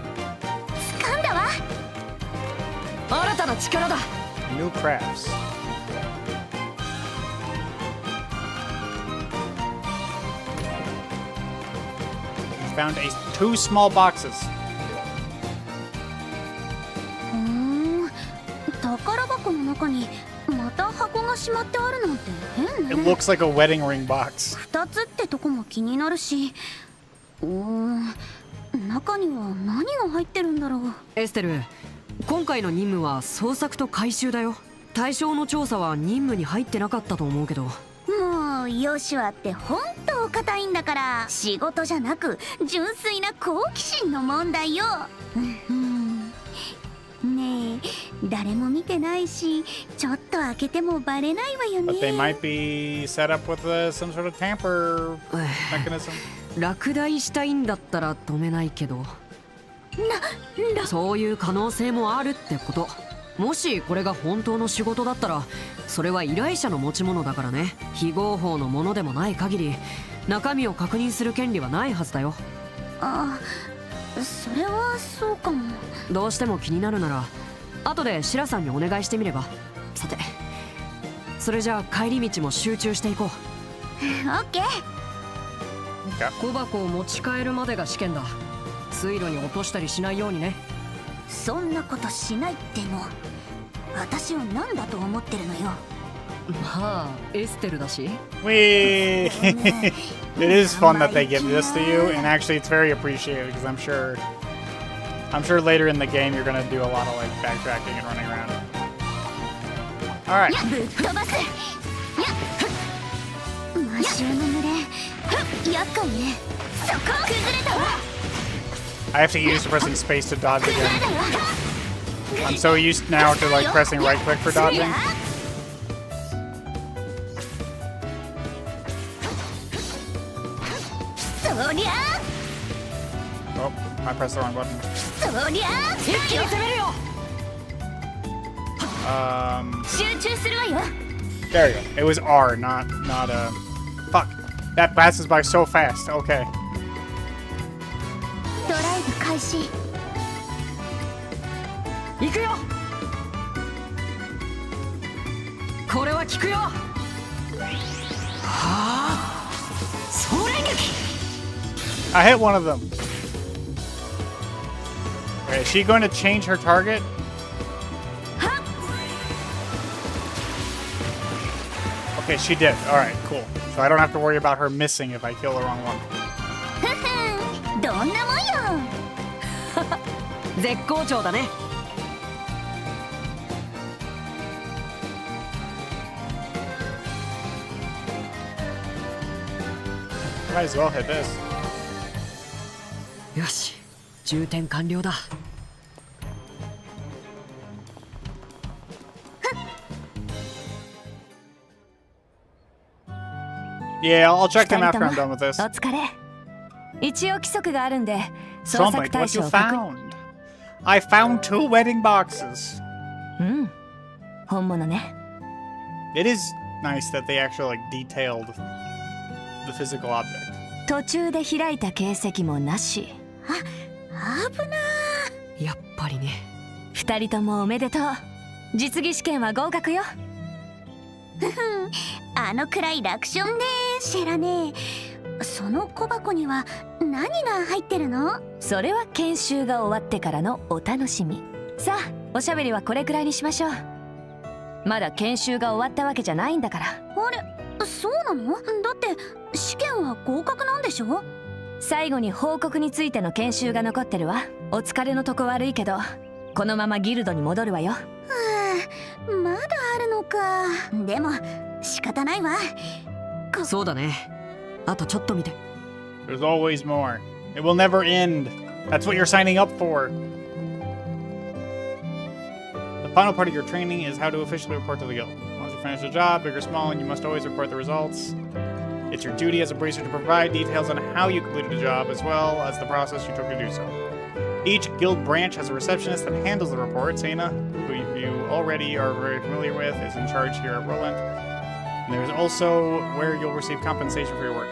E: 掴んだわ。
F: 新たな力だ。
C: New crafts. Found 2 small boxes.
E: 宝箱の中にまた箱がしまってあるなんて変
C: It
E: ね。
C: looks like a wedding ring box.
E: 2つってとこも気になるし、中には何が入ってるんだろう。
F: エステル、今回の任務は捜索と回収だよ。対象の調査は任務に入ってなかったと思うけど。
E: もうヨシュアって本当硬いんだから、仕事じゃなく純粋な好奇心の問題よ。ねえ、誰も見てないし、ちょっと開けてもバレないわよね。
C: But they might be set up with some sort of tamper mechanism.
F: 落第したいんだったら止めないけど。そういう可能性もあるってこと。もしこれが本当の仕事だったらそれは依頼者の持ち物だからね。非合法のものでもない限り中身を確認する権利はないはずだよ。
E: あ、それはそうかも。
F: どうしても気になるなら後でシラさんにお願いしてみれば。さて、それじゃあ帰り道も集中していこう。
E: オッケー。
F: 小箱を持ち帰るまでが試験だ。水路に落としたりしないようにね。
E: そんなことしないっての。私を何だと思ってるのよ。
F: まあエステルだし。
C: Wee! It is fun that they give this to you, and actually it's very appreciated because I'm sure later in the game you're gonna do a lot of like backtracking and running around. All right.
E: ぶっ飛ばす。魔臭の群れ。厄介ね。そこ崩れたわ。
C: I have to get used to pressing space to dodge again. I'm so used now to like pressing right click for dodging. Oh, I pressed the wrong button. There you go. It was R, not fuck. That passes by so fast. Okay.
E: ドライブ開始。
F: 行くよ。これは効くよ。はあ、総連撃。
C: I hit one of them. Okay, is she going to change her target? Okay, she did. Alright, cool. So I don't have to worry about her missing if I kill the wrong one.
E: どんなもんよ。
F: 絶好調だね。
C: Might as well hit this.
F: よし、充填完了だ。
C: Yeah, I'll check them after I'm done with this.
I: お疲れ。一応規則があるんで捜
C: Trumpet,
I: 索対
C: what
I: 象
C: you
I: を確認。
C: found? I found 2 wedding boxes.
I: うん本物ね。
C: It is nice that they actually like detailed the physical object.
I: 途中で開いた形跡もなし。
E: 危な
F: やっぱりね。
I: 二人ともおめでとう。実技試験は合格よ。
E: ー。あのくらい楽勝ね、シェラね。その小箱には何が入ってるの？
I: それは研修が終わってからのお楽しみ。さあおしゃべりはこれくらいにしましょう。まだ研修が終わったわけじゃないんだから。
E: あれ、そうなの？だって試験は合格なんでしょ？
I: 最後に報告についての研修が残ってるわ。お疲れのとこ悪いけどこのままギルドに戻るわよ。
E: まだあるのか。でも仕方ないわ。
F: そうだね。あとちょっと見て。
C: There's always more. It will never end. That's what you're signing up for. The final part of your training is how to officially report to the guild. Once you finish the job, big or small, and you must always report the results. It's your duty as a bracer to provide details on how you completed the job, as well as the process you took to do so. Each guild branch has a receptionist that handles the report. Sana, who you already are very familiar with, is in charge here at Roland. And there's also where you'll receive compensation for your work.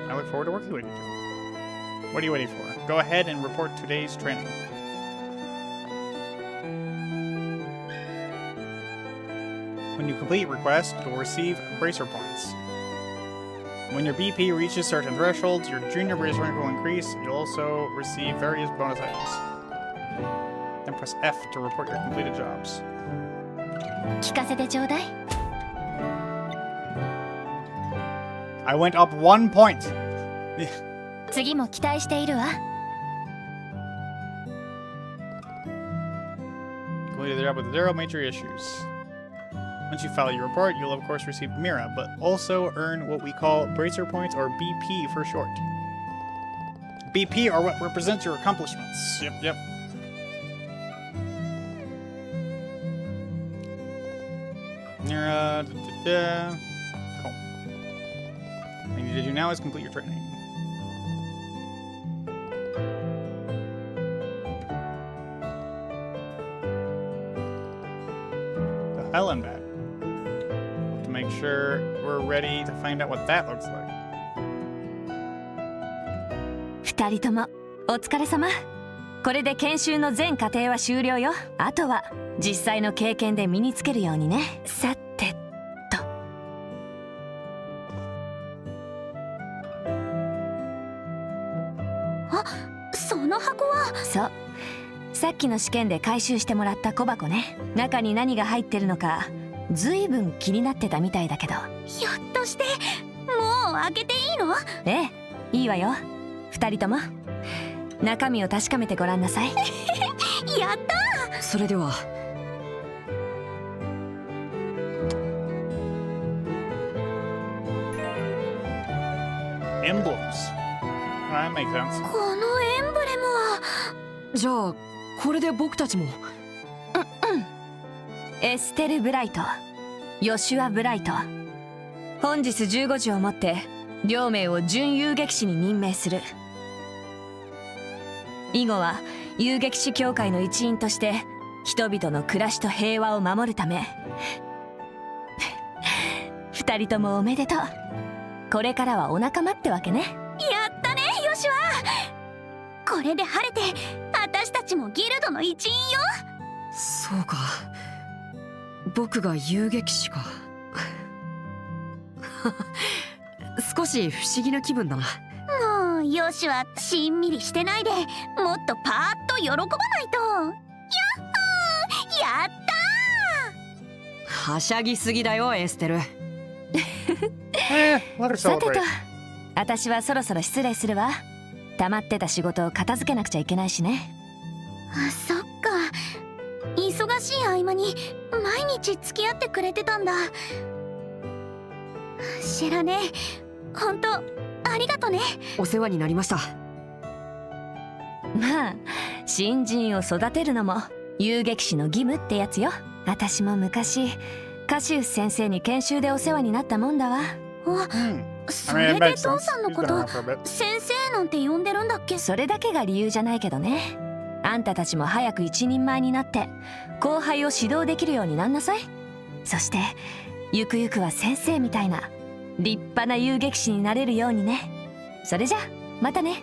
C: I look forward to working with you two. What are you waiting for? Go ahead and report today's training. When you complete your request, you'll receive bracer points. When your BP reaches certain thresholds, your junior bracer rank will increase. You'll also receive various bonus items. Then press F to report your completed jobs.
E: 聞かせてちょうだい。
C: I went up 1 point.
E: 次も期待しているわ。
C: Completed the job with 0 major issues. Once you file your report, you'll of course receive Mira, but also earn what we call bracer points, or BP for short. BP are what represents your accomplishments. Yep. Mira, Cool. What you need to do now is complete your training. Ellen back. To make sure we're ready to find out what that looks like.
I: 2人ともお疲れ様。これで研修の全過程は終了よ。あとは実際の経験で身につけるようにね。さてと。
E: あ、その箱は。
I: そう。さっきの試験で回収してもらった小箱ね。中に何が入ってるのかずいぶん気になってたみたいだけど。
E: ひょっとしてもう開けていいの？
I: ええ、いいわよ。2人とも中身を確かめてごらんなさい。
E: やったー。
F: それでは。
C: Emblems. That makes sense.
E: このエンブレムは。
F: じゃあこれで僕たちも。
I: エステル・ブライト、ヨシュア・ブライト、本日15時をもって両名を準遊撃士に任命する。以後は遊撃士協会の一員として人々の暮らしと平和を守るため。2人ともおめでとう。これからはお仲間ってわけね。
E: やったねヨシュア。これで晴れて私たちもギルドの一員よ。
F: そうか、僕が遊撃士か。少し不思議な気分だな。
E: もうヨシュア、しんみりしてないでもっとパーッと喜ばないと。やっほー、やった
F: はしゃぎすぎだよエステル。
C: Let her
I: さてと
C: celebrate.
I: 私はそろそろ失礼するわ。溜まってた仕事を片付けなくちゃいけないしね。
E: ー。あ、そっか、忙しい合間に毎日付き合ってくれてたんだ。知らねえ、ほんとありがとね。
F: お世話になりました。
I: まあ新人を育てるのも遊撃士の義務ってやつよ。私も昔カシウス先生に研修でお世話になったもんだわ。
E: あ、
C: I
E: そ
C: mean,
E: れ
C: it
E: で
C: makes
E: 父
C: sense.
E: さんの
C: He's
E: こ
C: been
E: と
C: around for a bit.
E: 先生なんて呼んでるんだっけ？
I: それだけが理由じゃないけどね。あんたたちも早く一人前になって後輩を指導できるようになんなさい。そしてゆくゆくは先生みたいな立派な遊撃士になれるようにね。それじゃまたね。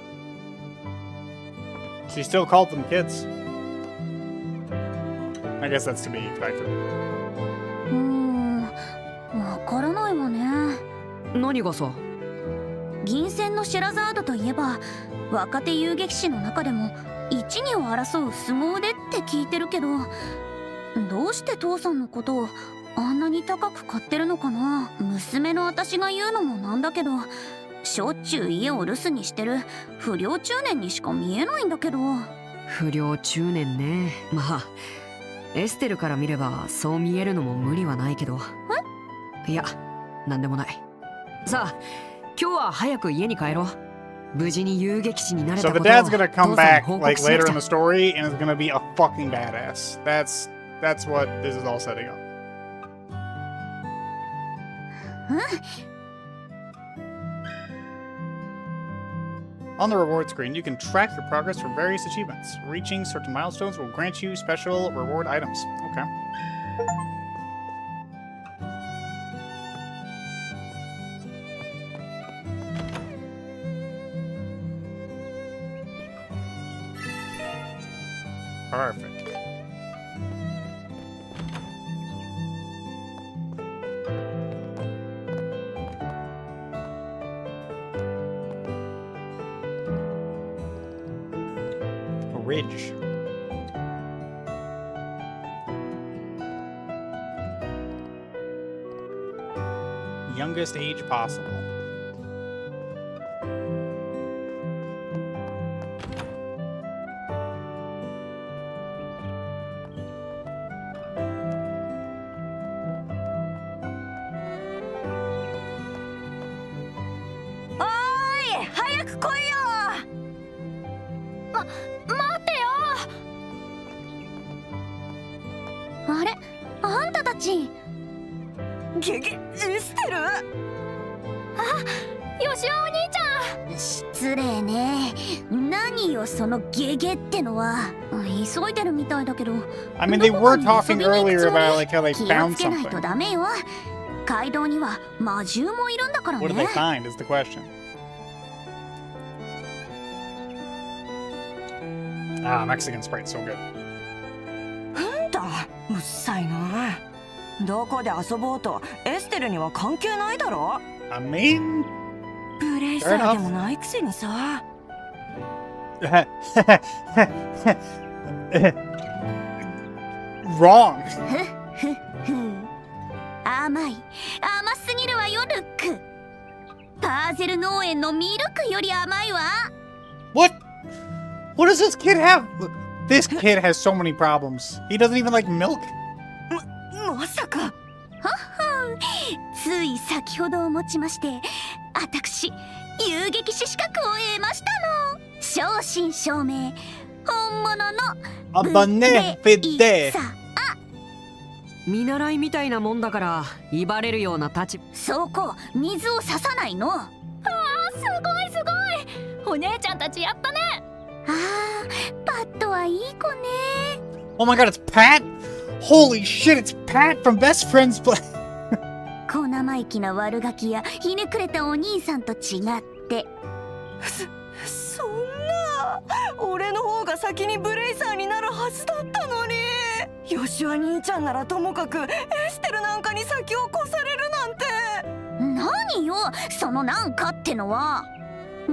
C: She still called them kids. I guess that's to be expected.
E: わからないわね。
F: 何がさ。
E: 銀線のシェラザードといえば若手遊撃士の中でも一二を争う凄腕って聞いてるけど、どうして父さんのことをあんなに高く買ってるのかな。娘の私が言うのもなんだけど、しょっちゅう家を留守にしてる不良中年にしか見えないんだけど。
F: 不良中年ね。まあエステルから見ればそう見えるのも無理はないけど。いや、なんでもない。さあ今日は早く家に帰ろう。無事に遊撃士になれた
C: So
F: こ
C: the
F: とを
C: dad's gonna
F: 父
C: come
F: さんに
C: back
F: 報
C: like
F: 告しな
C: later
F: く
C: in
F: ち
C: the
F: ゃ。
C: story and is gonna be a fucking badass. That's what this is all setting up. On the reward screen, you can track your progress for various achievements. Reaching certain milestones will grant you special reward items. Okay. Perfect. A ridge. Youngest age possible.
I: おーい、早く来いよ。待ってよ。
E: あれ、あんたたち。
F: エステル。
I: よしおお兄ちゃん。
E: 失礼ね。何よそのゲゲってのは。急いでるみたいだけど。
C: I mean, they were talking earlier about like how they
E: 気を
C: found
E: つけないと
C: something.
E: ダメよ。街道には魔獣もいるんだからね。
C: What did they find is the question. Ah, Mexican Sprite's so good.
J: なんだ、うっさいな。どこで遊ぼうとエステルには関係ないだろ。
C: I mean,
J: ブレイサーでもないくせにさ。
C: wrong.
E: 甘すぎるわよ、ルック。パーゼル農園のミルクより甘いわ。
C: What? What does this kid have? This kid has so many problems. He doesn't even like milk.
J: まさか。
E: つい先ほどをもちまして、私遊撃士資格を得ましたの。正真正銘、本物の
C: A benefit.
E: さ。
F: 見習いみたいなもんだから威張れるような立場。
E: そこ水を差さないの。
B: すごいお姉ちゃんたちやったね。
E: パットはいい子ね。
C: Oh my god, it's Pat? Holy shit, it's Pat from Best Friends Play.
E: 小生意気な悪ガキやひねくれたお兄さんと違って。
J: そんな。俺の方が先にブレイサーになるはずだったのに。ヨシュア兄ちゃんならともかくエステルなんかに先を越されるなんて。
E: 何よそのなんかってのは。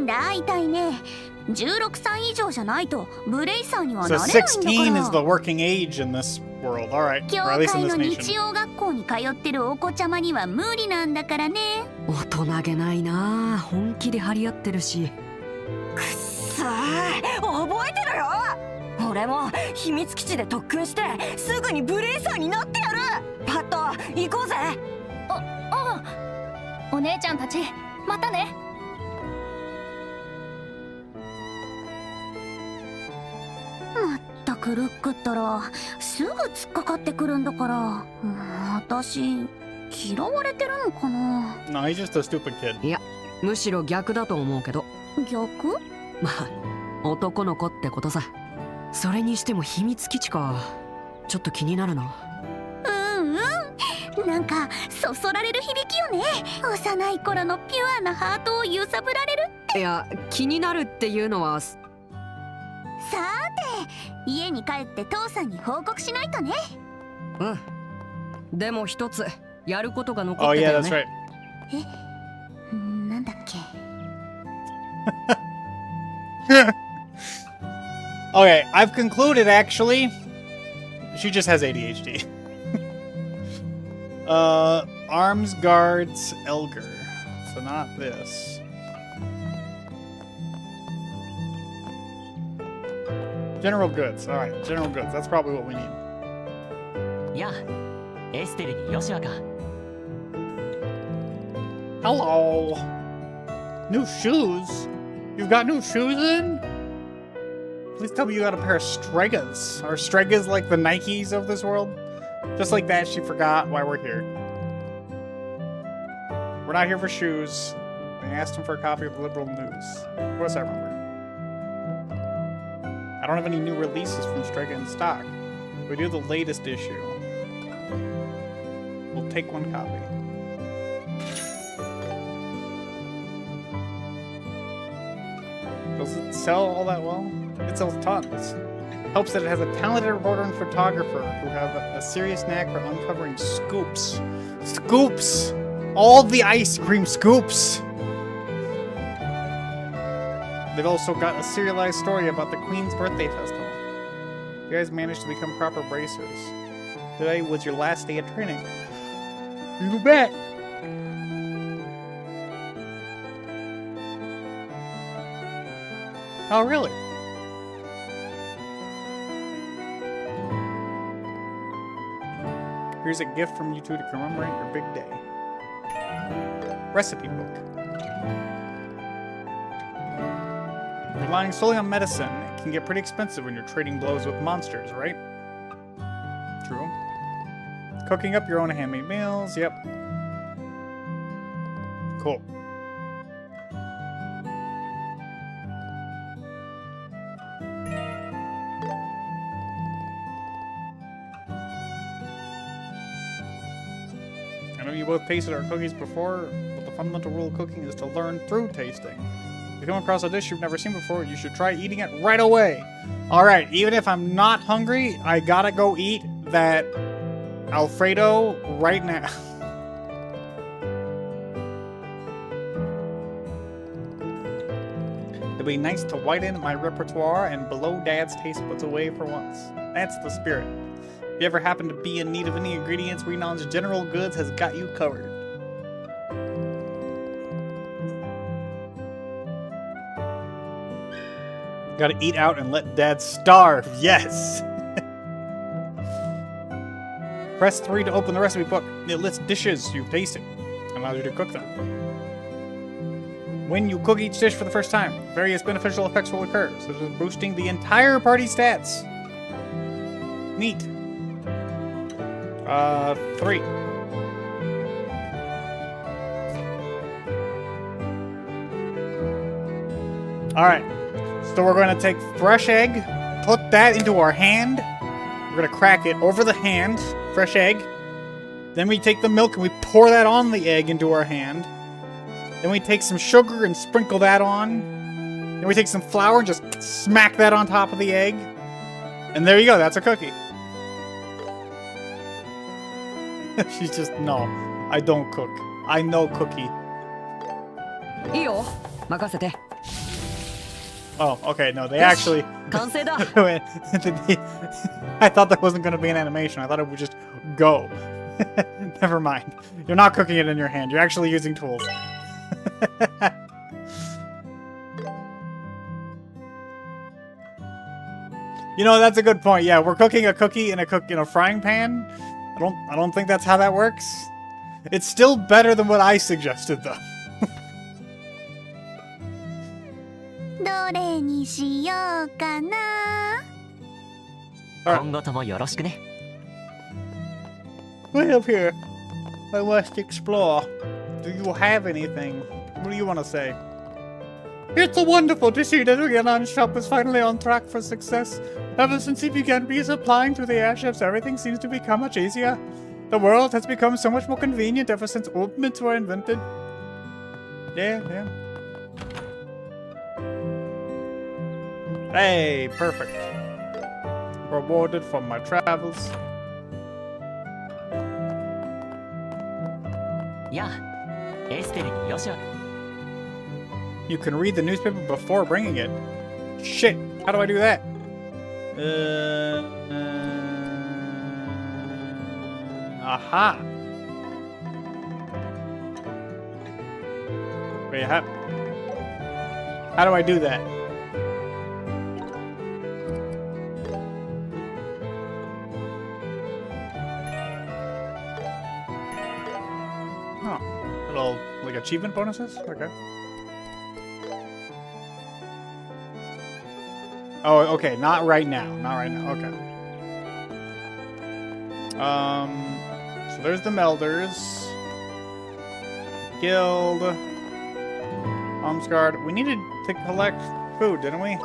E: だいたいね、16歳以上じゃないとブレイサーには
C: So
E: なれないんだ
C: 16 is
E: か
C: the working age in this world. Alright,
E: ら。教
C: or at least in
E: 会
C: this
E: の日
C: nation.
E: 曜学校に通ってるお子ちゃまには無理なんだからね。
F: 大人げないな。本気で張り合ってるし。
J: くっさー、覚えてるよ。俺も秘密基地で特訓してすぐにブレイサーになってやる。パッと行こうぜ。
B: お姉ちゃんたちまたね。
E: まったくルックったらすぐ突っかかってくるんだから。私嫌われてるのかな。
C: No, he's just a stupid kid.
F: いや、むしろ逆だと思うけど。
E: 逆？
F: まあ男の子ってことさ。それにしても秘密基地か。ちょっと気になるな。
E: なんかそそられる響きよね。幼い頃のピュアなハートを揺さぶられる。
F: いや、気になるっていうのは。
E: さて家に帰って父さんに報告しないとね。
F: うん。でも一つやることが残
C: Oh
F: ってた
C: yeah,
F: よ
C: that's
F: ね。
C: right.
E: なんだっけ。
C: Okay, I've concluded actually. She just has ADHD. Arms guards Elgar. So not this. General goods. Alright, general goods. That's probably what we need.
K: やあ、エステルにヨシュアか。
C: Hello. New shoes? You've got new shoes in? Please tell me you got a pair of Stregas. Are Stregas like the Nikes of this world? Just like that, she forgot why we're here. We're not here for shoes. I asked him for a copy of Liberal News. Of course I remember. I don't have any new releases from Strega in stock. We do have the latest issue. We'll take one copy. Does it sell all that well? It sells tons. Helps that it has a talented reporter and photographer who have a serious knack for uncovering scoops. Scoops! All the ice cream scoops! They've also got a serialized story about the Queen's Birthday Festival. You guys managed to become proper bracers. Today was your last day of training. You bet! Oh, really? Here's a gift from you two to commemorate your big day. Recipe book. Relying solely on medicine, it can get pretty expensive when you're trading blows with monsters, right? True. Cooking up your own handmade meals, yep. Cool. You both tasted our cookies before, but the fundamental rule of cooking is to learn through tasting. If you come across a dish you've never seen before, you should try eating it right away. Alright, even if I'm not hungry, I gotta go eat that Alfredo right now. It'd be nice to widen my repertoire and blow Dad's taste buds away for once. That's the spirit. If you ever happen to be in need of any ingredients, Renon's General Goods has got you covered. Gotta eat out and let Dad starve. Yes! Press 3 to open the recipe book. It lists dishes you've tasted and allows you to cook them. When you cook each dish for the first time, various beneficial effects will occur, such as boosting the entire party stats. Neat. 3. Alright. So we're going to take fresh egg, put that into our hand. We're going to crack it over the hand, fresh egg. Then we take the milk and we pour that on the egg into our hand. Then we take some sugar and sprinkle that on. Then we take some flour and just smack that on top of the egg. And there you go, that's a cookie. She's just, no, I don't cook. I know cookie.
F: いいよ、任せて。
C: Oh, okay, no, they actually...
F: 完成だ。
C: I thought that wasn't going to be an animation. I thought it would just go. Never mind. You're not cooking it in your hand. You're actually using tools. You know, that's a good point. Yeah, we're cooking a cookie in a frying pan. I don't think that's how that works. It's still better than what I suggested, though.
E: どれにしようかな。
K: 今後ともよろしくね。
C: Way up here. I must explore. Do you have anything? What do you want to say? It's wonderful to see that Rhiannon's shop is finally on track for success. Ever since he began resupplying through the airships, everything seems to become much easier. The world has become so much more convenient ever since orbits were invented. Yeah. Hey, perfect. Rewarded for my travels.
K: やあ、エステルによしわ。
C: You can read the newspaper before bringing it. Shit, how do I do that? Aha. Wait, how do I do that? Oh, little, like, achievement bonuses? Okay. Oh, okay, not right now. Not right now, okay. So there's the Melders. Guild. Guard. We needed to collect food, didn't we? You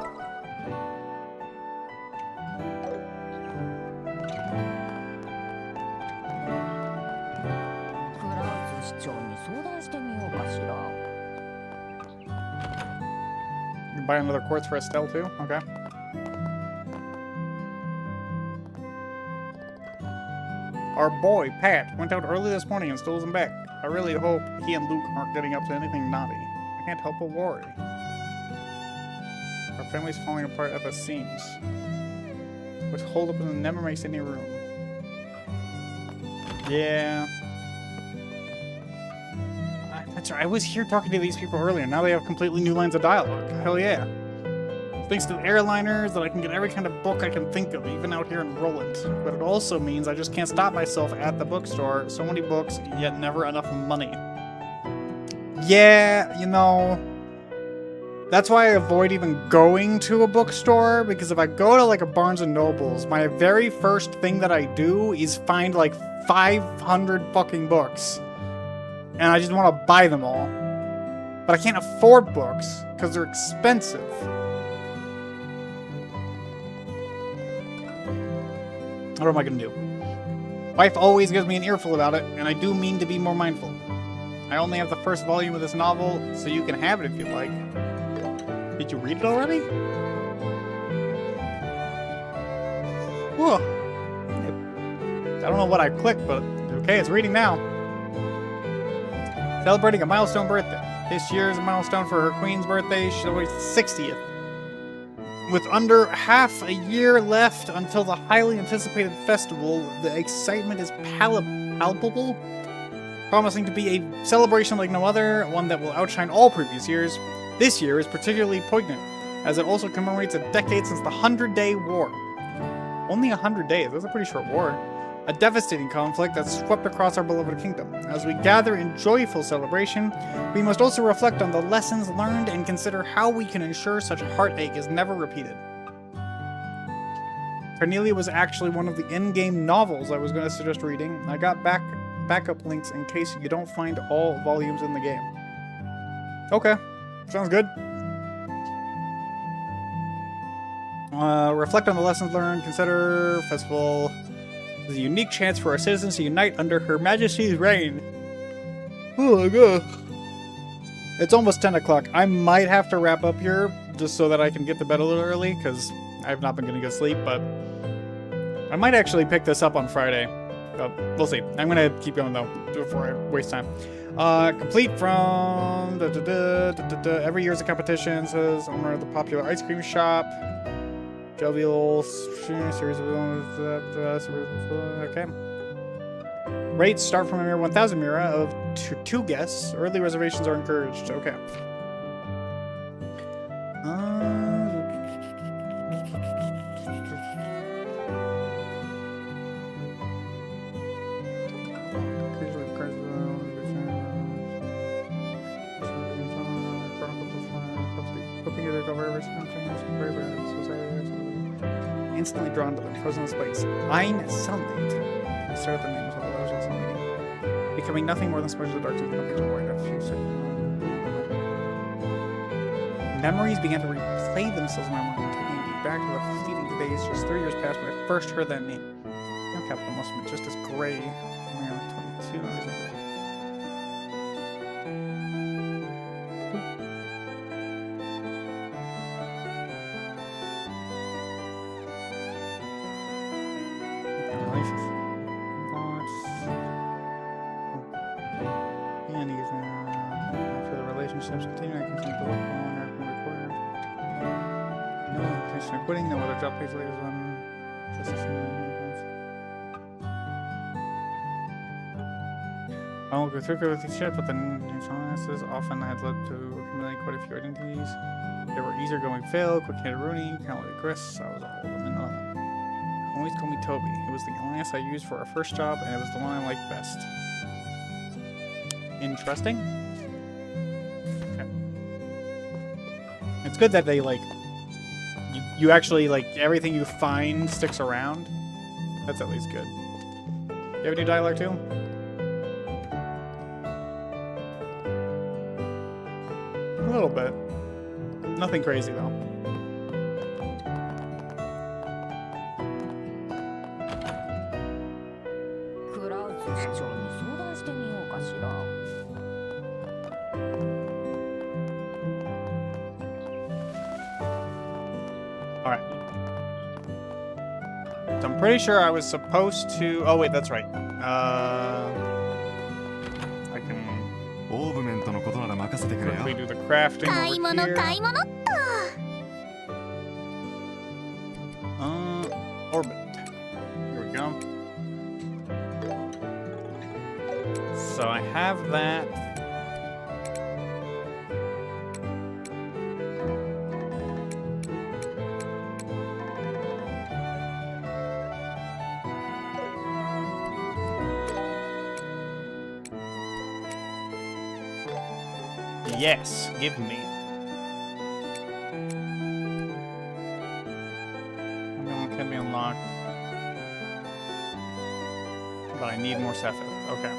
C: can buy another quartz for Estelle too? Okay. Our boy, Pat, went out early this morning and stole them back. I really hope he and Luke aren't getting up to anything naughty. I can't help but worry. Our family's falling apart at the seams. What's holed up in them never makes any room. Yeah. That's right, I was here talking to these people earlier. Now they have completely new lines of dialogue. Hell yeah. Thanks to the airliners that I can get every kind of book I can think of, even out here in Roland. But it also means I just can't stop myself at the bookstore. So many books, yet never enough money. Yeah, you know, that's why I avoid even going to a bookstore, because if I go to like a Barnes & Noble's, my very first thing that I do is find like 500 fucking books. And I just want to buy them all. But I can't afford books, because they're expensive. What am I gonna do? Wife always gives me an earful about it, and I do mean to be more mindful. I only have the first volume of this novel, so you can have it if you like. Did you read it already? Whoa. I don't know what I clicked, but okay, it's reading now. Celebrating a milestone birthday. This year is a milestone for her queen's birthday. She's always 60th. With under half a year left until the highly anticipated festival, the excitement is palpable, promising to be a celebration like no other, one that will outshine all previous years. This year is particularly poignant, as it also commemorates a decade since the 100-Day War. Only 100 days, that's a pretty short war. A devastating conflict that swept across our beloved kingdom. As we gather in joyful celebration, we must also reflect on the lessons learned and consider how we can ensure such heartache is never repeated. Cornelia was actually one of the in-game novels I was going to suggest reading. I got backup links in case you don't find all volumes in the game. Okay, sounds good. Reflect on the lessons learned, consider festival. Is a unique chance for our citizens to unite under Her Majesty's reign. Oh my god. It's almost 10 o'clock. I might have to wrap up here just so that I can get to bed a little early because I've not been getting good sleep, but I might actually pick this up on Friday. We'll see. I'm going to keep going though before I waste time. Complete from every year's a competition, says owner of the popular ice cream shop. Jovial series of okay. Rates start from a mere 1,000 mira of two guests. Early reservations are encouraged. Okay. Instantly drawn to them, frozen in space. Ein Sunlight. I started the names of the letters on something. Becoming nothing more than smudges of darkness in the void a few seconds. Memories began to replay themselves in my mind, taking me back to the fleeting days just 3 years past when I first heard that name. Your capital must have been just as gray. Only like 22. Quitting, no other job pays later on. I won't go through with the shit, but the nuances often had led to accumulating quite a few identities. They were easygoing Phil, quick-handed Rooney, kind-hearted Chris. I was all of them and none of them. Always call me Toby. It was the alias I used for our first job, and it was the one I liked best. Interesting. Okay. It's good that they like. You actually, like, everything you find sticks around. That's at least good. You have any dialogue too? A little bit. Nothing crazy though. Alright. So I'm pretty sure I was supposed to... Oh wait, that's right. I can quickly do the crafting over here. Orbit. Here we go. So I have that. Yes, give me. That can be unlocked. But I need more sapphire. Okay.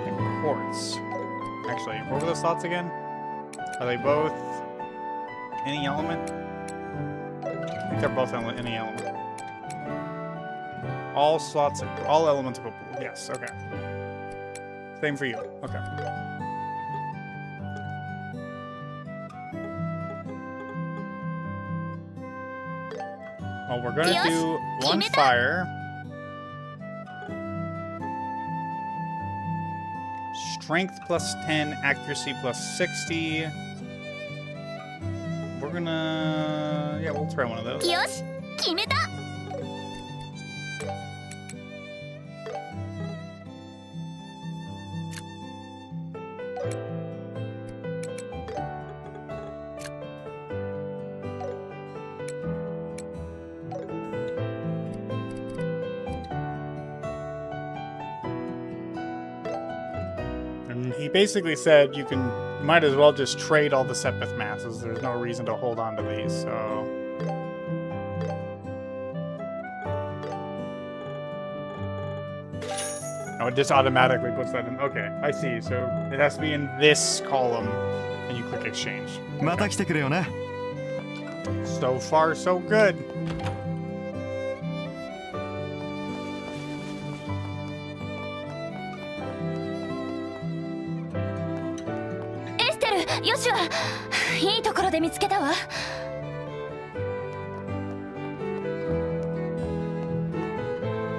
C: And quartz. Actually, what were the slots again? Are they both any element? I think they're both any element. All slots, all elements of a pool. Yes, okay. Same for you. Okay. Well, we're gonna do one fire. Strength plus 10, accuracy plus 60. We're gonna... yeah, we'll try one of those.
E: よし決めた
C: And he basically said you might as well just trade all the Sepith masses. There's no reason to hold on to these, so... Oh, it just automatically puts that in. Okay, I see. So it has to be in this column, and you click exchange.
D: また来てくれよね。
C: So far, so good.
B: Estelle, よしはいいところで見つけたわ。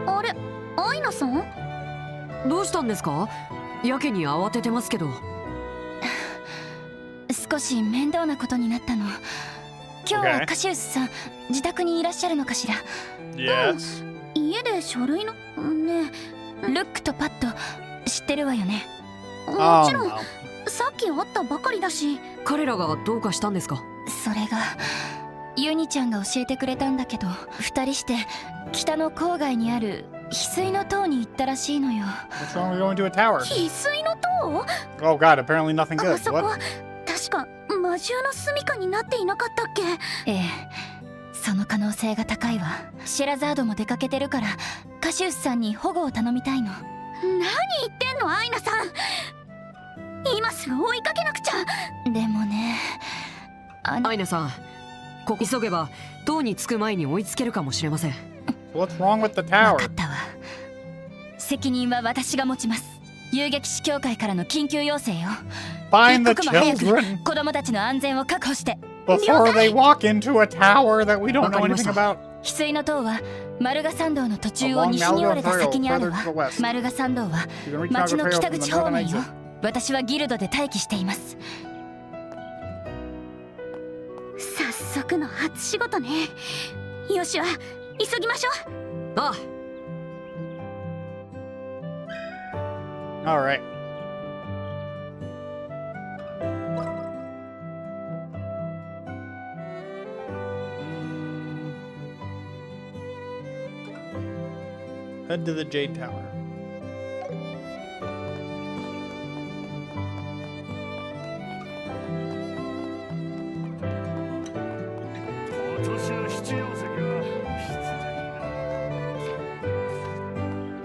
E: あれアイナさん
F: どうしたんですか？やけに慌ててますけど。
B: 少し面倒なことになったの。今日は
C: Okay.
B: カシウスさん自宅にいらっしゃるのかしら。
C: Yes.
E: 家で書類のね
B: ルックとパッド知ってるわよね。
E: も
C: Oh,
E: ちろん
C: no.
E: さっき会ったばかりだし
F: 彼らがどうかしたんですか？
B: それがユニちゃんが教えてくれたんだけど、二人して北の郊外にある翡翠の塔に行ったらしいのよ。
C: What's wrong with going to a tower?
E: 翡翠の塔
C: Oh god, apparently nothing
E: あ
C: good.
E: そこ
C: What?
E: 確か魔獣の住処になっていなかったっけ
B: ええ、その可能性が高いわ。シェラザードも出かけてるからカシウスさんに保護を頼みたいの。
E: 何言ってんのアイナさん今すぐ追いかけなくちゃ
B: でもね、
F: アイナさん、ここ急げば塔に着く前に追いつけるかもしれません。
C: What's wrong with the
B: 分
C: tower?
B: かったわ。責任は私が持ちます。遊撃士協会からの緊急要請よ。
C: Find
B: 一
C: the
B: 刻も早
C: children
B: く子供たちの安全を確保して。
C: before they walk into a tower that we don't know anything about.
B: 翡翠の塔はマルガ山道の途中を西に折れた先にあるわ。マルガ山道は
C: You can reach
B: 町の
C: Naga
B: 北
C: Trail from the
B: 口方
C: northern
B: 面よ
C: exit.。
B: 私はギルドで待機しています。
E: 早速の初仕事ねよしは急ぎましょう
F: ああ、
C: All right. Head to the Jade Tower.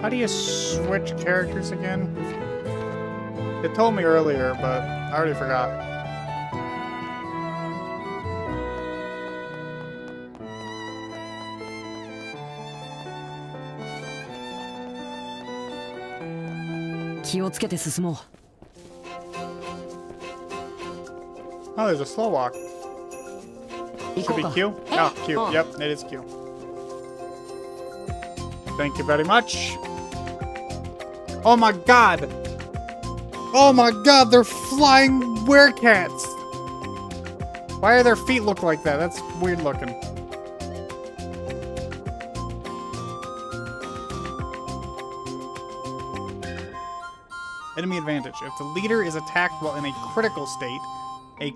C: How do you switch characters again? It told me earlier, but I already forgot.
F: Oh, 気をつけて進もう。
C: Oh, there's a slow walk.
F: 行
C: Should
F: こう
C: be
F: か。
C: Q? Oh, Q.
F: Oh.
C: Yep, it is Q. Thank you very much. Oh my god! Oh my god, they're flying werecats! Why do their feet look like that? That's weird looking. Enemy advantage. If the leader is attacked while in a critical state, a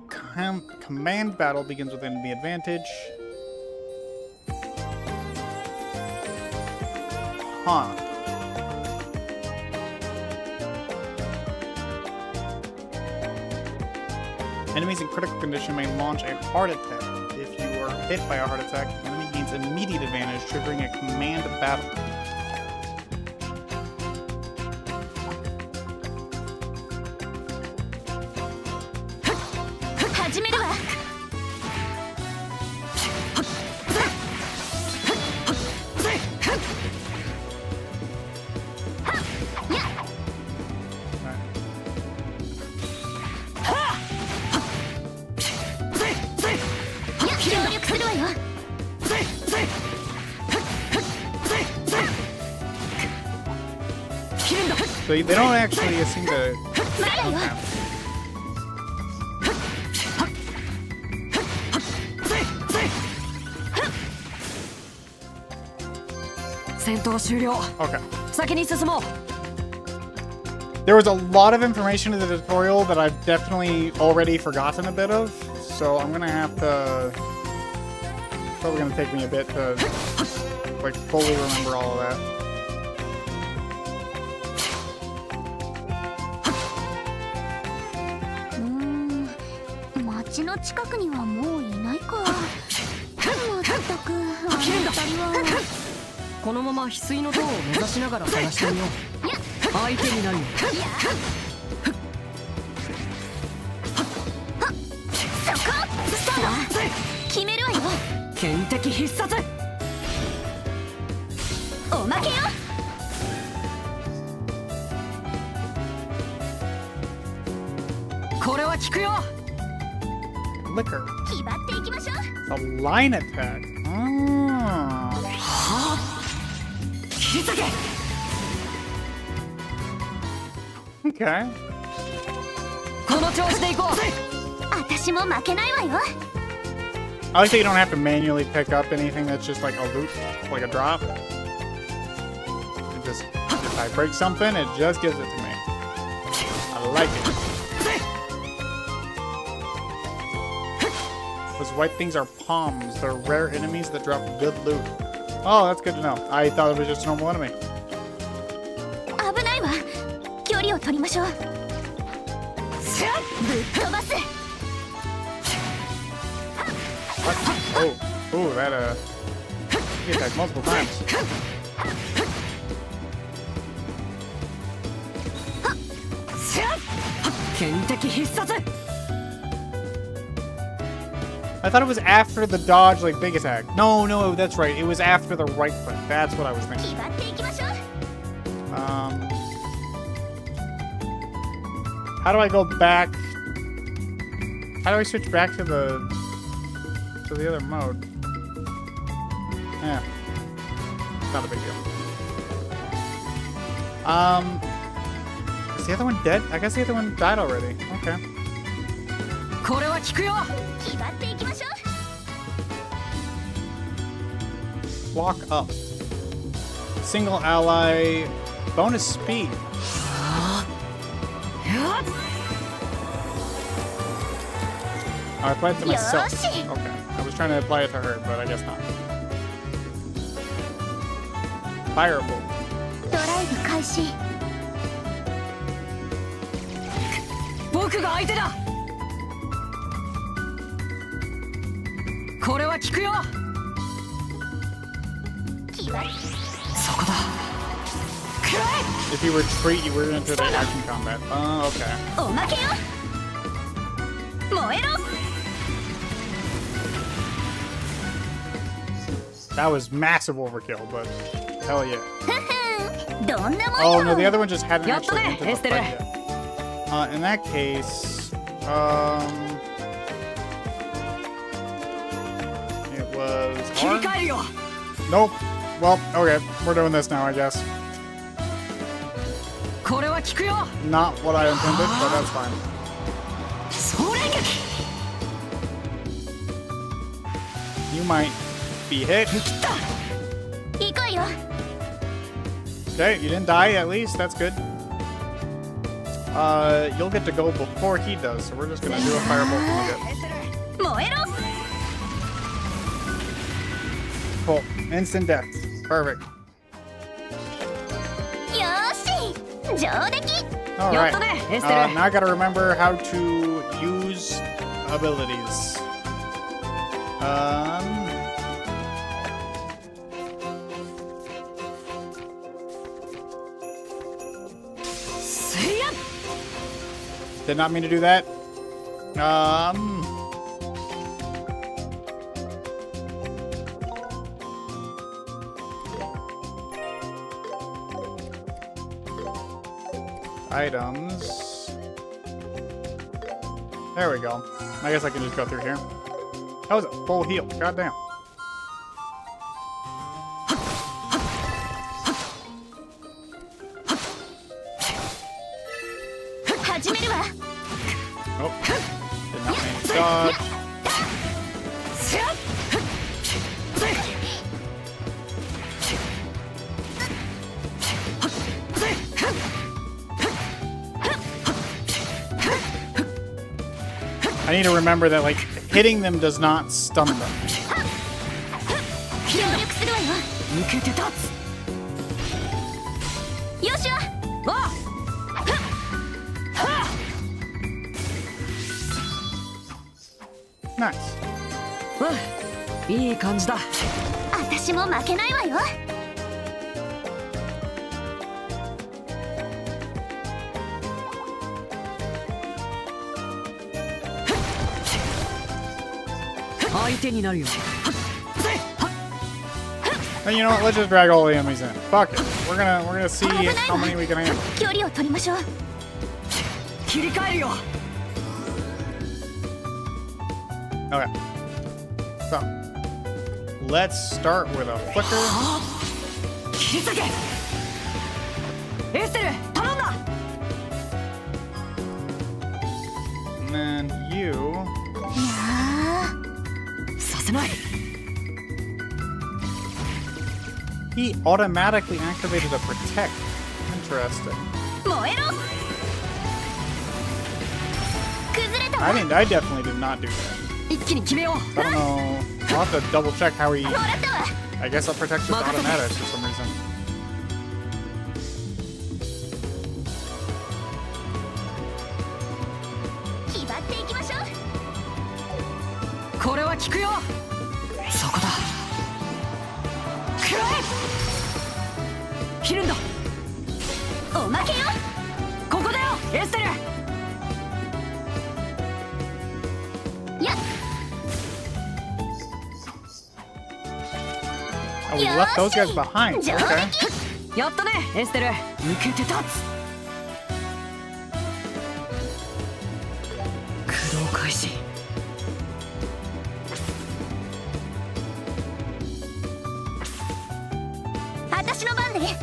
C: command battle begins with enemy advantage. Huh. Enemies in critical condition may launch a heart attack. If you are hit by a heart attack, the enemy gains immediate advantage, triggering a command battle. So they don't actually seem to. Okay.
F: 戦闘終了。
C: Okay.
F: 先に進もう。
C: There was a lot of information in the tutorial that I've definitely already forgotten a bit of, so I'm gonna have to. Probably gonna take me a bit to like fully remember all of that.
E: 町の近くにはもういないか。まったくあの二人は。
F: このまま翡翠の塔を目指しながら探してみよう。相手になるよ。
E: そこスター決めるわよ。
F: 剣敵必殺。
E: おまけよ。
F: これは効くよ。
C: Liquor.
E: 気張っていきましょう。
C: A line attack. Okay.
F: この調子でいこう。
E: 私も負けないわよ。
C: I like that you don't have to manually pick up anything that's just like a loot, like a drop. It just, if I break something, it just gives it to me. I like it. Those white things are palms. They're rare enemies that drop good loot. Oh, that's good to know. I thought it was just a normal enemy.
E: 危ないわ。距離を取りましょう。ぶっ飛ばす。
C: Oh, oh, that he attacked multiple times. I thought it was after the dodge, like big attack. No, no, that's right. It was after the right click. That's what I was thinking. How do I go back? How do I switch back to the other mode? Yeah, not a big deal. Is the other one dead? I guess the other one died already. Okay.
F: これは効くよ。
C: Lock up. Single ally. Bonus speed. Oh, I applied it to myself. Okay. I was trying to apply it to her, but I guess not. Fireball.
E: ドライブ開始。
F: 僕が相手だ。これは効くよ。そこだ。
C: If you retreat, you were into the action combat. Oh, okay.
E: おまけよ。燃えろ。
C: That was massive overkill, but hell yeah.
E: どんなもん
C: Oh
E: よ。
C: no, the other one just hadn't
F: やったね、
C: actually entered the
F: エステル。
C: fight yet. In that case, it was
F: 切り
C: hard?
F: 替えるよ。
C: Nope. Well, okay, we're doing this now, I guess.
F: これは効くよ。
C: Not what I intended, but that's fine.
F: 総連撃。
C: You might be hit.
E: 行こうよ。
C: Okay, you didn't die at least. That's good. You'll get to go before he does, so we're just gonna do a fireball from the get.
E: 燃えろ。
C: Cool. Instant death. Perfect.
E: よーし。上出来。
C: All
F: や
C: right.
F: ったね、エステル。
C: Now I gotta remember how to use abilities. Did not mean to do that. Items. There we go. I guess I can just go through here. That was a full heal. Goddamn. Nope. Did not manage to dodge. I need to remember that, like, hitting them does not stun them.
E: 協力するわよ。
F: 抜けて立つ。
E: よしわ。
F: あ
C: Nice.
F: うん、いい感じだ。
E: 私も負けないわよ。
F: 相手になるよ。
C: And you know what? Let's just drag all the enemies in. Fuck it. We're gonna see how many we can handle.
E: 距離を取りましょう。
F: 切り替えるよ。
C: Okay. So let's start with a flicker.
F: 切り裂け。エステル、頼んだ。
C: And then you.
F: させない。
C: He automatically activated a protect. Interesting.
E: 燃えろ。崩れたわ。
C: I definitely did not do that.
F: 一気に決めよう。
C: I don't know. I'll have to double check how he.
E: もらったわ。
C: I guess that protect is automatic for some reason.
E: 気張っていきましょう。
F: これは効くよ。そこだ。くらえ。切るんだ。
E: おまけよ。
F: ここだよ、エステル。
E: やっ。
C: Oh, we left those guys behind. Okay.
F: やったね、エステル。抜けて立つ。駆動開始。
E: 私の番ね。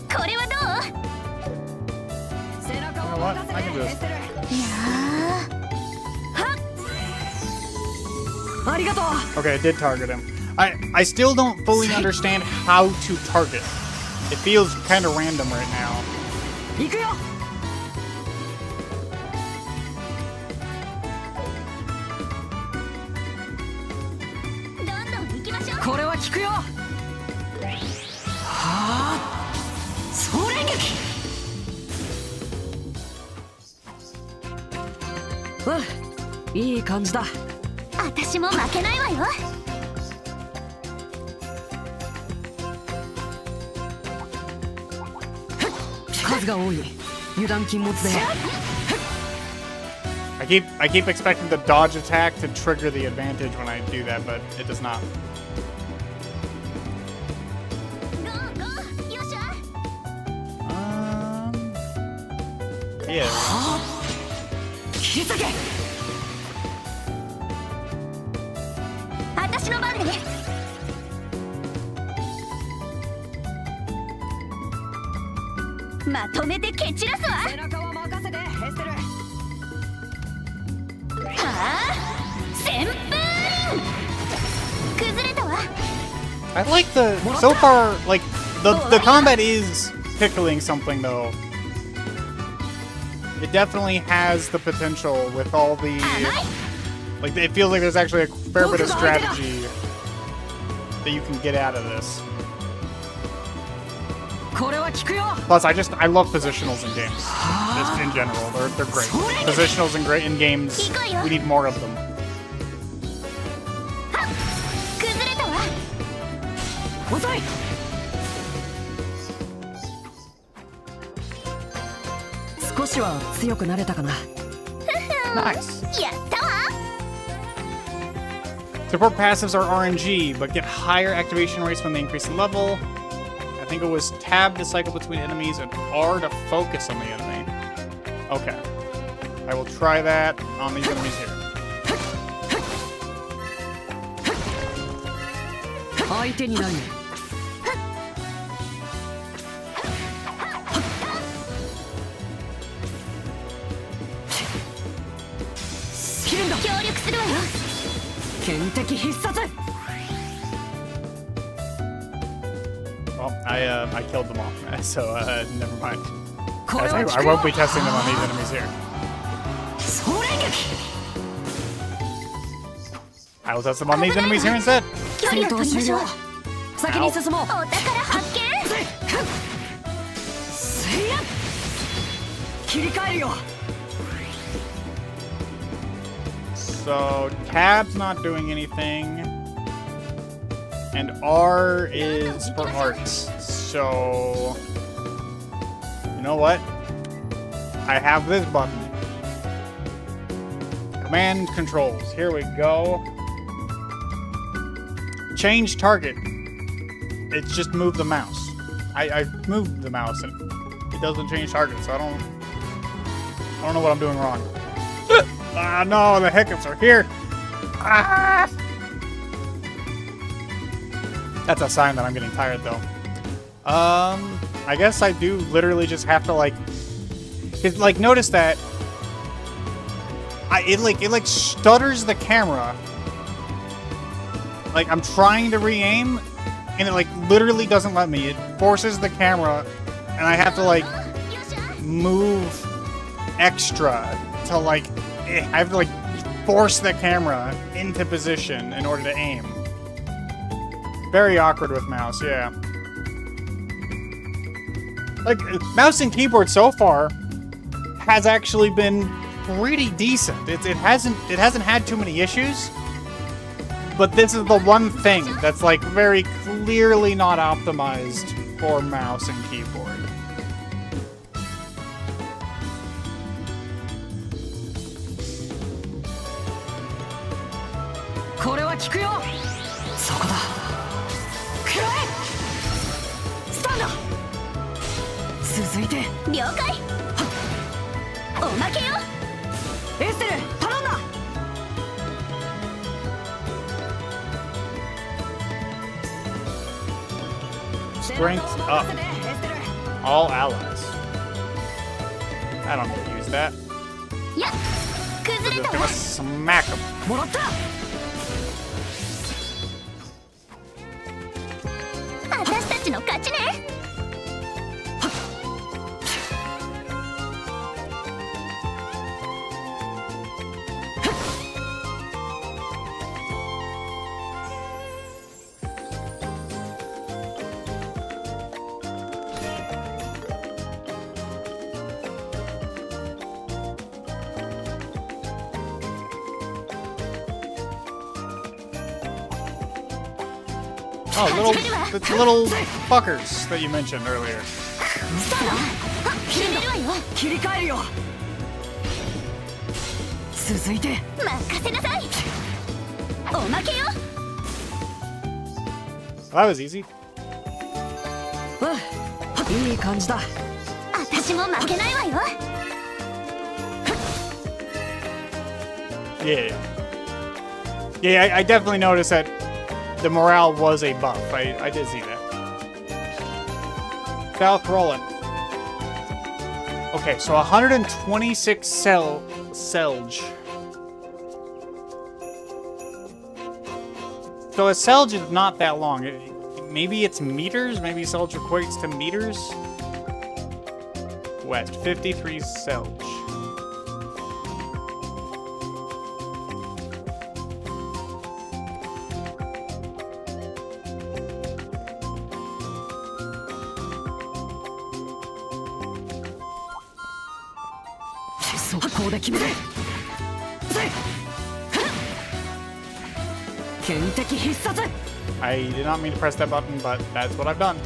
E: これはどう？
F: 背中
C: You
F: を
C: know what?
F: 任せ
C: I
F: て、
C: can
F: エステル。
E: いや
F: ありがとう。
C: Okay, I did target him. I still don't fully understand how to target. It feels kind of random right now.
F: 行くよ。
E: どんどん行きましょう。
F: これは効くよ。はあ。総連撃。うん、いい感じだ。
E: 私も負けないわよ。
F: 数が多い。油断禁物で。
C: I keep expecting the dodge attack to trigger the advantage when I do that, but it does not.
E: ゴーゴー。よっしゃ。
C: Yeah.
F: 切り裂け。
E: 私の番ね。まとめて蹴散らすわ。
F: 背中は任せて、エステル。
E: はあ、旋風崩れたわ。
C: I like the so far like the combat is tickling something though. It definitely has the potential with all the like it feels like there's actually a fair bit of strategy that you can get out of this.
F: これは効くよ。
C: Plus, I love positionals in games. Just in general, they're great. Positionals in games, we need more of them.
E: 崩れたわ。
F: 遅い。少しは強くなれたかな。
C: Nice.
E: やったわ。
C: Support passives are RNG, but get higher activation rates when they increase in level. I think it was tab to cycle between enemies and R to focus on the enemy. Okay. I will try that on these enemies here.
F: 相手になるよ。剣敵必殺
C: Well, I killed them all, so never mind.
F: これ
C: I
F: は
C: won't be testing them on these enemies here.
F: 総連撃
C: I will test them on these enemies here instead.
F: 戦闘終了先に進もう
B: お宝発見。
F: せいや切り替えるよ
C: So tab's not doing anything, and R is for arts. So you know what? I have this button. Command controls. Here we go. Change target. It's just move the mouse. I moved the mouse and it doesn't change target, so I don't know what I'm doing wrong. Ah, no, the hiccups are here. Ah! That's a sign that I'm getting tired, though. I guess I do literally just have to, like... Cause, like, notice that... It stutters the camera. Like, I'm trying to re-aim, and it, like, literally doesn't let me. It forces the camera, and I have to, like, move extra to, like... I have to, like, force the camera into position in order to aim. Very awkward with mouse, yeah. Like, mouse and keyboard so far has actually been pretty decent. It hasn't had too many issues, but this is the one thing that's, like, very clearly not optimized for mouse and keyboard.
F: これは効くよそこだくらえスタンだ続いて
B: 了解。おまけよ。
F: エステル頼んだ
C: Strength up. All allies. I don't need to use that.
B: やっ崩れ
C: Just
B: た
C: gonna
B: わ。
C: smack him.
F: もらった
B: 私たちの勝ちね。
C: Oh, the little fuckers that you mentioned earlier.
B: 決めるわよ。
F: 切り替えるよ続いて
B: 任せなさい。おまけよ。
C: That was easy.
F: いい感じだ
B: 私も負けないわよ。
C: Yeah, I definitely noticed that the morale was a buff. I did see that. South rolling. Okay, so 126 Selge. So a Selge is not that long. Maybe it's meters? Maybe Selge equates to meters? West, 53 Selge. I did not mean to press that button, but that's what I've done.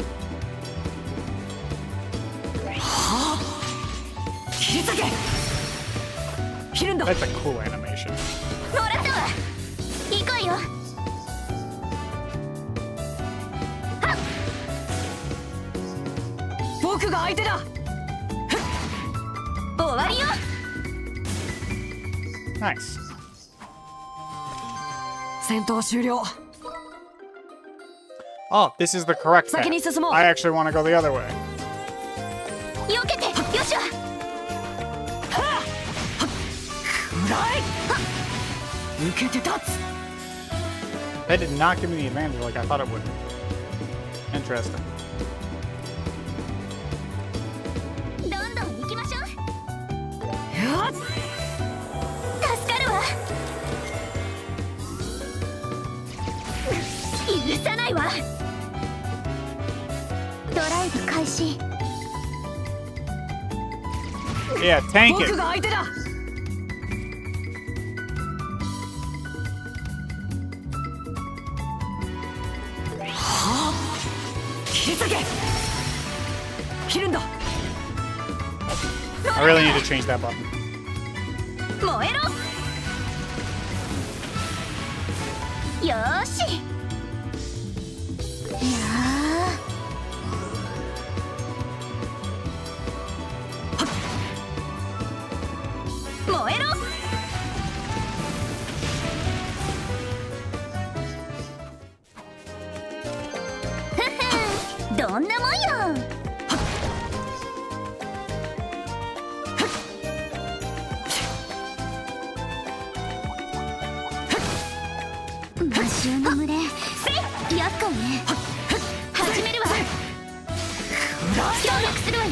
C: That's a cool animation.
B: もらったわ。行こうよ。
F: 僕が相手だ
B: 終わりよ。
C: Nice.
F: 戦闘終了
C: Oh, this is the correct path.
F: 先に進もう
C: I actually want to go the other way.
B: 避けて。よっしゃ。
F: 受けて立つ
C: That did not give me the advantage like I thought it would. Interesting.
B: どんどん行きましょう。
F: よっ
B: 助かるわ。許さないわ。ドライブ開始。
C: Yeah, tank
F: 僕
C: it.
F: が相手だ。はあ、切り裂け。切るんだ。
C: I really need to change that button.
B: 燃えろ。よーし。いやー。燃えろ。ふふん、どんなもんよ。魔獣の群れ、厄介ね。始めるわ。協力するわよ。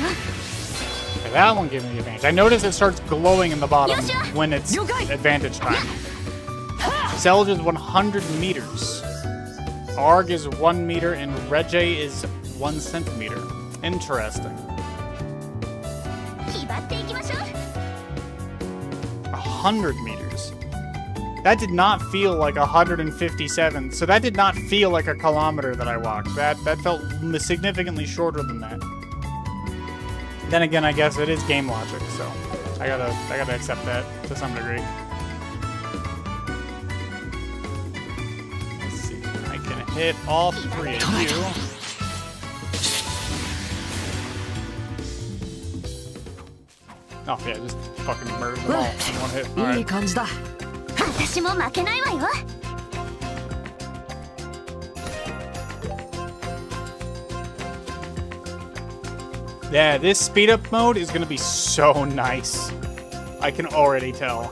C: Okay, that one gave me the advantage. I noticed it starts glowing in the bottom when it's advantage time. Selge is 100 meters. Arg is 1 meter and Reggie is 1 centimeter. Interesting.
B: 気張っていきましょう。
C: 100 meters. That did not feel like 157. So that did not feel like a kilometer that I walked. That felt significantly shorter than that. Then again, I guess it is game logic, so I gotta accept that to some degree. Let's see. I can hit all three of you. Oh yeah, just fucking murder them all in one hit.
F: いい
C: Alright.
F: 感じだ。
B: 私も負けないわよ。
C: Yeah, this speed up mode is gonna be so nice. I can already tell.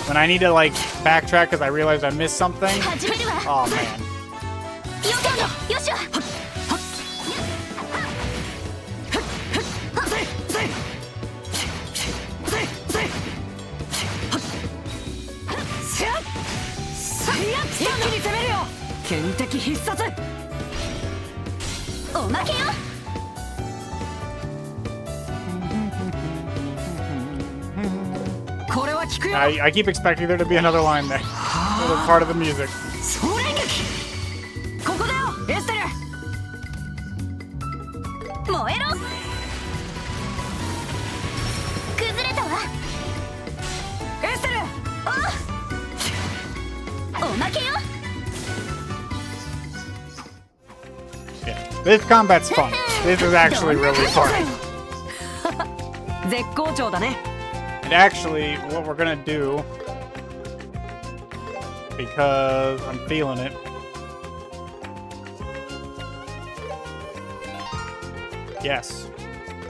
C: When I need to like backtrack because I realized I missed something.
B: 始めるわ。
C: Oh man.
B: よかったよっしゃ。
F: 一気に攻めるよ。剣敵必殺。
B: おまけよ。
F: これは効くよ。
C: I keep expecting there to be another line there. Another part of the music.
F: 総連撃。ここだよ、エステル。
B: 燃えろ。崩れたわ。
F: エステル。
B: おまけよ。
C: Yeah. This combat's fun. This is actually really fun.
F: 絶好調だね。
C: And actually, what we're gonna do, because I'm feeling it. Yes.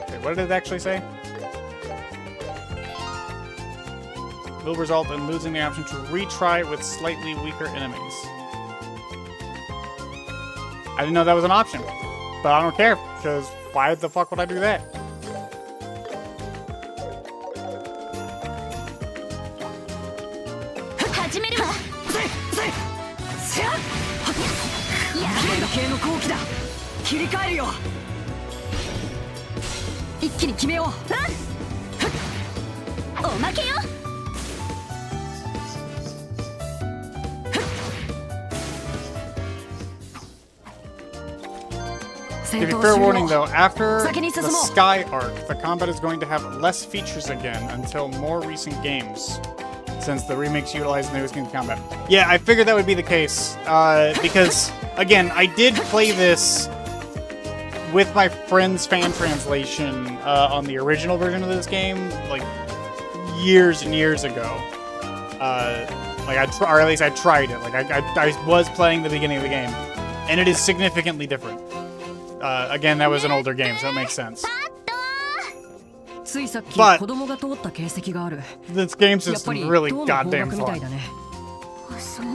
C: Okay, what did it actually say? Will result in losing the option to retry with slightly weaker enemies. I didn't know that was an option, but I don't care, because why the fuck would I do that?
B: 始めるわ。
F: 系の攻撃だ。切り替えるよ。一気に決めよう。
B: おまけよ。
C: Give you fair warning though, after the Sky arc, the combat is going to have less features again until more recent games, since the remakes utilize the newest combat. Yeah, I figured that would be the case, because, again, I did play this with my friend's fan translation on the original version of this game, like, years and years ago. Or at least I tried it. Like, I was playing the beginning of the game, and it is significantly different. Again, that was an older game, so it makes sense. But this game's just really goddamn fun.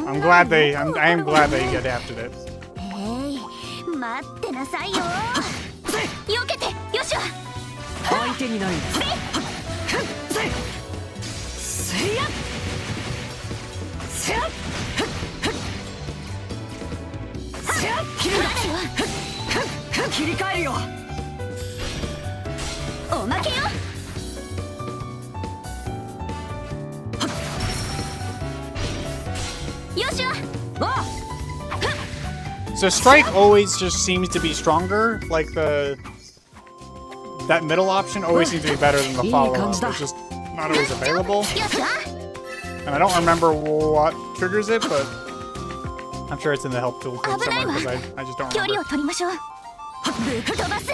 C: I'm glad they. I am glad they adapted it.
E: 待ってなさいよ。避けて、よしゃ。
F: 相手になるんだ。せやせやせや切り替えるよ。
E: おまけよ。よしゃ。
F: あ
C: So strike always just seems to be stronger. Like that middle option always seems to be better than the follow-up. It's just not always available. And I don't remember what triggers it, but I'm sure it's in the help tool somewhere because I just don't
E: 距離
C: remember.
E: を取りましょう。ぶっ飛ばす。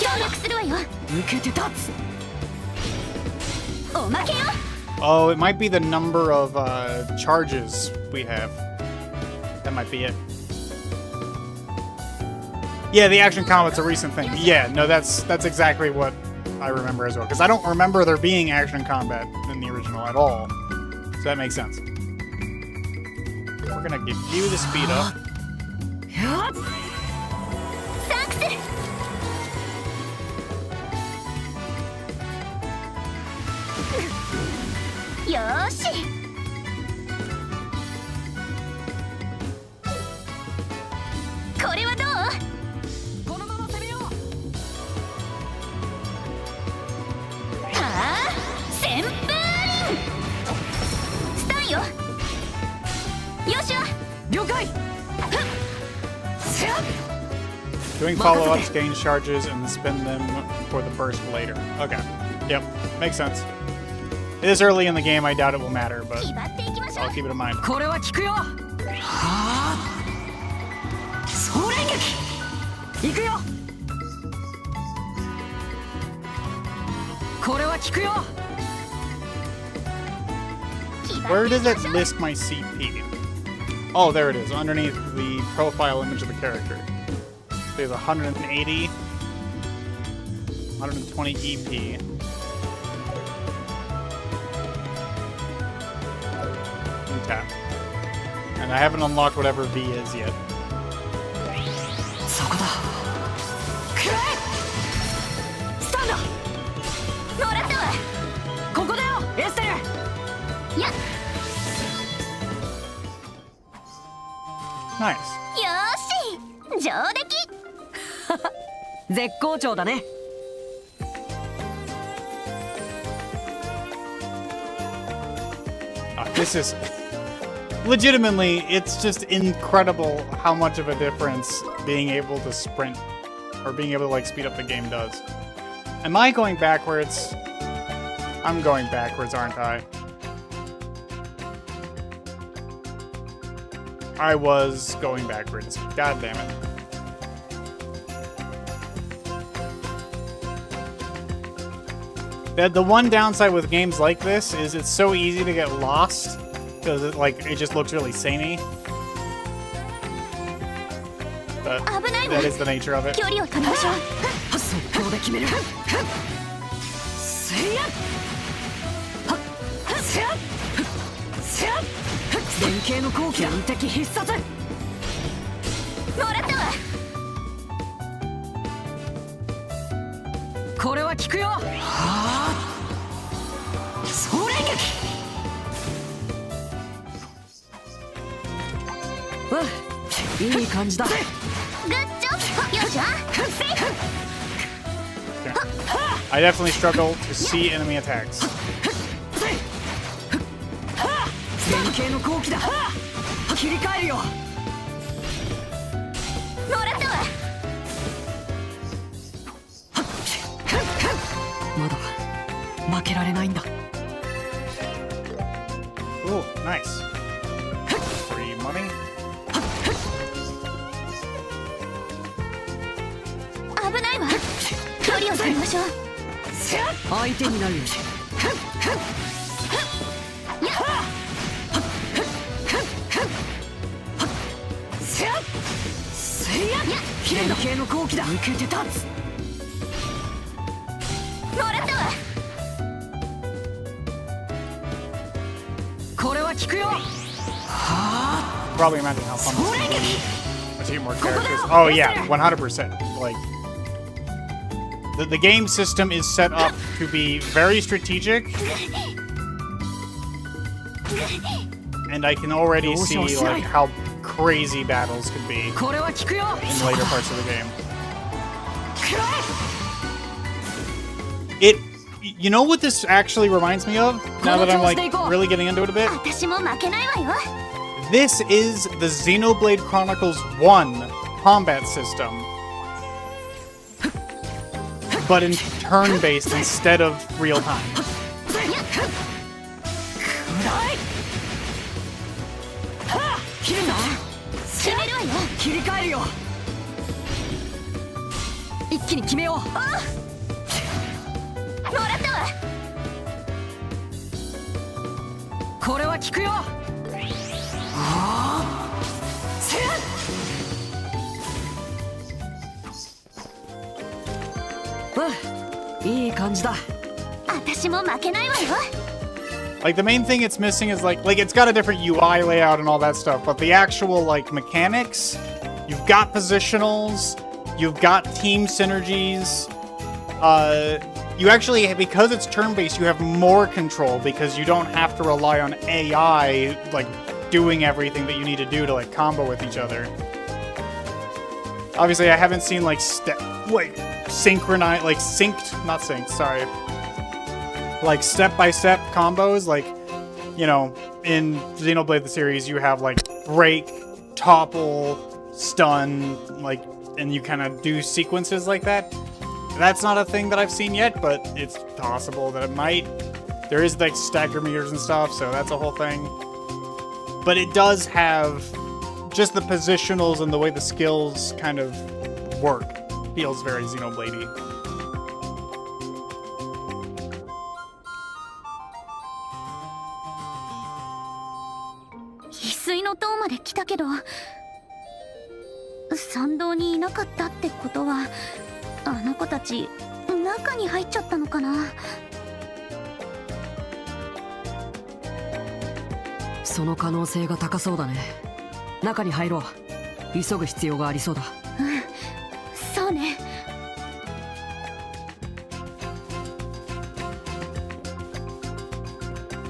E: 協力するわよ。
F: 抜けて立つ。
E: おまけよ。
C: Oh, it might be the number of charges we have. That might be it. Yeah, the action combat's a recent thing. Yeah, no, that's exactly what I remember as well. Because I don't remember there being action combat in the original at all. So that makes sense. We're gonna give you the speed up.
E: サンクス。よーし。これはどう？
F: このまま攻めよう。
E: はあ、旋風輪。スタンよ。よっしゃ。
F: 了解。せや
C: Doing follow-ups, gain charges, and spend them for the burst later. Okay. Yep. Makes sense. It is early in the game. I doubt it will matter, but
E: 気張っていきましょう。
C: I'll keep it in mind.
F: これは効くよ。はあ。総連撃。行くよ。これは効くよ。
C: Where does it list my CP? Oh, there it is, underneath the profile image of the character. There's 180, 120 EP. And tap. And I haven't unlocked whatever V is yet.
F: そこだ。くらえ。スタンド。
E: もらったわ。
F: ここだよ、エステル。
E: や。
C: Nice.
E: よーし。上出来。
F: 絶好調だね。
C: This is legitimately, it's just incredible how much of a difference being able to sprint or being able to like speed up the game does. Am I going backwards? I'm going backwards, aren't I? I was going backwards. God damn it. The one downside with games like this is it's so easy to get lost because it just looks really samey. But that is the nature of it.
E: 距離を取りましょう。
F: 速攻で決める。せや。せや。せや。連携の後期無敵必殺。
E: もらったわ。
F: これは効くよ。はあ。総連撃。いい感じだ。
E: グッジョブ。よっしゃ。
C: I definitely struggle to see enemy attacks.
F: 連携の後期だ。切り替えるよ。
E: もらったわ。
F: まだ負けられないんだ。
C: Ooh, nice. Free money.
E: 危ないわ。距離を取りましょう。
F: 相手になるよ。連携の後期だ。抜けて立つ。
C: Probably imagine how fun this would be. Let's see more characters. Oh yeah, 100%. Like, the game system is set up to be very strategic. And I can already see like how crazy battles can be in later parts of the game. You know what this actually reminds me of? Now that I'm like really getting into it a bit? This is the Xenoblade Chronicles 1 combat system. But in turn-based instead of real-time. Like, the main thing it's missing is like it's got a different UI layout and all that stuff, but the actual like mechanics, you've got positionals, you've got team synergies. You actually, because it's turn-based, you have more control because you don't have to rely on AI like doing everything that you need to do to like combo with each other. Obviously, I haven't seen like synchronized, like synced, not synced, sorry. Like step-by-step combos, like, you know, in Xenoblade the series, you have like break, topple, stun, like, and you kind of do sequences like that. That's not a thing that I've seen yet, but it's possible that it might. There is like stagger meters and stuff, so that's a whole thing. But it does have just the positionals and the way the skills kind of work. Feels very Xenoblade-y.
F: Soの可能性が高そうだね。中に入ろう。急ぐ必要がありそうだ。
E: そうね。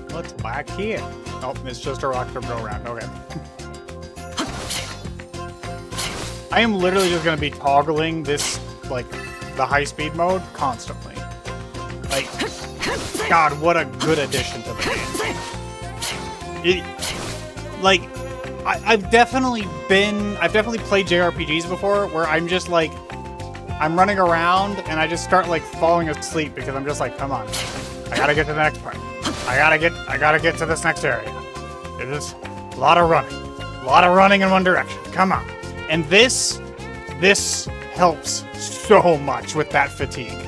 C: What's back here? Oh, it's just a rock to go around. Okay. I am literally just going to be toggling this, like, the high-speed mode constantly. Like, God, what a good addition to the game. Like, I've definitely played JRPGs before where I'm just like, I'm running around and I just start like falling asleep because I'm just like, come on, I gotta get to the next part. I gotta get to this next area. It is a lot of running in one direction. Come on. And this helps so much with that fatigue.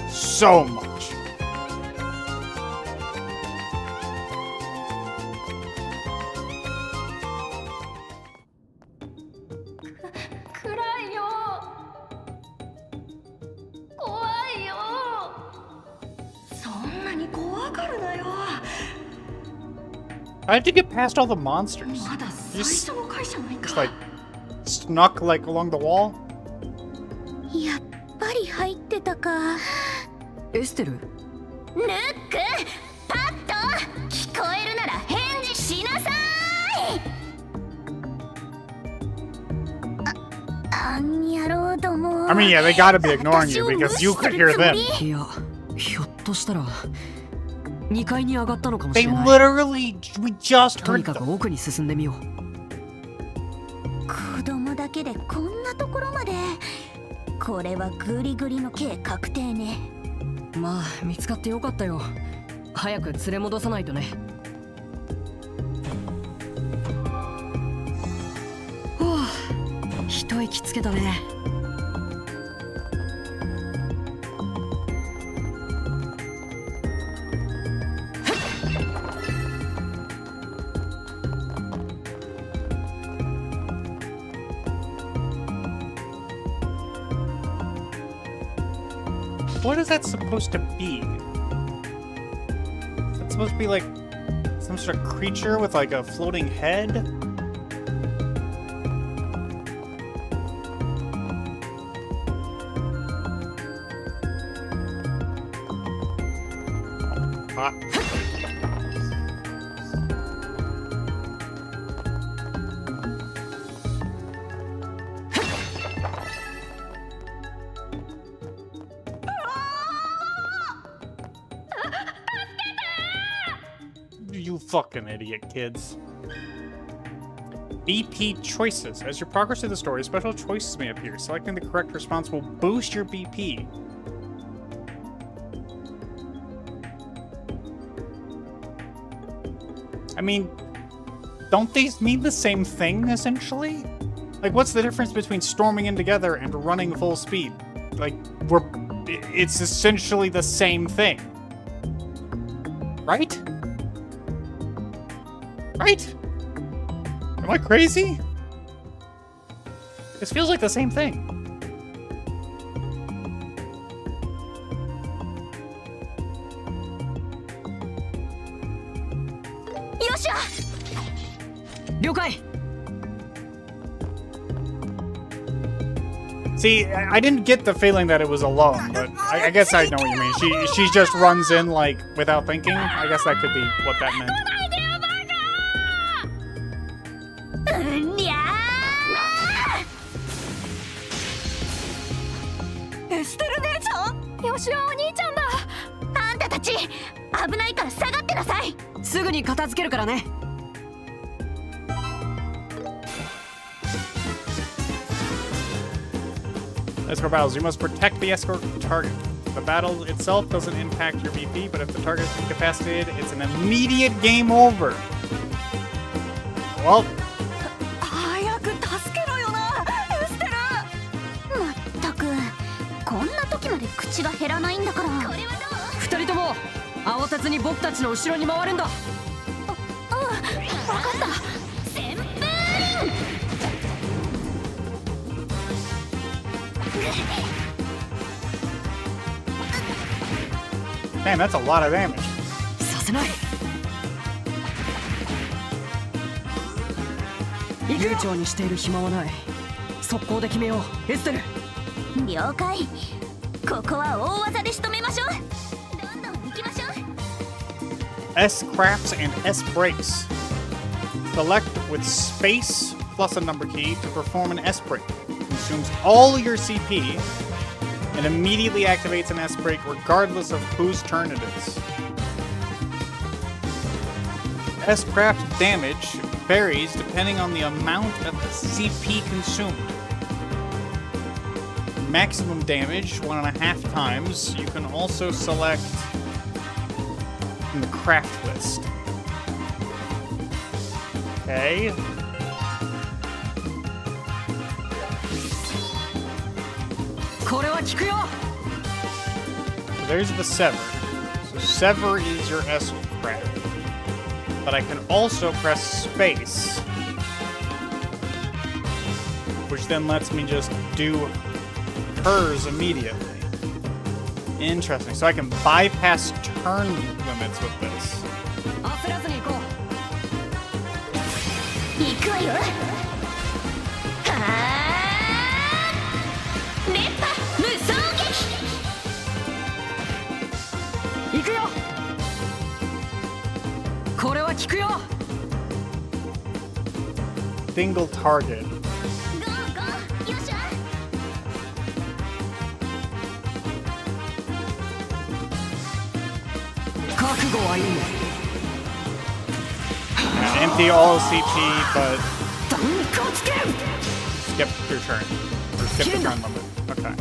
C: So much. I have to get past all the monsters. Just like snuck like along the wall.
E: やっぱり入ってたか。
F: エステル？
E: ルック、パッと聞こえるなら返事しなさい。あんやろうども。
C: I mean, yeah, they gotta be ignoring you because you could hear them.
F: いや、ひょっとしたら2階に上がったのかもし
C: They
F: れない。
C: literally, we just
F: と
C: heard
F: にかく
C: them.
F: 奥に進んでみよう。
E: 子供だけでこんなところまで。これはグリグリの刑確定ね。
F: まあ見つかってよかったよ。早く連れ戻さないとね。ほう、一息つけたね。
C: What is that supposed to be? It's supposed to be like Some sort of creature with like a floating head? Ah. You fucking idiot, kids. BP choices. As you progress through the story, special choices may appear. Selecting the correct response will boost your BP. I mean, don't these mean the same thing, essentially? Like, what's the difference between storming in together and running full speed? Like, it's essentially the same thing. Right? Right? Am I crazy? This feels like the same thing.
J: Yosha!
F: 了解
C: See, I didn't get the feeling that it was alone, but I guess I know what you mean. She just runs in, like, without thinking. I guess that could be what that meant.
E: にゃ
J: エステル姉ちゃん
B: よしおお兄ちゃんだ。
E: あんたたち危ないから下がってなさい。
F: すぐに片付けるからね
C: Escort battles. You must protect the escort target. The battle itself doesn't impact your BP, but if the target is incapacitated, it's an immediate game over. Well,
J: 早く助けろよなエステル。
E: まったくこんな時まで口が減らないんだから。これはどう？
F: 二人とも慌てずに僕たちの後ろに回るんだ
E: 分かった旋風。
C: man, that's a lot of damage.
F: させない悠長にしている暇はない速攻で決めようエステル
E: 了解。ここは大技で仕留めましょう。どんどん行きましょう。
C: S crafts and S breaks. Select with space plus a number key to perform an S break. Consumes all your CP and immediately activates an S break regardless of whose turn it is. S craft damage varies depending on the amount of the CP consumed. Maximum damage 1.5 times. You can also select from the craft list. Okay. There's the sever. So sever is your S craft. But I can also press space, which then lets me just do hers immediately. Interesting. So I can bypass turn limits with this.
F: 焦らずに行こう
E: 行くわよ。はあ。熱波無双撃。
F: 行くよこれは効くよ
C: Single target.
E: ゴーゴー。よっしゃ。
F: 覚悟はいいね
C: Empty all CP, but
F: 断固つける
C: skip your turn. Or skip the turn limit. Okay.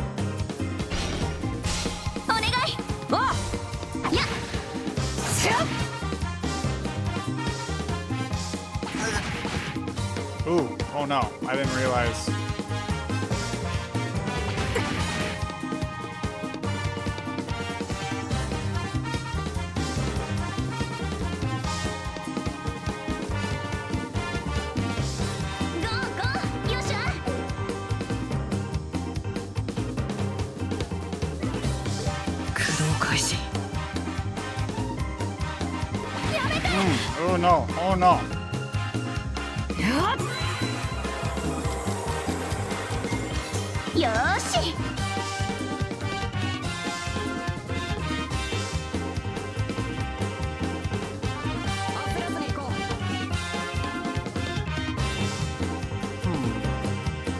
E: お願い。
F: あ
E: やっ。
F: しゃ
C: Ooh, oh no. I didn't realize. Oh no, oh no.
E: Yoshi!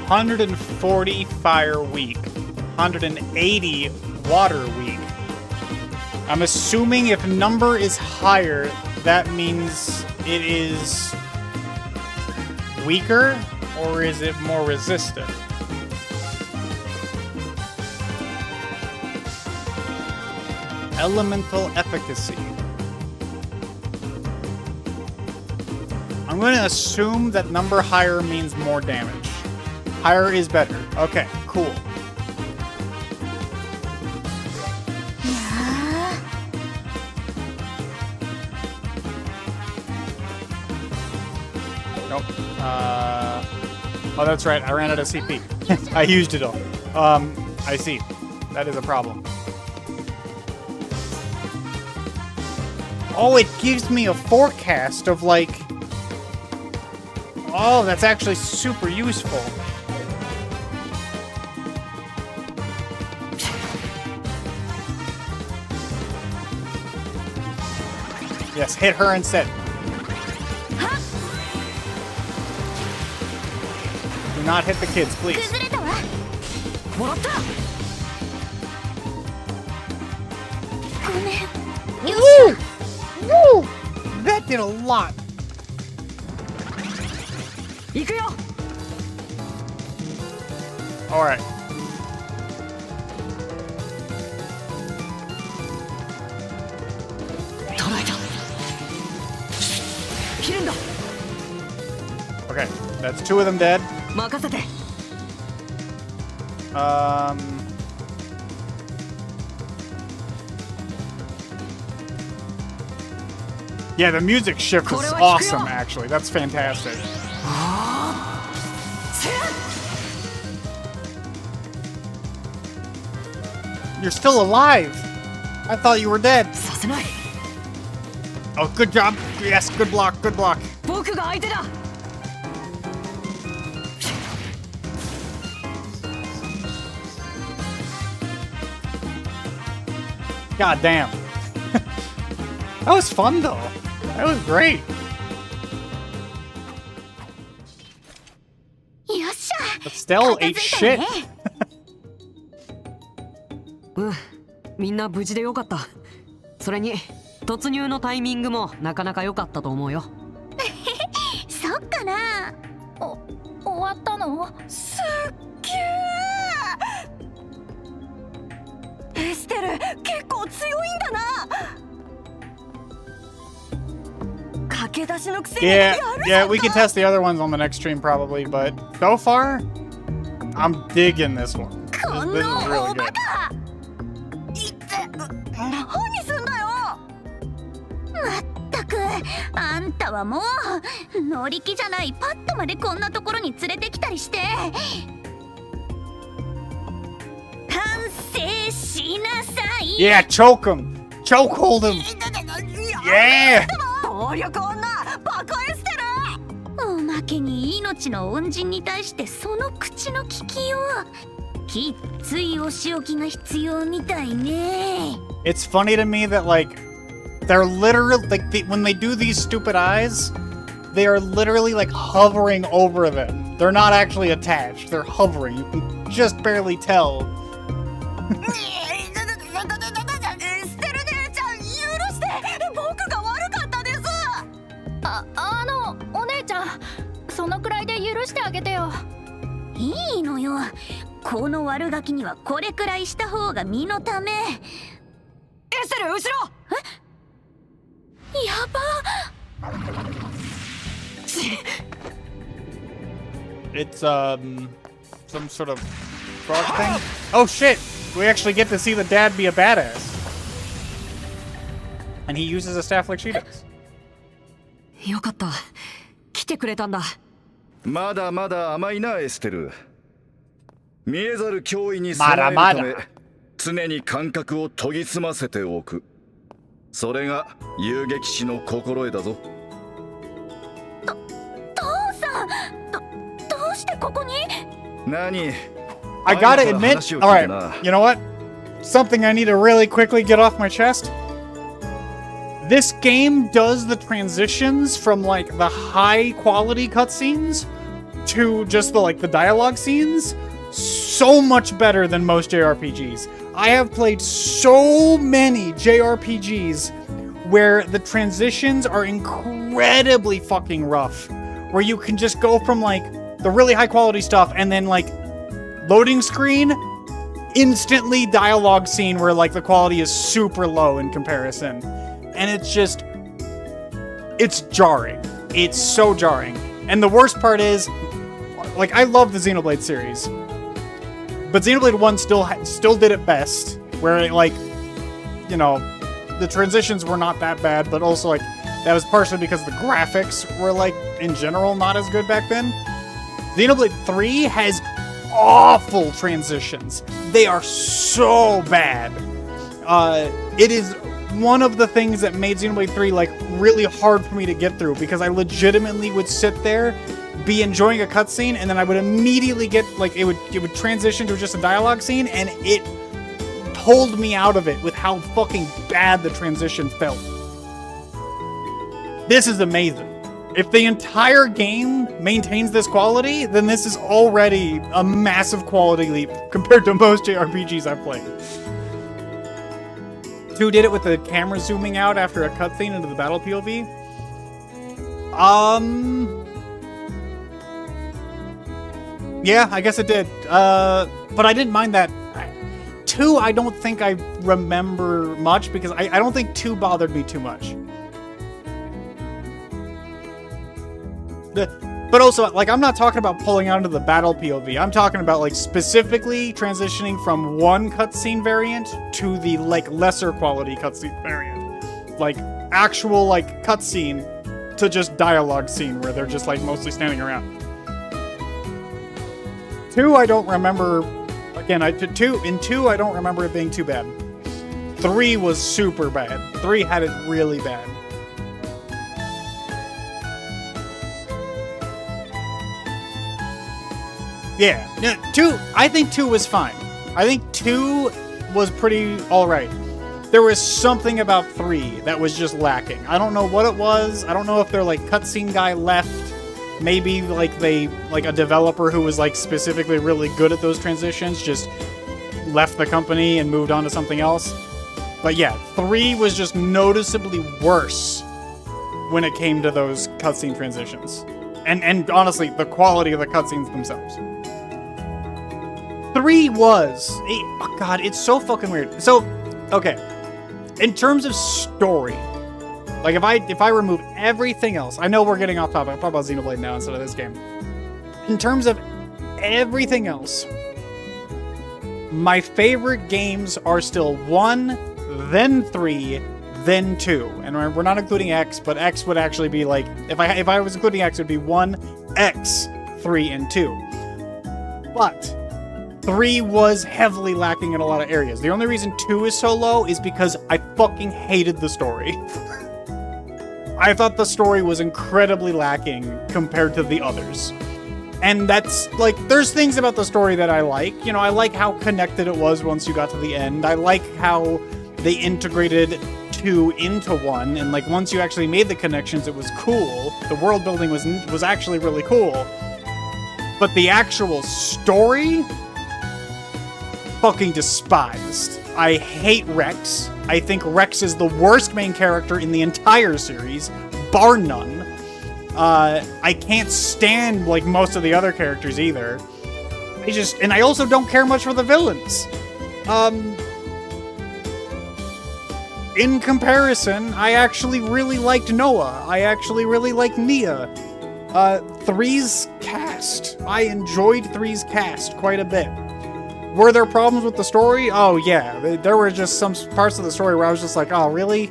C: 140 fire weak, 180 water weak. I'm assuming if number is higher, that means it is weaker, or is it more resistant? Elemental efficacy. I'm going to assume that number higher means more damage. Higher is better. Okay, cool. Nope. Oh, that's right. I ran out of CP. I used it all. I see. That is a problem. Oh, it gives me a forecast of, like... Oh, that's actually super useful. Yes, hit her instead. Do not hit the kids, please. Woo! Woo! That did a lot. All right. Okay, that's two of them dead. Yeah, the music shift is awesome, actually. That's fantastic. You're still alive. I thought you were dead. Oh, good job. Yes, good block, good block. God damn. That was fun, though. That was great. Estelle ate shit.
F: みんな無事でよかった。それに突入のタイミングもなかなか良かったと思うよ。
E: そっかな。終わったの？
J: すっげえ。エステル結構強いんだな。駆け出しのくせにやるじゃんか。
C: Yeah, we can test the other ones on the next stream probably, but so far, I'm digging this one. This is really good.
J: 何すんだよ。
E: まったく、あんたはもう乗り気じゃないパッとまでこんなところに連れてきたりして。反省しなさい。
C: Yeah, choke him. Chokehold him. Yeah.
J: 暴力女、バカエステル。
E: おまけに命の恩人に対してその口の利きよう。きっついお仕置きが必要みたいね。
C: It's funny to me that, like, they're literally, like, when they do these stupid eyes, they are literally, like, hovering over them. They're not actually attached. They're hovering. You can just barely tell.
J: エステル姉ちゃん、許して。僕が悪かったです。
B: お姉ちゃん、そのくらいで許してあげてよ。
E: いいのよ。この悪ガキにはこれくらいした方が身のため。
J: エステル、後ろ。
E: やば。
C: It's, some sort of frog thing? Oh, shit! We actually get to see the dad be a badass. And he uses a staff like she does.
F: よかった。来てくれたんだ。
D: まだまだ甘いな、エステル。見えざる脅威に備えるため、常に感覚を研ぎ澄ませておく。それが遊撃士の心得だぞ。
E: 父さん、どうしてここに？
D: 何？
C: I gotta admit, alright, you know what? Something I need to really quickly get off my chest. This game does the transitions from like the high quality cutscenes to just the like the dialogue scenes so much better than most JRPGs. I have played so many JRPGs where the transitions are incredibly fucking rough, where you can just go from like the really high quality stuff and then like loading screen, instantly dialogue scene where like the quality is super low in comparison. And it's just, it's jarring. It's so jarring. And the worst part is, like, I love the Xenoblade series, but Xenoblade 1 still did it best, where it, like, you know, the transitions were not that bad, but also like that was partially because the graphics were like in general not as good back then. Xenoblade 3 has awful transitions. They are so bad. It is one of the things that made Xenoblade 3 like really hard for me to get through, because I legitimately would sit there, be enjoying a cutscene, and then I would immediately get like it would transition to just a dialogue scene, and it pulled me out of it with how fucking bad the transition felt. This is amazing. If the entire game maintains this quality, then this is already a massive quality leap compared to most JRPGs I've played. 2 did it with the camera zooming out after a cutscene into the battle POV. Yeah, I guess it did. But I didn't mind that. 2, I don't think I remember much, because I don't think 2 bothered me too much. But also, like, I'm not talking about pulling out into the battle POV. I'm talking about, like, specifically transitioning from one cutscene variant to the, like, lesser quality cutscene variant. Like, actual, like, cutscene to just dialogue scene where they're just, like, mostly standing around. 2, I don't remember... Again, in 2, I don't remember it being too bad. 3 was super bad. 3 had it really bad. Yeah, no, 2, I think 2 was fine. I think 2 was pretty alright. There was something about 3 that was just lacking. I don't know what it was. I don't know if their, like, cutscene guy left. Maybe, like, a developer who was, like, specifically really good at those transitions just left the company and moved on to something else. But yeah, 3 was just noticeably worse when it came to those cutscene transitions. And honestly, the quality of the cutscenes themselves. 3 was... Oh God, it's so fucking weird. So, okay. In terms of story, like if I remove everything else, I know we're getting off topic. I'll talk about Xenoblade now instead of this game. In terms of everything else, my favorite games are still 1, then 3, then 2. And we're not including X, but X would actually be like... If I was including X, it would be 1, X, 3, and 2. But 3 was heavily lacking in a lot of areas. The only reason 2 is so low is because I fucking hated the story. I thought the story was incredibly lacking compared to the others. And that's, like, there's things about the story that I like. You know, I like how connected it was once you got to the end. I like how they integrated 2 into 1, and, like, once you actually made the connections, it was cool. The world building was actually really cool. But the actual story... fucking despised. I hate Rex. I think Rex is the worst main character in the entire series, bar none. I can't stand, like, most of the other characters either. And I also don't care much for the villains. In comparison, I actually really liked Noah. I actually really liked Nia. 3's cast. I enjoyed 3's cast quite a bit. Were there problems with the story? Oh, yeah. There were just some parts of the story where I was just like, oh, really?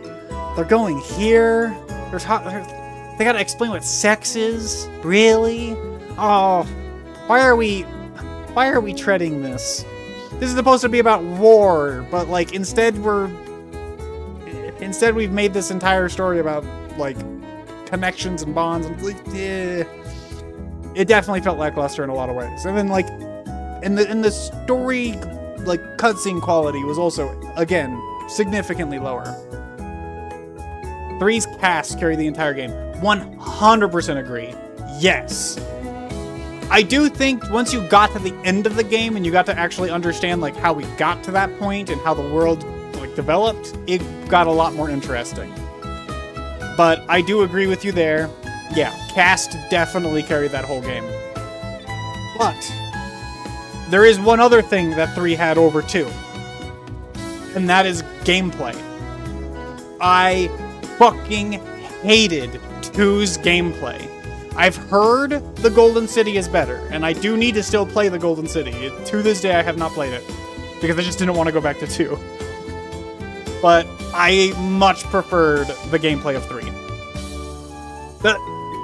C: They're going here? They gotta explain what sex is? Really? Oh, why are we treading this? This is supposed to be about war, but, like, instead we're... Instead, we've made this entire story about, like, connections and bonds, and, like, it definitely felt lackluster in a lot of ways. And then, like, in the story, like, cutscene quality was also, again, significantly lower. 3's cast carried the entire game. 100% agree. Yes. I do think once you got to the end of the game and you got to actually understand, like, how we got to that point and how the world, like, developed, it got a lot more interesting. But I do agree with you there. Yeah, cast definitely carried that whole game. But there is one other thing that 3 had over 2. And that is gameplay. I fucking hated 2's gameplay. I've heard the Golden City is better, and I do need to still play the Golden City. To this day, I have not played it, because I just didn't want to go back to 2. But I much preferred the gameplay of 3.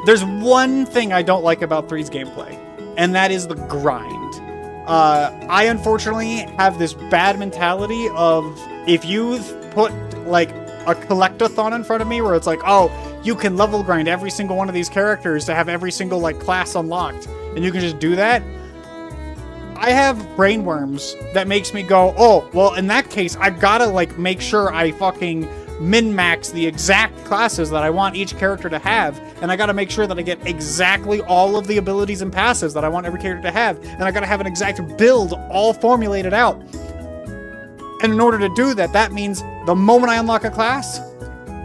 C: There's one thing I don't like about 3's gameplay, and that is the grind. I unfortunately have this bad mentality of, if you put, like, a collectathon in front of me where it's like, oh, you can level grind every single one of these characters to have every single, like, class unlocked, and you can just do that. I have brainworms that makes me go, oh, well, in that case, I gotta, like, make sure I fucking min-max the exact classes that I want each character to have, and I gotta make sure that I get exactly all of the abilities and passives that I want every character to have, and I gotta have an exact build all formulated out. And in order to do that, that means the moment I unlock a class,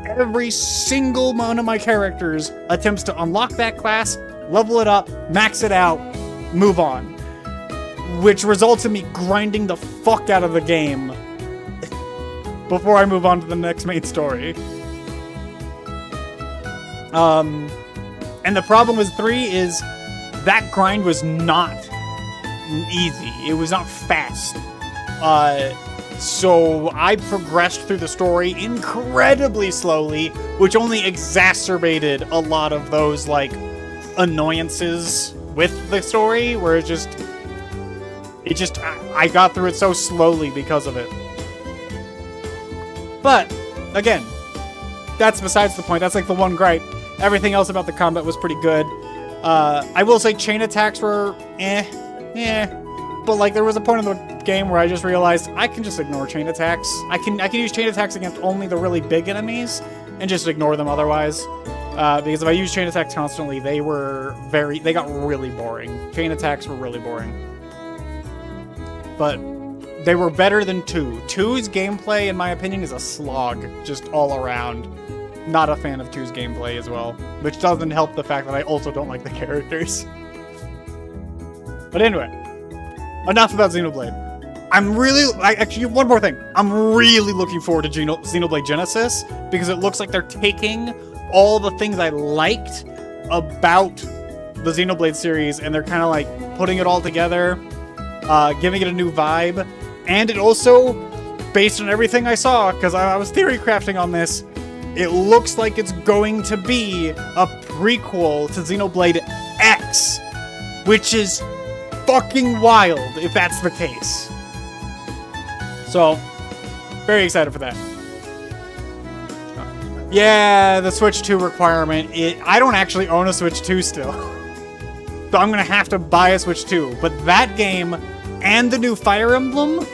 C: every single one of my characters attempts to unlock that class, level it up, max it out, move on. Which results in me grinding the fuck out of the game before I move on to the next main story. And the problem with 3 is that grind was not easy. It was not fast. So I progressed through the story incredibly slowly, which only exacerbated a lot of those, like, annoyances with the story, where I got through it so slowly because of it. But, again, that's besides the point. That's, like, the one gripe. Everything else about the combat was pretty good. I will say chain attacks were but, like, there was a point in the game where I just realized I can just ignore chain attacks. I can use chain attacks against only the really big enemies and just ignore them otherwise. Because if I use chain attacks constantly, they got really boring. Chain attacks were really boring. But they were better than 2. 2's gameplay, in my opinion, is a slog, just all around. Not a fan of 2's gameplay as well, which doesn't help the fact that I also don't like the characters. But anyway, enough about Xenoblade. Actually, one more thing. I'm really looking forward to Xenoblade Genesis, because it looks like they're taking all the things I liked about the Xenoblade series, and they're kind of, like, putting it all together, giving it a new vibe. And it also, based on everything I saw, because I was theory crafting on this, it looks like it's going to be a prequel to Xenoblade X, which is fucking wild if that's the case. So, very excited for that. Yeah, the Switch 2 requirement. I don't actually own a Switch 2 still. So I'm going to have to buy a Switch 2. But that game and the new Fire Emblem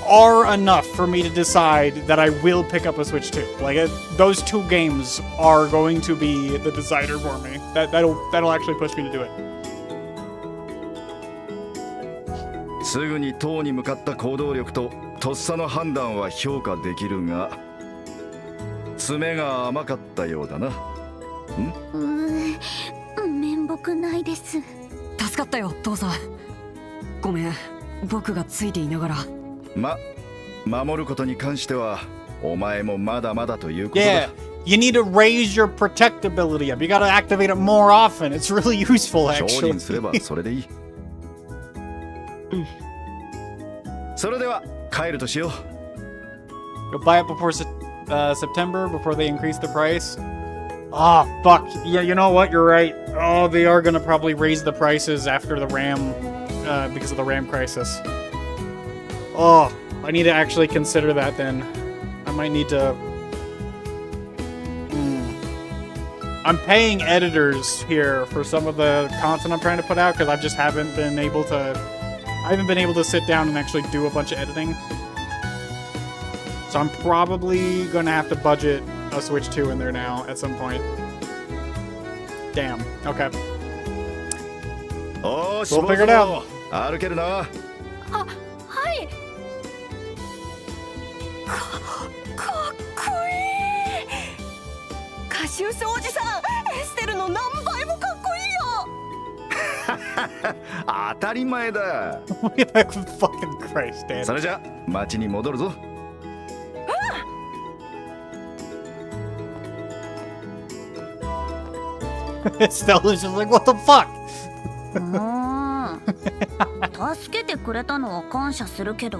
C: are enough for me to decide that I will pick up a Switch 2. Like, those 2 games are going to be the decider for me. That'll actually push me to do it.
D: すぐに塔に向かった行動力ととっさの判断は評価できるが、詰めが甘かったようだな。
E: 面目ないです。
F: 助かったよ、父さん。ごめん、僕がついていながら。
D: 守ることに関してはお前もまだまだということだ。
C: Yeah, you need to raise your protectability up. You gotta activate it more often. It's really useful, actually.
D: 承認すればそれでいい。それでは帰るとしよう。
C: You'll buy it before September, before they increase the price. Ah, fuck. Yeah, you know what? You're right. Oh, they are gonna probably raise the prices after the RAM, because of the RAM crisis. Oh, I need to actually consider that then. I might need to I'm paying editors here for some of the content I'm trying to put out because I just haven't been able to. I haven't been able to sit down and actually do a bunch of editing. So I'm probably gonna have to budget a Switch 2 in there now at some point. Damn. Okay.
D: Oh,
C: we'll figure it out.
D: 歩けるな。
E: あ、はい。
J: かっこいい。カシウスおじさん、エステルの何倍もかっこいいよ。
D: 当たり前だ。
C: Fucking Christ, Dad.
D: それじゃ町に戻るぞ。
C: Stella's just like, what the fuck?
E: 助けてくれたのは感謝するけど、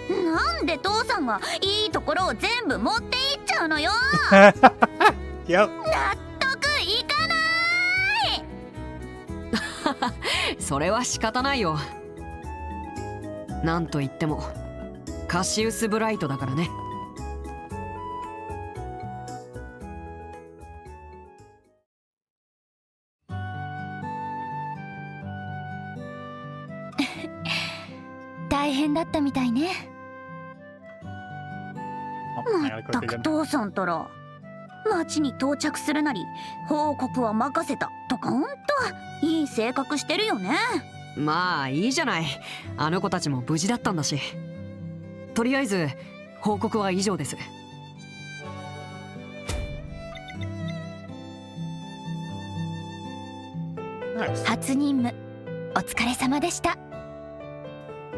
E: なんで父さんがいいところを全部持っていっちゃうのよ。
C: Yep.
E: 納得いかない。
F: それは仕方ないよ。なんといってもカシウスブライトだからね。
E: 大変だったみたいね。まったく父さんたら町に到着するなり報告は任せたとか、ほんといい性格してるよね。
F: まあいいじゃない。あの子たちも無事だったんだし。とりあえず報告は以上です。
B: 初任務お疲れ様でした。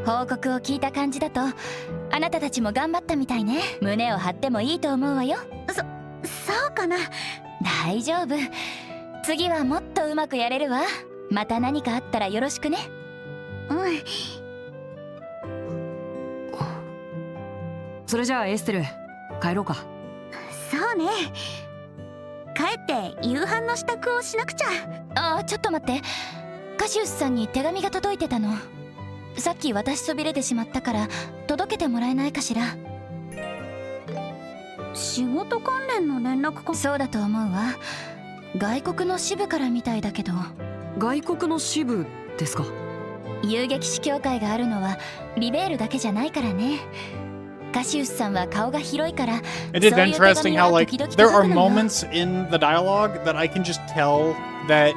B: 報告を聞いた感じだとあなたたちも頑張ったみたいね。胸を張ってもいいと思うわよ。
E: そうかな。
B: 大丈夫、次はもっとうまくやれるわ。また何かあったらよろしくね。
F: それじゃあエステル帰ろうか。
E: そうね、帰って夕飯の支度をしなくちゃ。
B: あ、ちょっと待って、カシウスさんに手紙が届いてたの。さっき渡しそびれてしまったから届けてもらえないかしら。
E: 仕事関連の連絡か。
B: そうだと思うわ。外国の支部からみたいだけど。
F: 外国の支部ですか。
B: 遊撃士協会があるのはリベールだけじゃないからね。カシウスさんは顔が広いから。
C: It is interesting how like there are moments in the dialogue that I can just tell that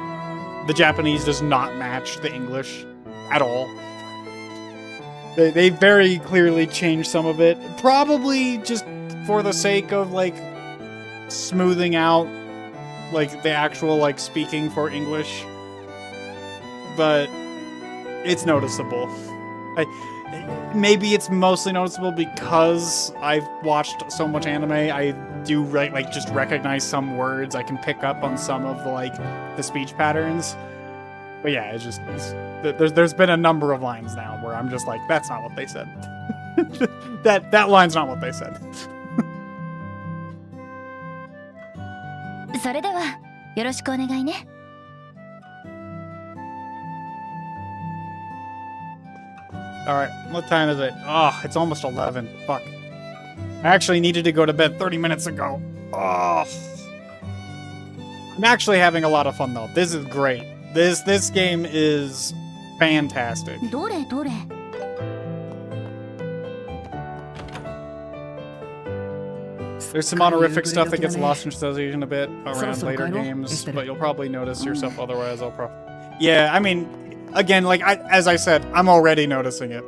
C: the Japanese does not match the English at all. They very clearly changed some of it, probably just for the sake of like smoothing out like the actual like speaking for English, but it's noticeable. Maybe it's mostly noticeable because I've watched so much anime. I do like just recognize some words. I can pick up on some of the like the speech patterns. But yeah, it's just there's been a number of lines now where I'm just like, that's not what they said. that line's not what they said.
B: それではよろしくお願いね。
C: Alright, what time is it? Oh, it's almost 11. Fuck. I actually needed to go to bed 30 minutes ago. Oh. I'm actually having a lot of fun though. This is great. This game is fantastic.
E: どれどれ。
C: There's some honorific stuff that gets lost in translation a bit around later games, but you'll probably notice yourself otherwise. Yeah, I mean, again, like as I said, I'm already noticing it.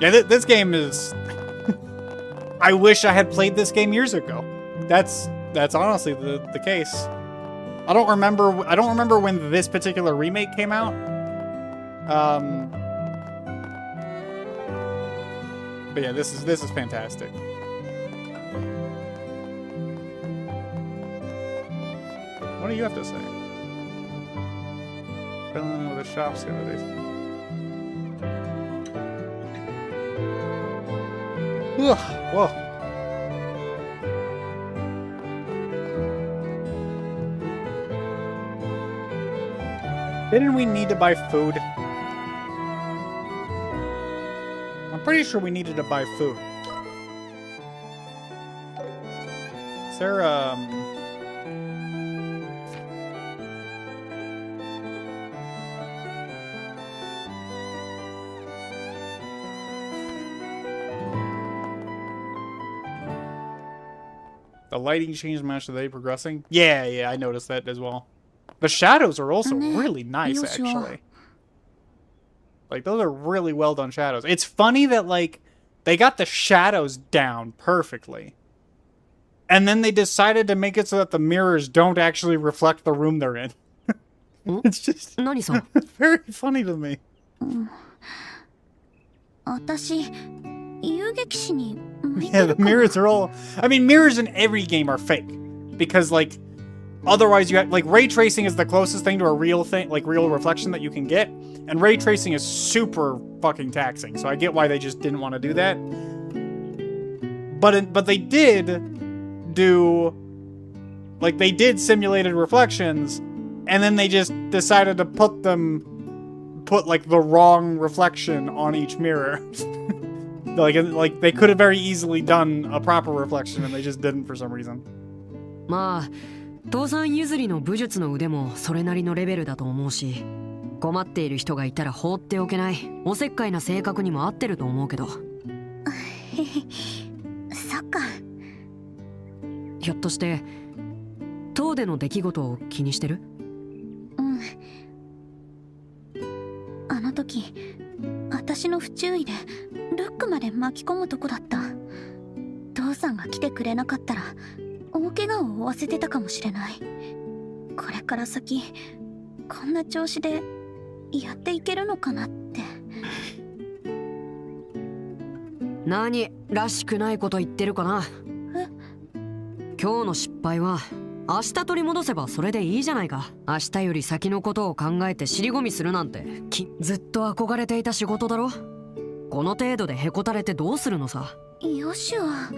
C: Yeah, this game is. I wish I had played this game years ago. That's honestly the case. I don't remember when this particular remake came out. But yeah, this is fantastic. What do you have to say? Filling in with the shops the other days. Ugh, whoa. Didn't we need to buy food? I'm pretty sure we needed to buy food. Is there, The lighting changed much today, progressing. Yeah, I noticed that as well. The shadows are also really nice, actually. Like, those are really well done shadows. It's funny that, like, they got the shadows down perfectly. And then they decided to make it so that the mirrors don't actually reflect the room they're in. It's just it's very funny to me. Yeah, the mirrors are all... I mean, mirrors in every game are fake. Because, like, otherwise you have... Like, ray tracing is the closest thing to a real thing, like, real reflection that you can get. And ray tracing is super fucking taxing. So I get why they just didn't want to do that. But they did do... Like, they did simulated reflections, and then they just decided to put, like, the wrong reflection on each mirror. like, they could have very easily done a proper reflection, and they just didn't for some reason.
F: まあ、父さん譲りの武術の腕もそれなりのレベルだと思うし、困っている人がいたら放っておけない、おせっかいな性格にも合ってると思うけど。そ
E: っか。
F: ひょっとして、塔での出来事を気にしてる？
E: あの時、私の不注意でルックまで巻き込むとこだった。父さんが来てくれなかったら大怪我を負わせてたかもしれない。これから先こんな調子でやっていけるのかなって。
F: 何らしくないこと言ってるかな。今日の失敗は明日取り戻せばそれでいいじゃないか。明日より先のことを考えて尻込みするなんてずっと憧れていた仕事だろ。この程度でへこたれてどうするのさ。
E: よしは、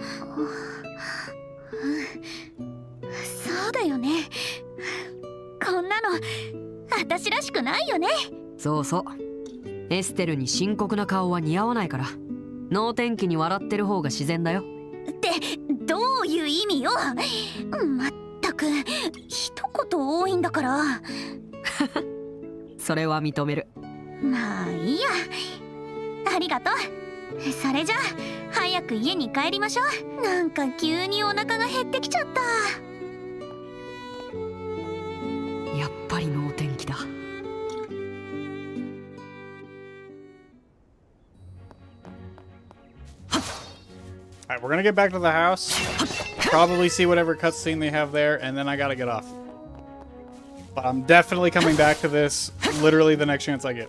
E: そうだよね。こんなの私らしくないよね。
F: そうそう。エステルに深刻な顔は似合わないから、能天気に笑ってる方が自然だよ。
E: ってどういう意味よ。まったく一言多いんだから。
F: それは認める。
E: まあいいや。ありがとう。それじゃあ早く家に帰りましょう。なんか急にお腹が減ってきちゃった。
F: やっぱり能天気だ。
C: Alright, we're gonna get back to the house. Probably see whatever cutscene they have there, and then I gotta get off. But I'm definitely coming back to this literally the next chance I get.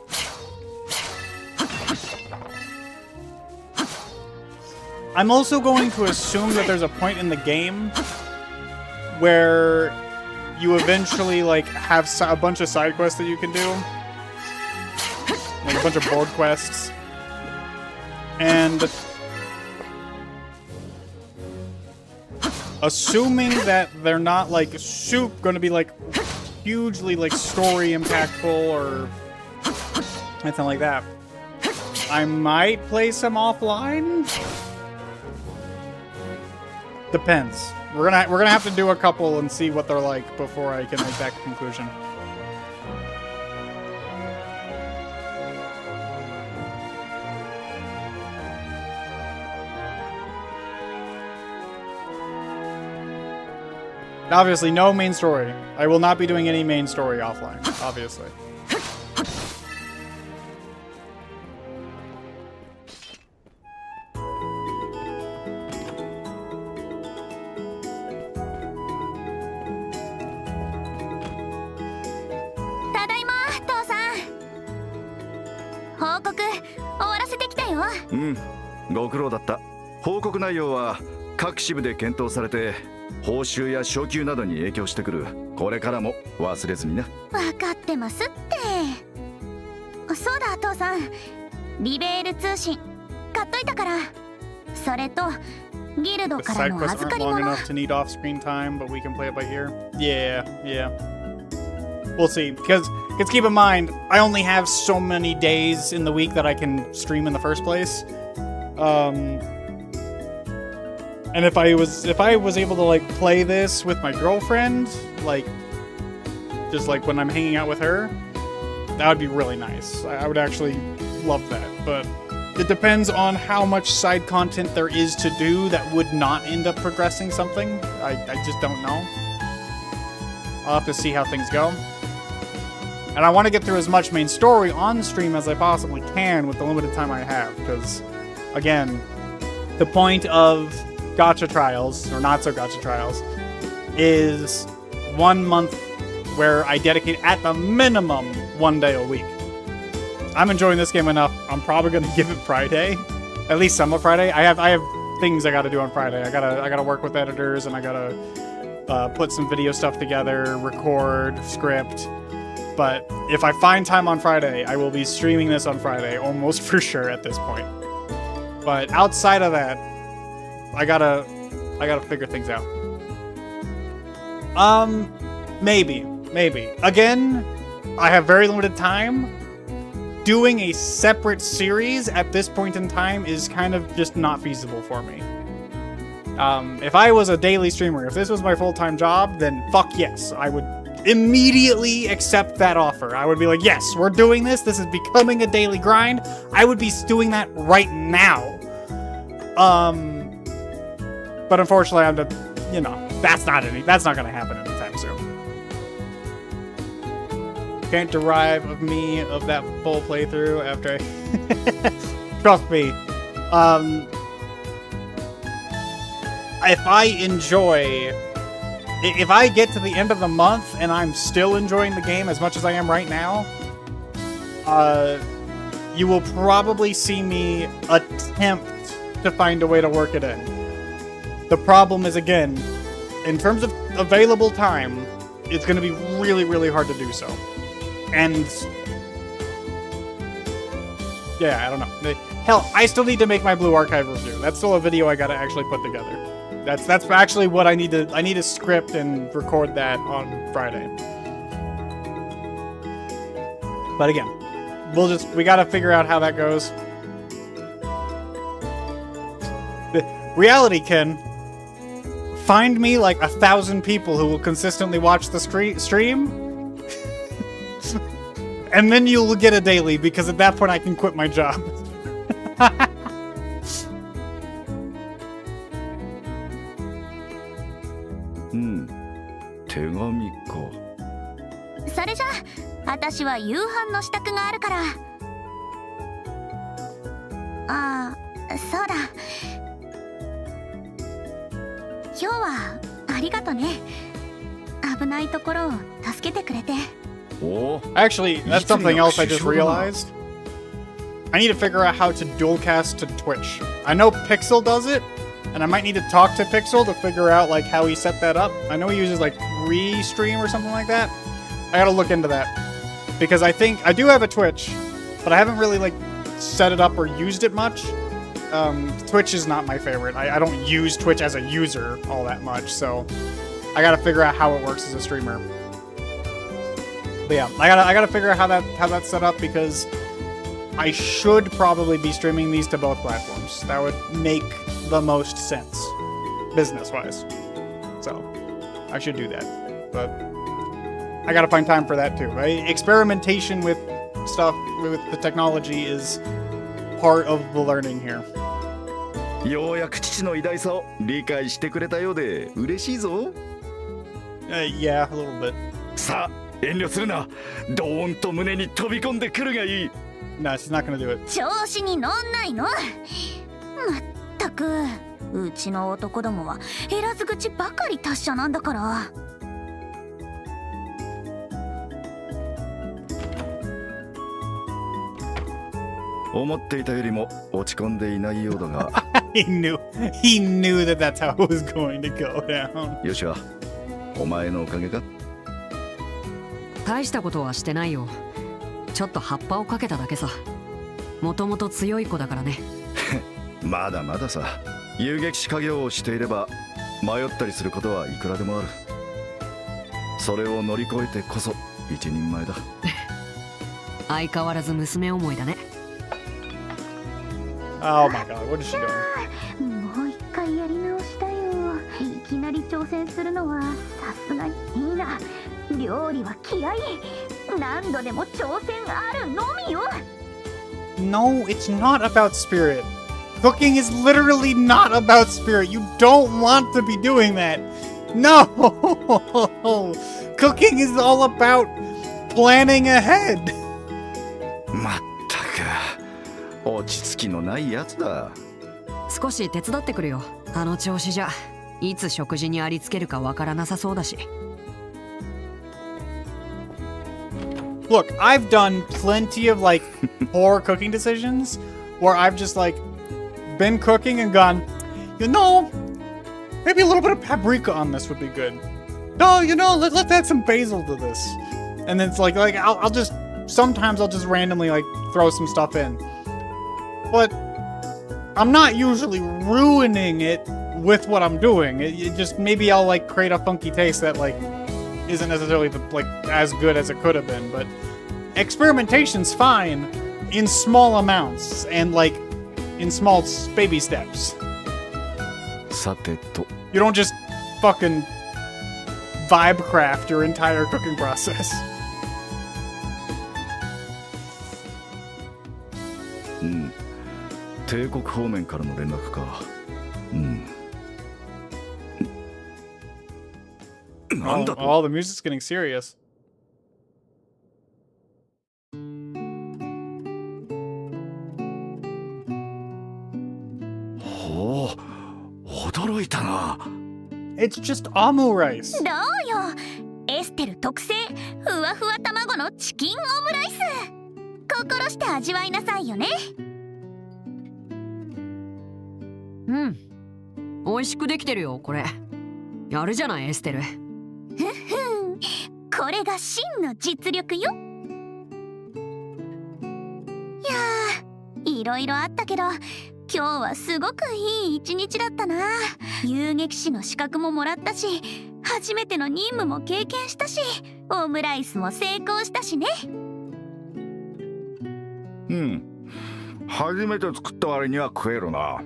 C: I'm also going to assume that there's a point in the game where you eventually, like, have a bunch of side quests that you can do. Like, a bunch of board quests. And assuming that they're not, like, gonna be, like, hugely, like, story impactful or anything like that, I might play some offline? Depends. We're gonna have to do a couple and see what they're like before I can make that conclusion. Obviously, no main story. I will not be doing any main story offline, obviously.
D: Mm. ご苦労だった。報告内容は各支部で検討されて報酬や昇給などに影響してくる。これからも忘れずにな。
E: 分かってますって。そうだ父さん、リベール通信買っといたから。それとギルドからの預かり物。
C: Yeah. We'll see, because keep in mind, I only have so many days in the week that I can stream in the first place. And if I was able to, like, play this with my girlfriend, like, just like when I'm hanging out with her, that would be really nice. I would actually love that, but it depends on how much side content there is to do that would not end up progressing something. I just don't know. I'll have to see how things go. And I want to get through as much main story on stream as I possibly can with the limited time I have, because, again, the point of Gacha Trials, or not so Gacha Trials, is 1 month where I dedicate at the minimum 1 day a week. I'm enjoying this game enough. I'm probably going to give it Friday, at least some of Friday. I have things I got to do on Friday. I gotta work with editors, and I gotta put some video stuff together, record, script. But if I find time on Friday, I will be streaming this on Friday, almost for sure at this point. But outside of that, I gotta figure things out. Maybe. Again, I have very limited time. Doing a separate series at this point in time is kind of just not feasible for me. If I was a daily streamer, if this was my full-time job, then fuck yes, I would immediately accept that offer. I would be like, yes, we're doing this. This is becoming a daily grind. I would be doing that right now. But unfortunately, that's not going to happen anytime soon. Can't derive of that full playthrough after I... Trust me. If I get to the end of the month and I'm still enjoying the game as much as I am right now, you will probably see me attempt to find a way to work it in. The problem is, again, in terms of available time, it's going to be really, really hard to do so. And yeah, I don't know. Hell, I still need to make my Blue Archive review. That's still a video I gotta actually put together. That's actually what I need to script and record that on Friday. But again, we gotta figure out how that goes. The reality, Ken, find me like 1,000 people who will consistently watch the stream, and then you'll get a daily, because at that point I can quit my job.
E: それじゃあ、私は夕飯の支度があるから。ああ、そうだ。今日はありがとね。危ないところを助けてくれて。
C: Actually, that's something else I just realized. I need to figure out how to dualcast to Twitch. I know Pixel does it, and I might need to talk to Pixel to figure out like how he set that up. I know he uses like Restream or something like that. I gotta look into that, because I think I do have a Twitch, but I haven't really like set it up or used it much. Twitch is not my favorite. I don't use Twitch as a user all that much, so I gotta figure out how it works as a streamer. But yeah, I gotta figure out how that's set up, because I should probably be streaming these to both platforms. That would make the most sense, business-wise. So I should do that, but I gotta find time for that too. Right? Experimentation with stuff, with the technology, is part of the learning here.
D: ようやく父の偉大さを理解してくれたようで嬉しいぞ。
C: Yeah, a little bit.
D: さあ、遠慮するな。ドーンと胸に飛び込んでくるがいい。
C: No, she's not gonna do it.
E: 調子に乗んないの。まったく、うちの男どもは減らず口ばかり達者なんだから。
D: 思っていたよりも落ち込んでいないようだが。
C: He knew that that's how it was going to go down.
D: よしは、お前のおかげか？
F: 大したことはしてないよ。ちょっと葉っぱをかけただけさ。もともと強い子だからね。
D: まだまださ。遊撃士家業をしていれば迷ったりすることはいくらでもある。それを乗り越えてこそ一人前だ。
F: 相変わらず娘思いだね。
C: Oh my god, what is she doing?
E: もう一回やり直したよ。いきなり挑戦するのはさすがにいいな。料理は気合い。何度でも挑戦あるのみよ。
C: No, it's not about spirit. Cooking is literally not about spirit. You don't want to be doing that. No! Cooking is all about planning ahead.
D: まったく落ち着きのないやつだ。
F: 少し手伝ってくるよ。あの調子じゃいつ食事にありつけるかわからなさそうだし。
C: Look, I've done plenty of like poor cooking decisions where I've just like been cooking and gone, you know, maybe a little bit of paprika on this would be good. No, you know, let's add some basil to this. And then it's like I'll just sometimes I'll just randomly like throw some stuff in. But I'm not usually ruining it with what I'm doing. It just maybe I'll like create a funky taste that like isn't necessarily like as good as it could have been, but experimentation's fine in small amounts and like in small baby steps.
D: さてと
C: You don't just fucking vibe craft your entire cooking process.
D: 帝国方面からの連絡か。なんだと。
C: Oh, the music's getting serious.
D: ほう、驚いたな。
C: It's just amu rice.
E: どうよ、エステル特製ふわふわ卵のチキンオムライス。心して味わいなさいよね。
F: うん。美味しくできてるよこれ。やるじゃないエステル。
E: これが真の実力よ。いやー、いろいろあったけど今日はすごくいい一日だったな。遊撃士の資格ももらったし、初めての任務も経験したし、オムライスも成功したしね。
D: 初めて作った割には食えるな。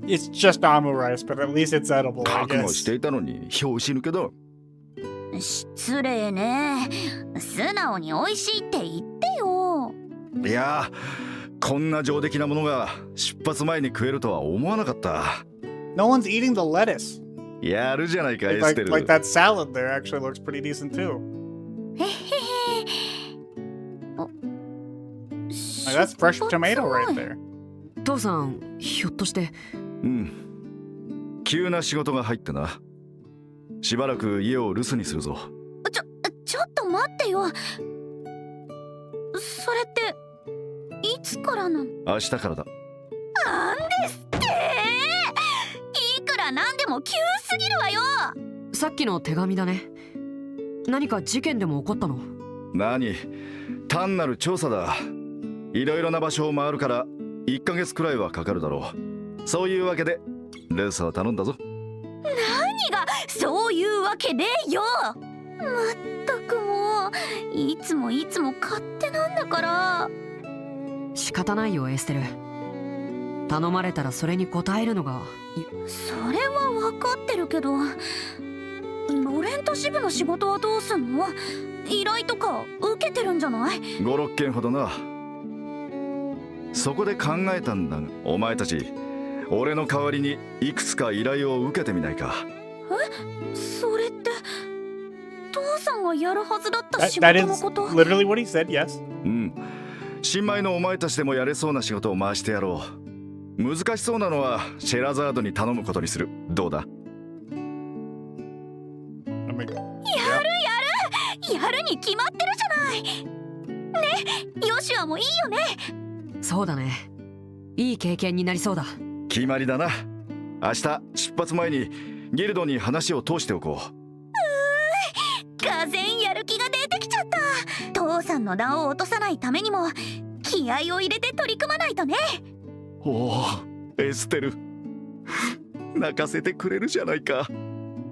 C: It's just amu rice, but at least it's edible, I
D: 覚悟し
C: guess.
D: ていたのに拍子抜けだ。
E: 失礼ね。素直に美味しいって言ってよ。
D: いやー、こんな上出来なものが出発前に食えるとは思わなかった。
C: No one's eating the lettuce.
D: やるじゃないか、エス
C: Like,
D: テル。
C: like that salad there actually looks pretty decent too.
E: へへへ。
C: Like, that's fresh tomato right there.
F: 父さん、ひょっとして。
D: 急な仕事が入ってな。しばらく家を留守にするぞ。
E: ちょっと待ってよ。それっていつからなの？
D: 明日からだ。
E: なんですって？いくらなんでも急すぎるわよ。
F: さっきの手紙だね。何か事件でも起こったの？
D: 何？単なる調査だ。いろいろな場所を回るから1ヶ月くらいはかかるだろう。そういうわけでレースを頼んだぞ。
E: 何がそういうわけでよ。まったくもういつも勝手なんだから。
F: 仕方ないよエステル。頼まれたらそれに応えるのが。
E: それは分かってるけど、ロレント支部の仕事はどうすんの？依頼とか受けてるんじゃない？
D: 5,6 件ほどな。そこで考えたんだが、お前たち俺の代わりにいくつか依頼を受けてみないか。
E: え？それって父さんがやるはずだった仕
C: That
E: 事の
C: is
E: こと？
C: literally what he said, yes.
D: 新米のお前たちでもやれそうな仕事を回してやろう。難しそうなのはシェラザードに頼むことにする。どうだ？
C: I mean,
E: やるに決まってるじゃない。ね、ヨシュアもいいよね。
F: そうだね。いい経験になりそうだ。
D: 決まりだな。明日出発前にギルドに話を通しておこう。
E: がぜんやる気が出てきちゃった。父さんの名を落とさないためにも気合を入れて取り組まないとね。
D: おお、エステル泣かせてくれるじゃないか。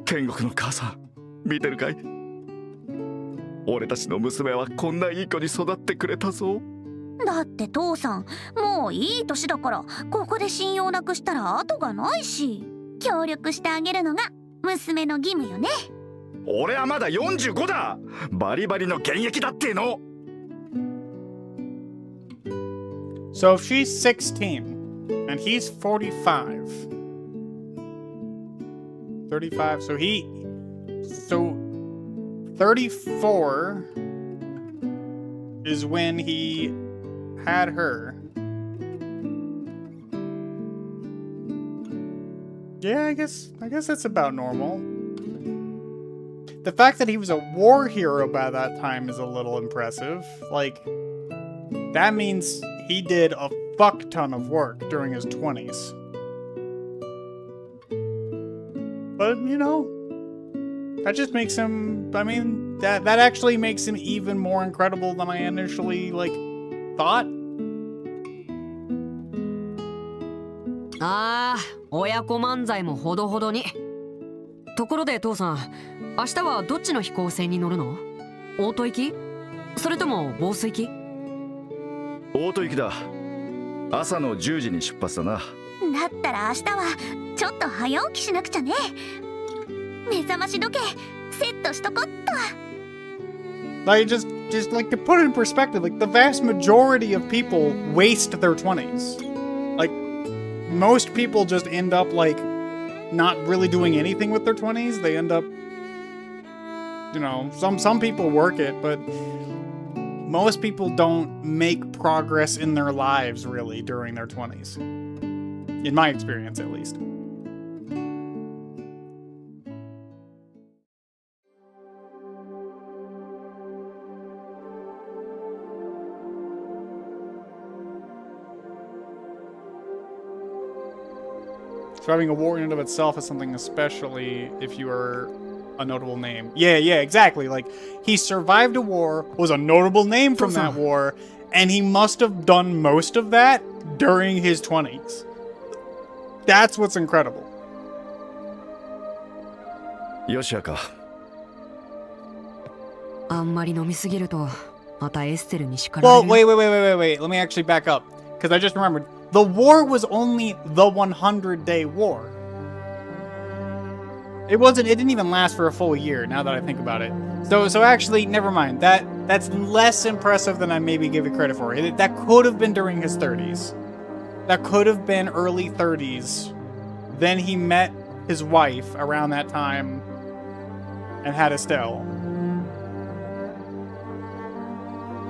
D: 天国の母さん見てるかい？俺たちの娘はこんないい子に育ってくれたぞ。
E: だって父さんもういい年だから、ここで信用なくしたら後がないし、協力してあげるのが娘の義務よね。
D: 俺はまだ45だ。バリバリの現役だっての。
C: So if she's 16 and he's 45. 35, so 34 is when he had her. Yeah, I guess that's about normal. The fact that he was a war hero by that time is a little impressive. Like, that means he did a fuck ton of work during his 20s. But, you know, that just makes him, I mean, that actually makes him even more incredible than I initially, like, thought.
F: ああ、親子漫才もほどほどに。ところで父さん、明日はどっちの飛行船に乗るの？オート行き？それとも防水機？
D: オート行きだ。朝の10時に出発だな。
E: だったら明日はちょっと早起きしなくちゃね。目覚まし時計セットしとこっと。
C: Like, just like to put it in perspective, like the vast majority of people waste their 20s. Like, most people just end up like not really doing anything with their 20s. They end up, you know, some people work it, but most people don't make progress in their lives really during their 20s. In my experience, at least. Surviving a war in and of itself is something, especially if you are a notable name. Yeah, exactly. Like, he survived a war, was a notable name from that war, and he must have done most of that during his 20s. That's what's incredible.
D: よしやか。
F: あんまり飲みすぎるとまたエステルに叱られる。
C: Well, wait. Let me actually back up. Because I just remembered. The war was only the 100-day war. It didn't even last for a full year, now that I think about it. So actually, never mind. That's less impressive than I maybe give it credit for. That could have been during his 30s. That could have been early 30s. Then he met his wife around that time and had Estelle.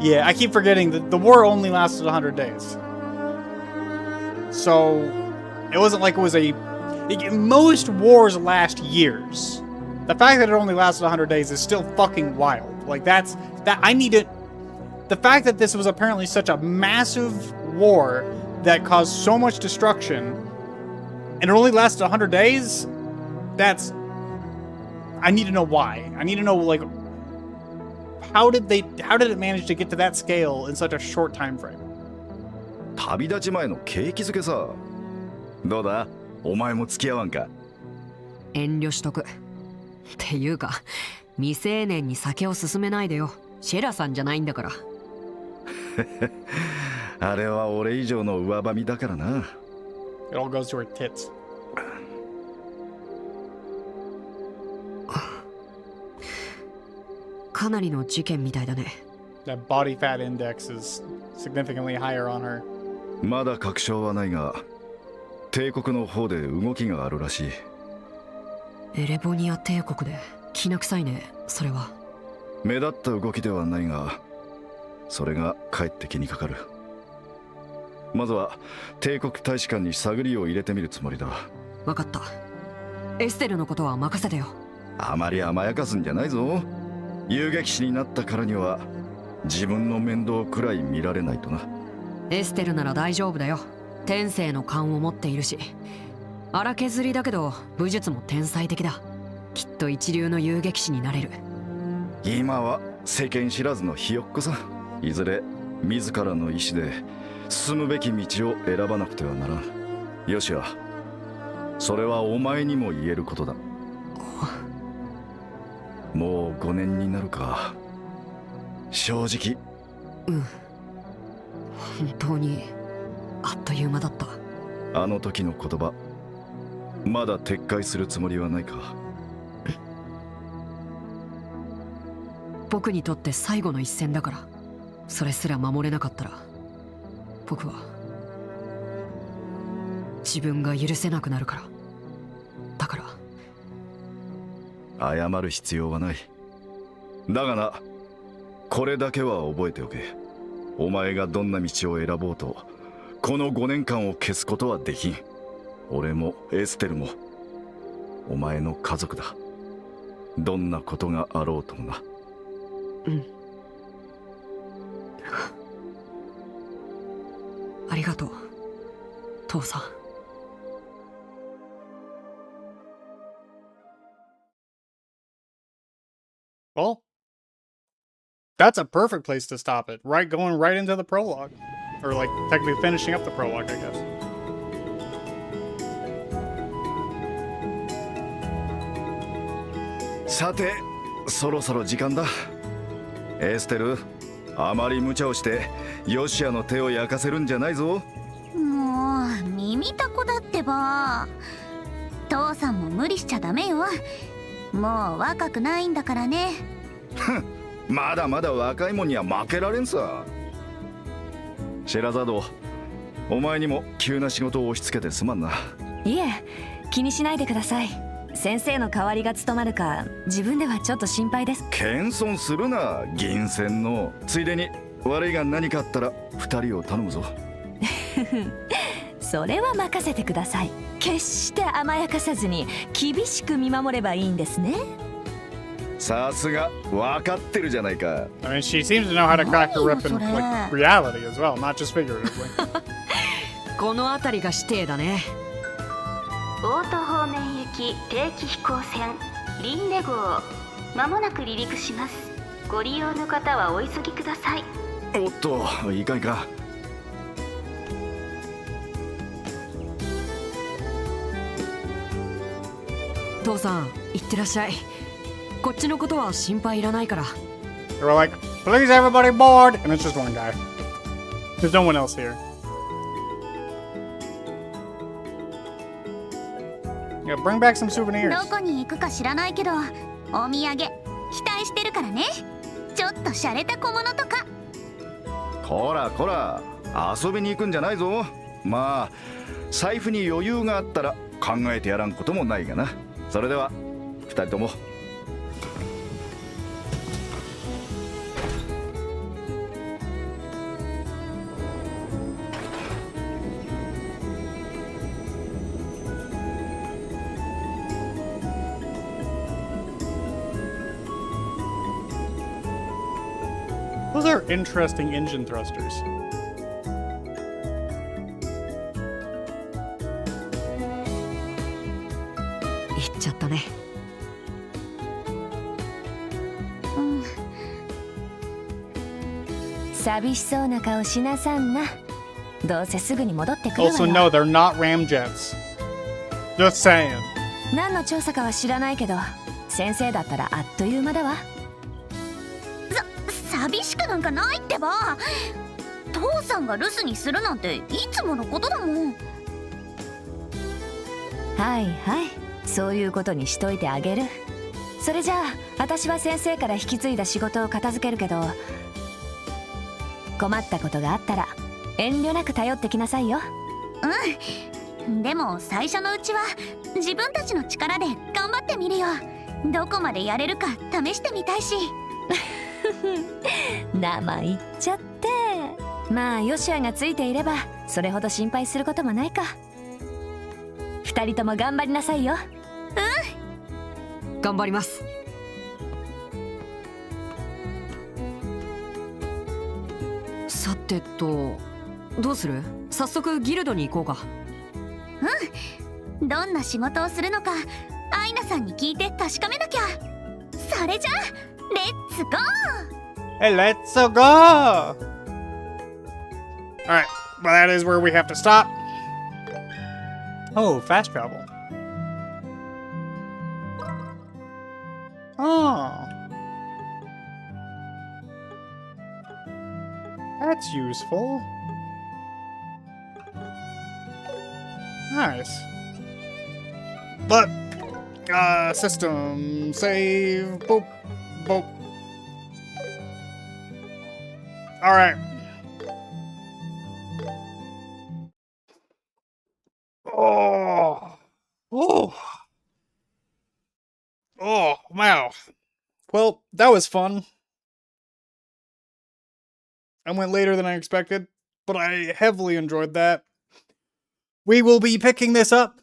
C: Yeah, I keep forgetting that the war only lasted 100 days. So, it wasn't like it was most wars last years. The fact that it only lasted 100 days is still fucking wild. Like, the fact that this was apparently such a massive war that caused so much destruction, and it only lasted 100 days, I need to know why. I need to know, like, how did it manage to get to that scale in such a short time frame?
D: 旅立ち前の景気づけさ。どうだ？お前も付き合わんか？
F: 遠慮しとく。っていうか、未成年に酒を勧めないでよ。シェラさんじゃないんだから。
D: あれは俺以上の上ばみだからな。
C: It all goes to her tits.
F: かなりの事件みたいだね。
C: That body fat index is significantly higher on her.
D: まだ確証はないが、帝国の方で動きがあるらしい。
F: エレボニア帝国できな臭いね、それは。
D: 目立った動きではないが、それがかえって気にかかる。まずは帝国大使館に探りを入れてみるつもりだ。
F: わかった。エステルのことは任せてよ。
D: あまり甘やかすんじゃないぞ。遊撃士になったからには自分の面倒くらい見られないとな。
F: エステルなら大丈夫だよ。天性の勘を持っているし、荒削りだけど武術も天才的だ。きっと一流の遊撃士になれる。
D: 今は世間知らずのひよっこさ。いずれ自らの意志で進むべき道を選ばなくてはならん。よしや、それはお前にも言えることだ。もう5年になるか。正直。
F: うん。本当にあっという間だった。
D: あの時の言葉、まだ撤回するつもりはないか。
F: 僕にとって最後の一戦だから、それすら守れなかったら僕は自分が許せなくなるから。だから
D: 謝る必要はない。だがな、これだけは覚えておけ。お前がどんな道を選ぼうと、この5年間を消すことはできん。俺もエステルもお前の家族だ。どんなことがあろうともな。
F: うん。ありがとう、父さん。
C: Well, that's a perfect place to stop it. Right, going right into the prologue. Or, like, technically finishing up the prologue, I guess.
D: さて、そろそろ時間だ。エステル、あまり無茶をしてヨシアの手を焼かせるんじゃないぞ。
E: もう耳たこだってば。父さんも無理しちゃダメよ。もう若くないんだからね。
D: まだまだ若いもんには負けられんさ。シェラザード、お前にも急な仕事を押し付けてすまんな。
I: いえ、気にしないでください。先生の代わりが務まるか自分ではちょっと心配です。
D: 謙遜するな、銀線の。ついでに悪いが何かあったら2人を頼むぞ。
I: それは任せてください。決して甘やかさずに厳しく見守ればいいんですね。
D: さすが分かってるじゃないか。
C: I mean, she seems to know how to crack her whip in like reality as well, not just figuratively.
F: この辺りが指定だね。
B: オート方面行き定期飛行船リンネ号、まもなく離陸します。ご利用の方はお急ぎください。
D: おっと、いかんいかん。
F: 父さん、行ってらっしゃい。こっちのことは心配いらないから。
C: They were like, please everybody board! And it's just one guy. There's no one else here. Yeah, bring back some souvenirs.
E: どこに行くか知らないけど、お土産期待してるからね。ちょっと洒落た小物とか。
D: こらこら、遊びに行くんじゃないぞ。まあ財布に余裕があったら考えてやらんこともないがな。それでは2人とも。
C: Those are interesting engine thrusters.
F: 行っちゃったね。
I: 寂しそうな顔しなさんな。どうせすぐに戻ってくるわよ。
C: Also, no, they're not ramjets. Just saying.
I: 何の調査かは知らないけど、先生だったらあっという間だわ。
E: 寂しくなんかないってば。父さんが留守にするなんていつものことだもん。
I: はいはい、そういうことにしといてあげる。それじゃあ私は先生から引き継いだ仕事を片付けるけど、困ったことがあったら遠慮なく頼ってきなさいよ。
E: うん。でも最初のうちは自分たちの力で頑張ってみるよ。どこまでやれるか試してみたいし。
I: 生言っちゃって。まあヨシアがついていればそれほど心配することもないか。二人とも頑張りなさいよ。
F: うん、頑張ります。さてと、どうする？早速ギルドに行こうか。
E: うん、どんな仕事をするのかアイナさんに聞いて確かめなきゃ。それじゃあレッツゴー。
C: Hey, let's go! Alright, well that is where we have to stop. Oh, fast travel. Oh. That's useful. Nice. But, system, save, boop, boop. Alright. Oh, wow. Well, that was fun. I went later than I expected, but I heavily enjoyed that. We will be picking this up.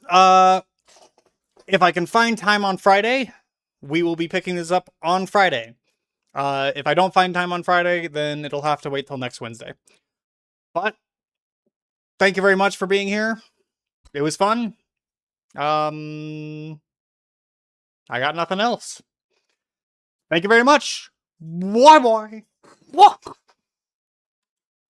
C: If I can find time on Friday, we will be picking this up on Friday. If I don't find time on Friday, then it'll have to wait till next Wednesday. But thank you very much for being here. It was fun. I got nothing else. Thank you very much. Bye bye.